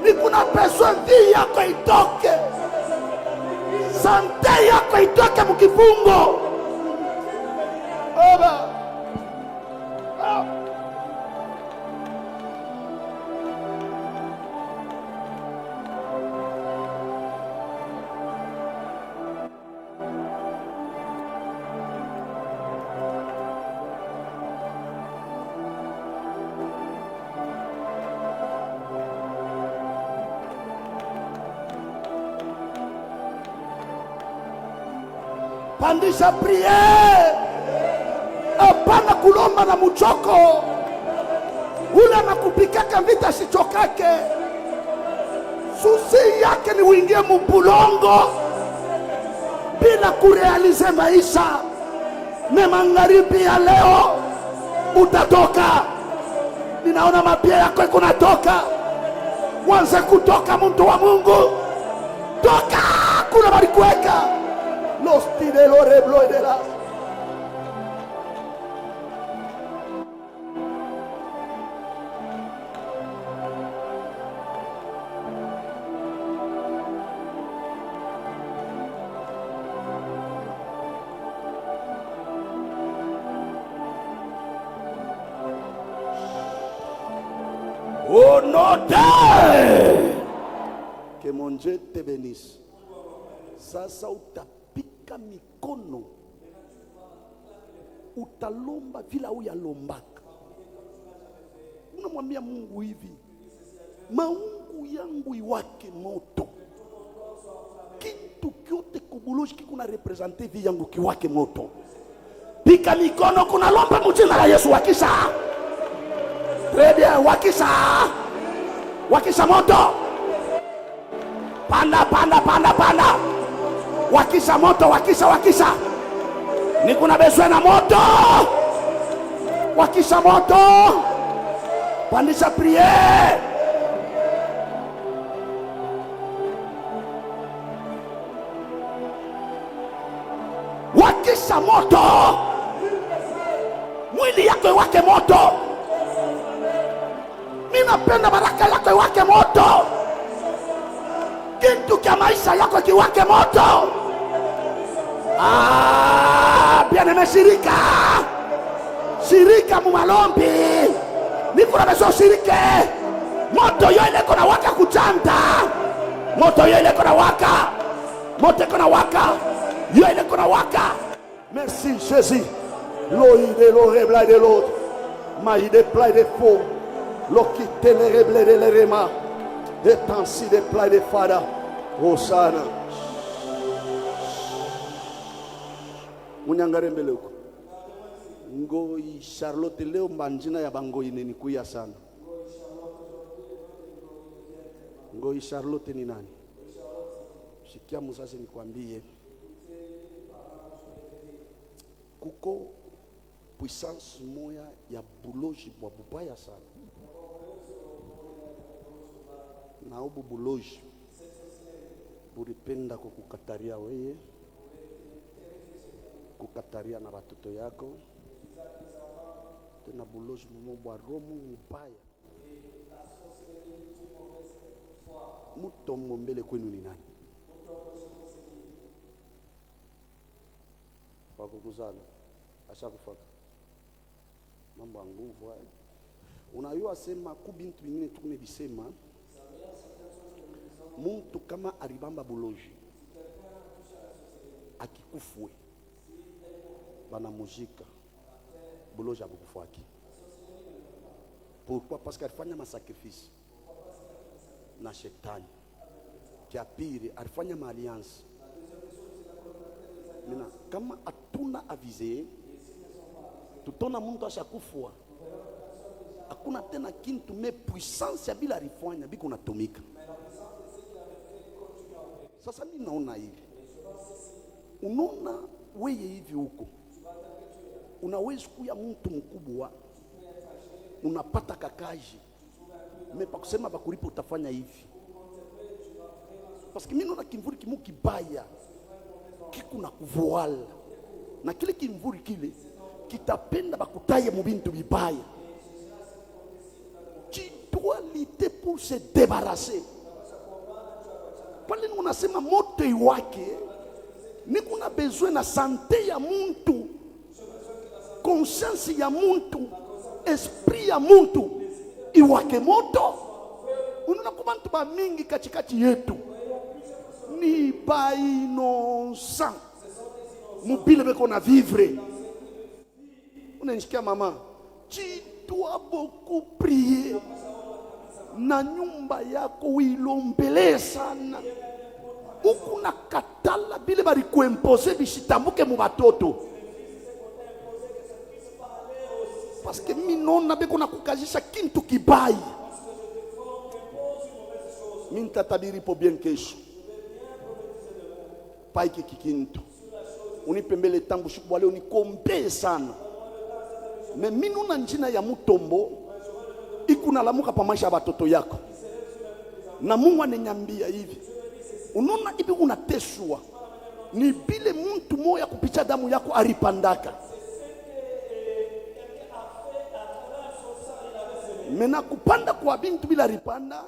S3: Ni kuna besoin vie yako itoke. Sante yako itoke mkifungo. Oba. Pandisha prière. Hapana kulomba na muchoko. Ule anakupikaka vita sichokake. Susi yake ni uingie mubulongo bila kurealize maisha. Na magharibi ya leo utatoka. Ninaona mapia yako kunatoka. Wanze kutoka mtu wa Mungu. Toka kuna barikuweka. Los tire lo reblo de la. Au nom de que mon Dieu te bénisse. Sasa utapika mikono, utalomba vila uyalombaka. Unamwambia Mungu hivi, maungu yangu iwake moto. Kitu kyote kubuloshi kuna represente vi yangu kiwake moto. Pika mikono, kuna lomba mjina la Yesu. Wakisha très bien, wakisha moto. Panda. Wakisha moto, wakisha. Ni kuna besoin na moto. Wakisha moto. Pandisha prière. Wakisha moto. Mwili yako iwake moto. Ninapenda baraka yako iwake moto. Kitu kia maisha yako kiwake moto. Bien-aimé, shirika mumalombi. Nikuna beso shirike. Moto yo ile kona waka kuchanta. Moto yo ile kona waka. Moto kona waka. Yo ile kona waka. Merci Jésus. L'oïde l'oreble de l'autre. Maïde plein de faux. L'okite le reble de l'erema. Et ainsi de plein de fada. Hosanna. Munyangare mbele huko. Ngoi Charlotte leo mbanjina ya bangoi nini kuya sana. Ngoi Charlotte ni nani? Shikia musasi nikwambie. Kuko puissance moya ya buloji bwa bubaya sana. Na ubu buloji buripenda kukukataria weye, kukataria na watoto yako. Tena buloji mumobwa romu mbaya. Mutombo mbele kwenu ni nani? Wakukuzala ashakufaka mambo ya nguvu haya. Unayua sema kubintu vingine tukune bisema muntu kama aribamba buloji akikufwe bana mujika buloji abukufwaki. Pourquoi? Parce qu'il alifanya masacrifice na shetani. Kia pili alifanya maalliance. Mina kama atuna avize tutona muntu ashakufwa, hakuna tena kintu me puissance ya bila alifanya biko natumika. Sasa mimi naona hivi. Unaona wewe hivi huko. Unaweza kuya mtu mkubwa. Unapata kakaji. Mepa kusema bakuripo utafanya hivi. Parce que mimi naona kimvuri kimu kibaya. Kikuna kuvoala. Na kile kimvuri kile kitapenda bakutaye mu bintu bibaya. pour se débarrasser. Pale unasema moto iwake, ni kuna besoin na santé ya muntu, conscience ya muntu, esprit ya muntu iwake moto. Unaona kubantu ba mingi katikati yetu ni ba innocent, mubile beko na vivre. Unanisikia mama? Tu dois beaucoup prier. Na nyumba yako uilombele sana. Uku na katala bile bari kuimpose bishitambuke mu batoto. Parce que minona beko na kukazisha kintu kibai. Minta tabiri po bien kesho. Pai kikintu. Unipembele tambu shukubwale unikombe sana. Me minuna njina ya mutombo ikuna lamuka pa maisha ya batoto yako. Na Mungu ananiambia hivi, unaona hivi unateswa ni bile mtu moya kupitia damu yako aripandaka. Mena kupanda kwa bintu bila ripanda,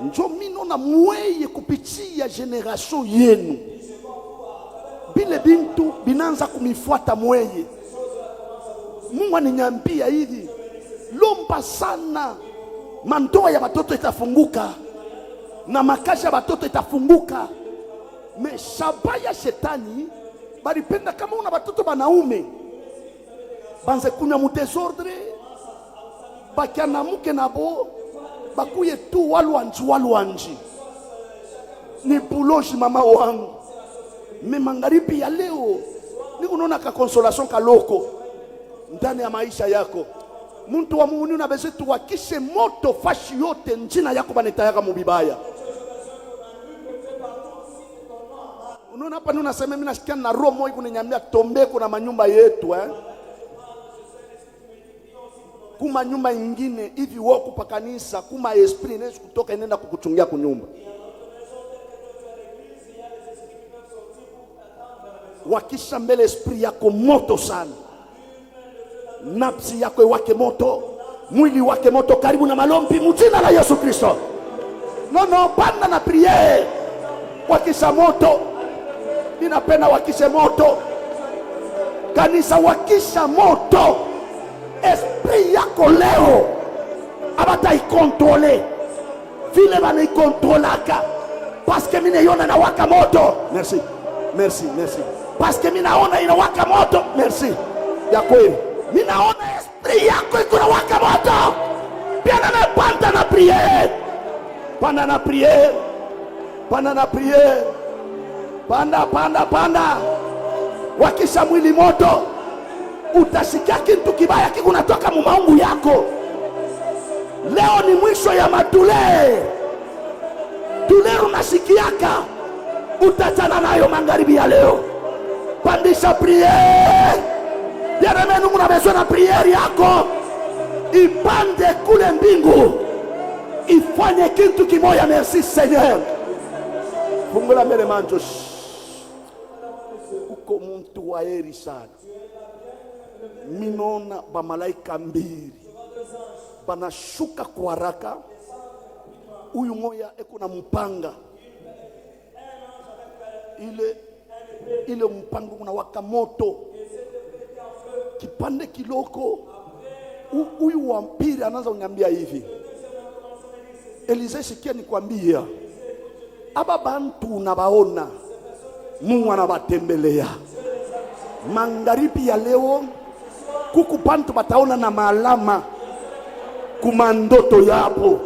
S3: njo mino na mweye kupitia generation yenu. Bile bintu binanza kumifuata mweye. Mungu ananiambia hivi, lomba sana, mandoa ya batoto itafunguka na makasha ya batoto itafunguka. Me shabaya shetani baripenda kama una batoto banaume banze kunya mu desordre, bakiana muke nabo bakuye tu walwanji. Ni puloshi mama wangu. Me mangaribi ya leo ni kunaona ka consolation kaloko ndani ya maisha yako. Muntu wa Mungu una bese tuwakishe moto fashi yote njina yako banetayaka mubibaya. Unaona hapa unasema mimi nasikia na roho moyo kuninyambia tombe kuna manyumba yetu kuma nyumba ingine hivi wako pa kanisa kuma esprit inaweza kutoka inaenda kukuchungia kunyumba. Wakisha mbele esprit yako moto sana. Nafsi yako iwake moto, mwili wake moto, karibu na malombi mjina la Yesu Kristo. No, panda na priere. Wakisha moto. Ninapenda wakishe moto. Kanisa wakisha moto. Esprit yako leo abata ikontrole. Vile bana ikontrolaka. Parce que mine yona na waka moto. Merci. Parce que mina ona inawaka moto. Merci. Ya kweli. Minaona esprit yako iko na waka moto. Pia na panda na priere. Panda. Wakisha mwili moto, utasikia kitu kibaya kikunatoka mu maungu yako. Leo ni mwisho ya madule. Dule unasikiaka, utatana nayo magharibi ya leo. Pandisha priere. Yereme Mungu na besoin na priere yako ipande kule mbingu, ifanye kitu kimoya. Merci Seigneur. Fungula mbele manjo. Uko mtu wa heri sana. Minona ba malaika mbili banashuka kwa haraka. Huyu moya eko na mpanga. Ile mpanga unawaka moto. Kipande kiloko. Huyu wampiri anaanza uniambia hivi, Elize, sikia nikwambia, aba bantu unabaona Mungu anabatembelea. Magharibi ya leo kuku bantu bataona na maalama kumandoto yapo.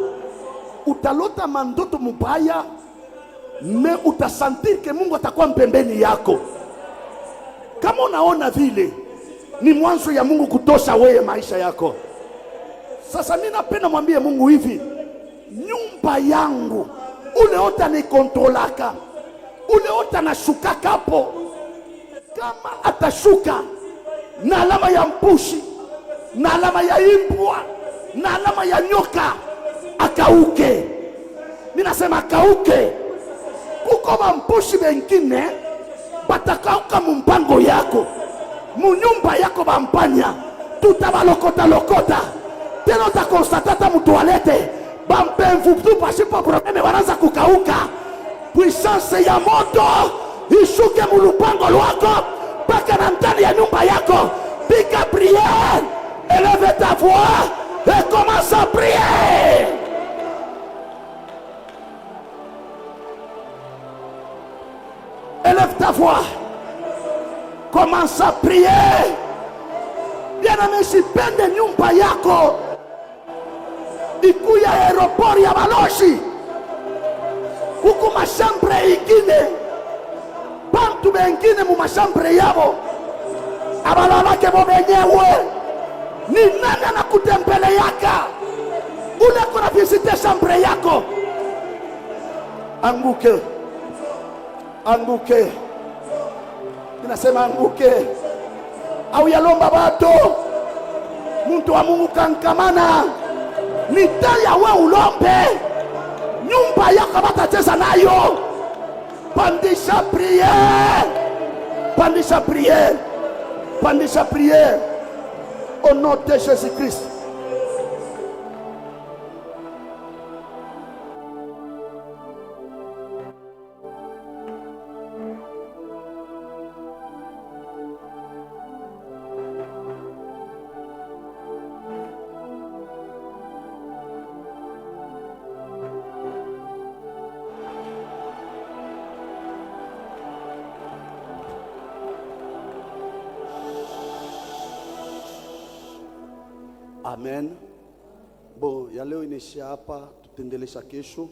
S3: Utalota mandoto mubaya, me utasantir ke Mungu atakuwa mpembeni yako. Kama unaona vile, ni mwanzo ya Mungu kutosha wewe maisha yako. Sasa mimi napenda mwambie Mungu hivi, nyumba yangu ule ota ni kontrolaka, ule ota na shuka hapo. Kama atashuka na alama ya mpushi, na alama ya imbwa, na alama ya nyoka, akauke. Mimi nasema akauke. Kuko mpushi wengine batakauka mumpango yako, munyumba yako bampanya, tutabalokota. Tena utakonstate hata mtualete Bampevu tu pasipo probleme wanaanza kukauka. Puissance ya moto ishuke mulupango lwako mpaka na ndani ya nyumba yako. Piga prière, élève ta voix et commence à prier. Élève ta voix, commence à prier. Bien-aimé, sipende nyumba yako ikuya aeroport ya baloshi, huku mashambre ingine bantu bengine mu mashambre yabo abalalake bo benyewe. Ni nani anakutembeleaka ule kuna visite chambre yako? Anguke, anguke, ninasema anguke. Au yalomba bato muntu wa Mungu kankamana nitaya we ulombe nyumba yako batacheza nayo. Pandisha prière, pandisha prière, pandisha prière au nom de Jésus-Christ. Amen. Bon, ya leo inaishia hapa, tutaendelea kesho.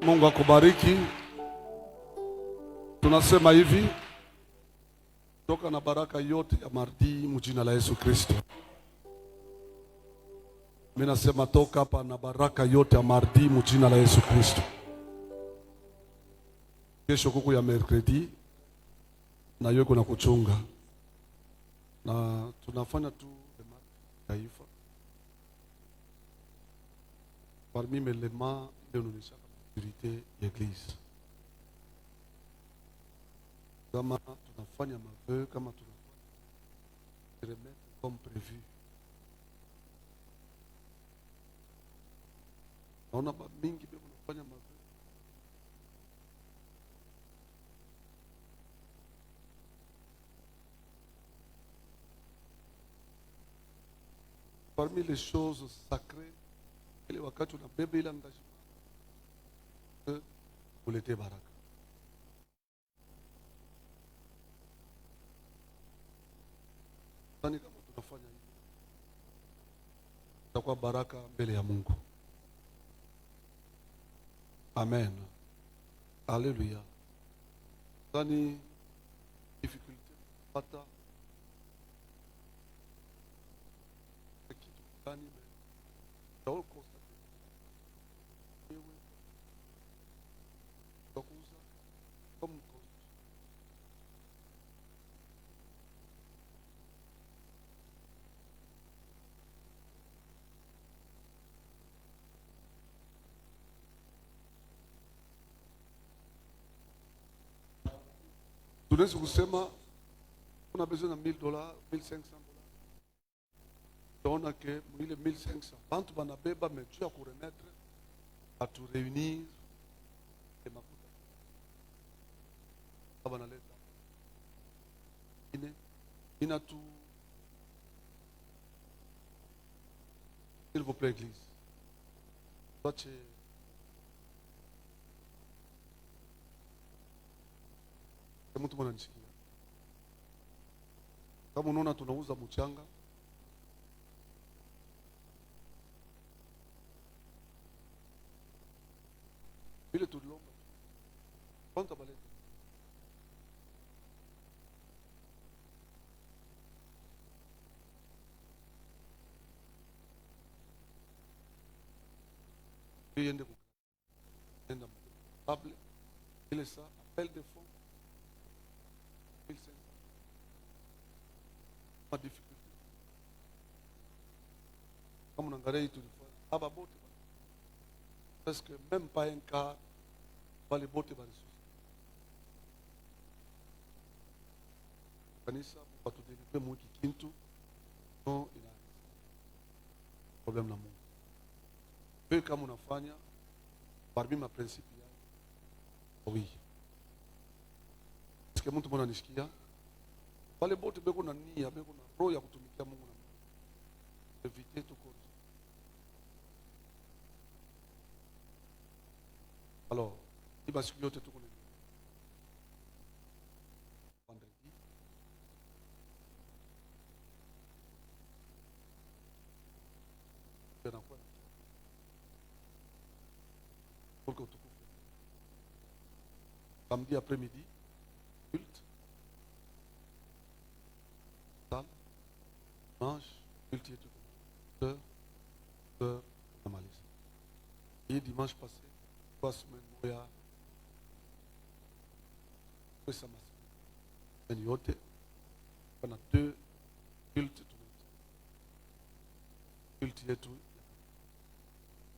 S2: Mungu akubariki. Tunasema hivi, toka na baraka yote ya mardi mjina la Yesu Kristo. Mimi nasema toka hapa na baraka yote ya mardi mjina la Yesu Kristo. Kesho kuku ya mercredi na yote kuna kuchunga. Na tunafanya tu taifa. Parmi mes éléments de l'Église. kama tunafanya maveu, kama tunafanya remettre comme prévu. Naona ba mingi beko nafanya maveu. Parmi les choses sacrées, ile wakati unabeba ile engagement kulete baraka. Sani kama tunafanya hivi, itakuwa baraka mbele ya Mungu. Amen. Alléluia. Sani difficulté pata kitu gani ndio kosa wewe dokuza comme tunaweza kusema kuna besoin na $1000, $1500. Tunaona que mwile 1500 bantu banabeba metu ya kuremettre à tout réunir et makuta banaleta ina tu. S'il vous plaît, église, wache mtu mwananisikia. Kama unaona tunauza mchanga, vile tulilomba kwanza baleta iende kuenda table ile saa appel de fonds 1500 ma difficulté kama unaangalia hii tulifanya hapa bote parce que même pas un quart wale bote bali sisi kanisa batudelipe mwiki kintu no ina problem na Mungu. Wewe kama unafanya parmi ma principe yao oui, sikia mtu mwana nishikia wale bote beko na nia, beko na roho ya kutumikia Mungu na evite tout cause. Alors iba siku yote tuko vendredi tena kwa pour que tukufu samedi après-midi culte salle dimanche culte et tout heure normalise. Et dimanche passé 3 semaines moya pesa masini yote pana 2 culte tumeti culte yetu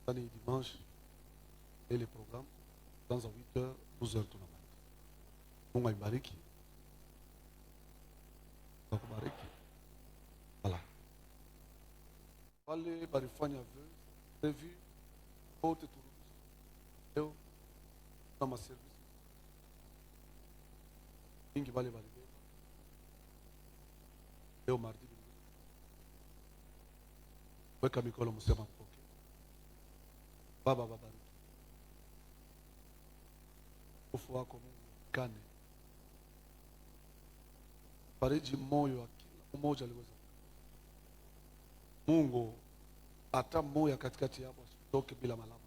S2: tani dimanche et les programmes dans 8h 12h tunamaliza. Mungu aibariki. Akubariki. Voilà. Wale barifanya prévu wote tu leo kama service ingi wale balibeba leo mardi weka mikono msema kupoke. Baba babariki ufu wako Mungu kane fariji moyo wa kila mmoja aliweza Mungu hata moyo katikati yao asitoke bila malama.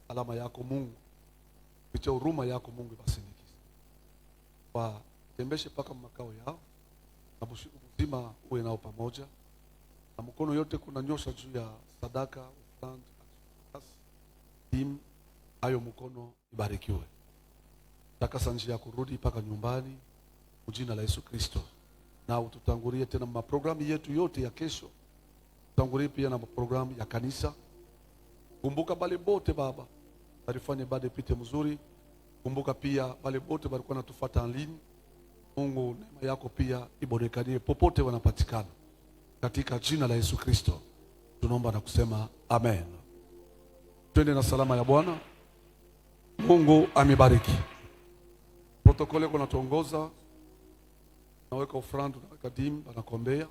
S2: Alama yako Mungu kupitia huruma yako Mungu ibasindikize watembeshe paka makao yao na usiku mzima uwe nao pamoja na mkono yote kuna nyosha juu ya sadaka ufrand tim hayo mkono ibarikiwe. Takasa njia ya kurudi paka nyumbani ujina la Yesu Kristo, na ututangulie tena maprogramu yetu yote ya kesho. Tutangulie pia na programu ya kanisa. Kumbuka bale bote Baba alifanya ibada ipite mzuri Kumbuka pia wale wote walikuwa natufuata online. Mungu neema yako pia ibonekanie popote wanapatikana. Katika jina la Yesu Kristo tunaomba na kusema amen. Twende na salama ya Bwana. Mungu amebariki. Protokole kuna tuongoza. Naweka ufrando na kadim banakombea.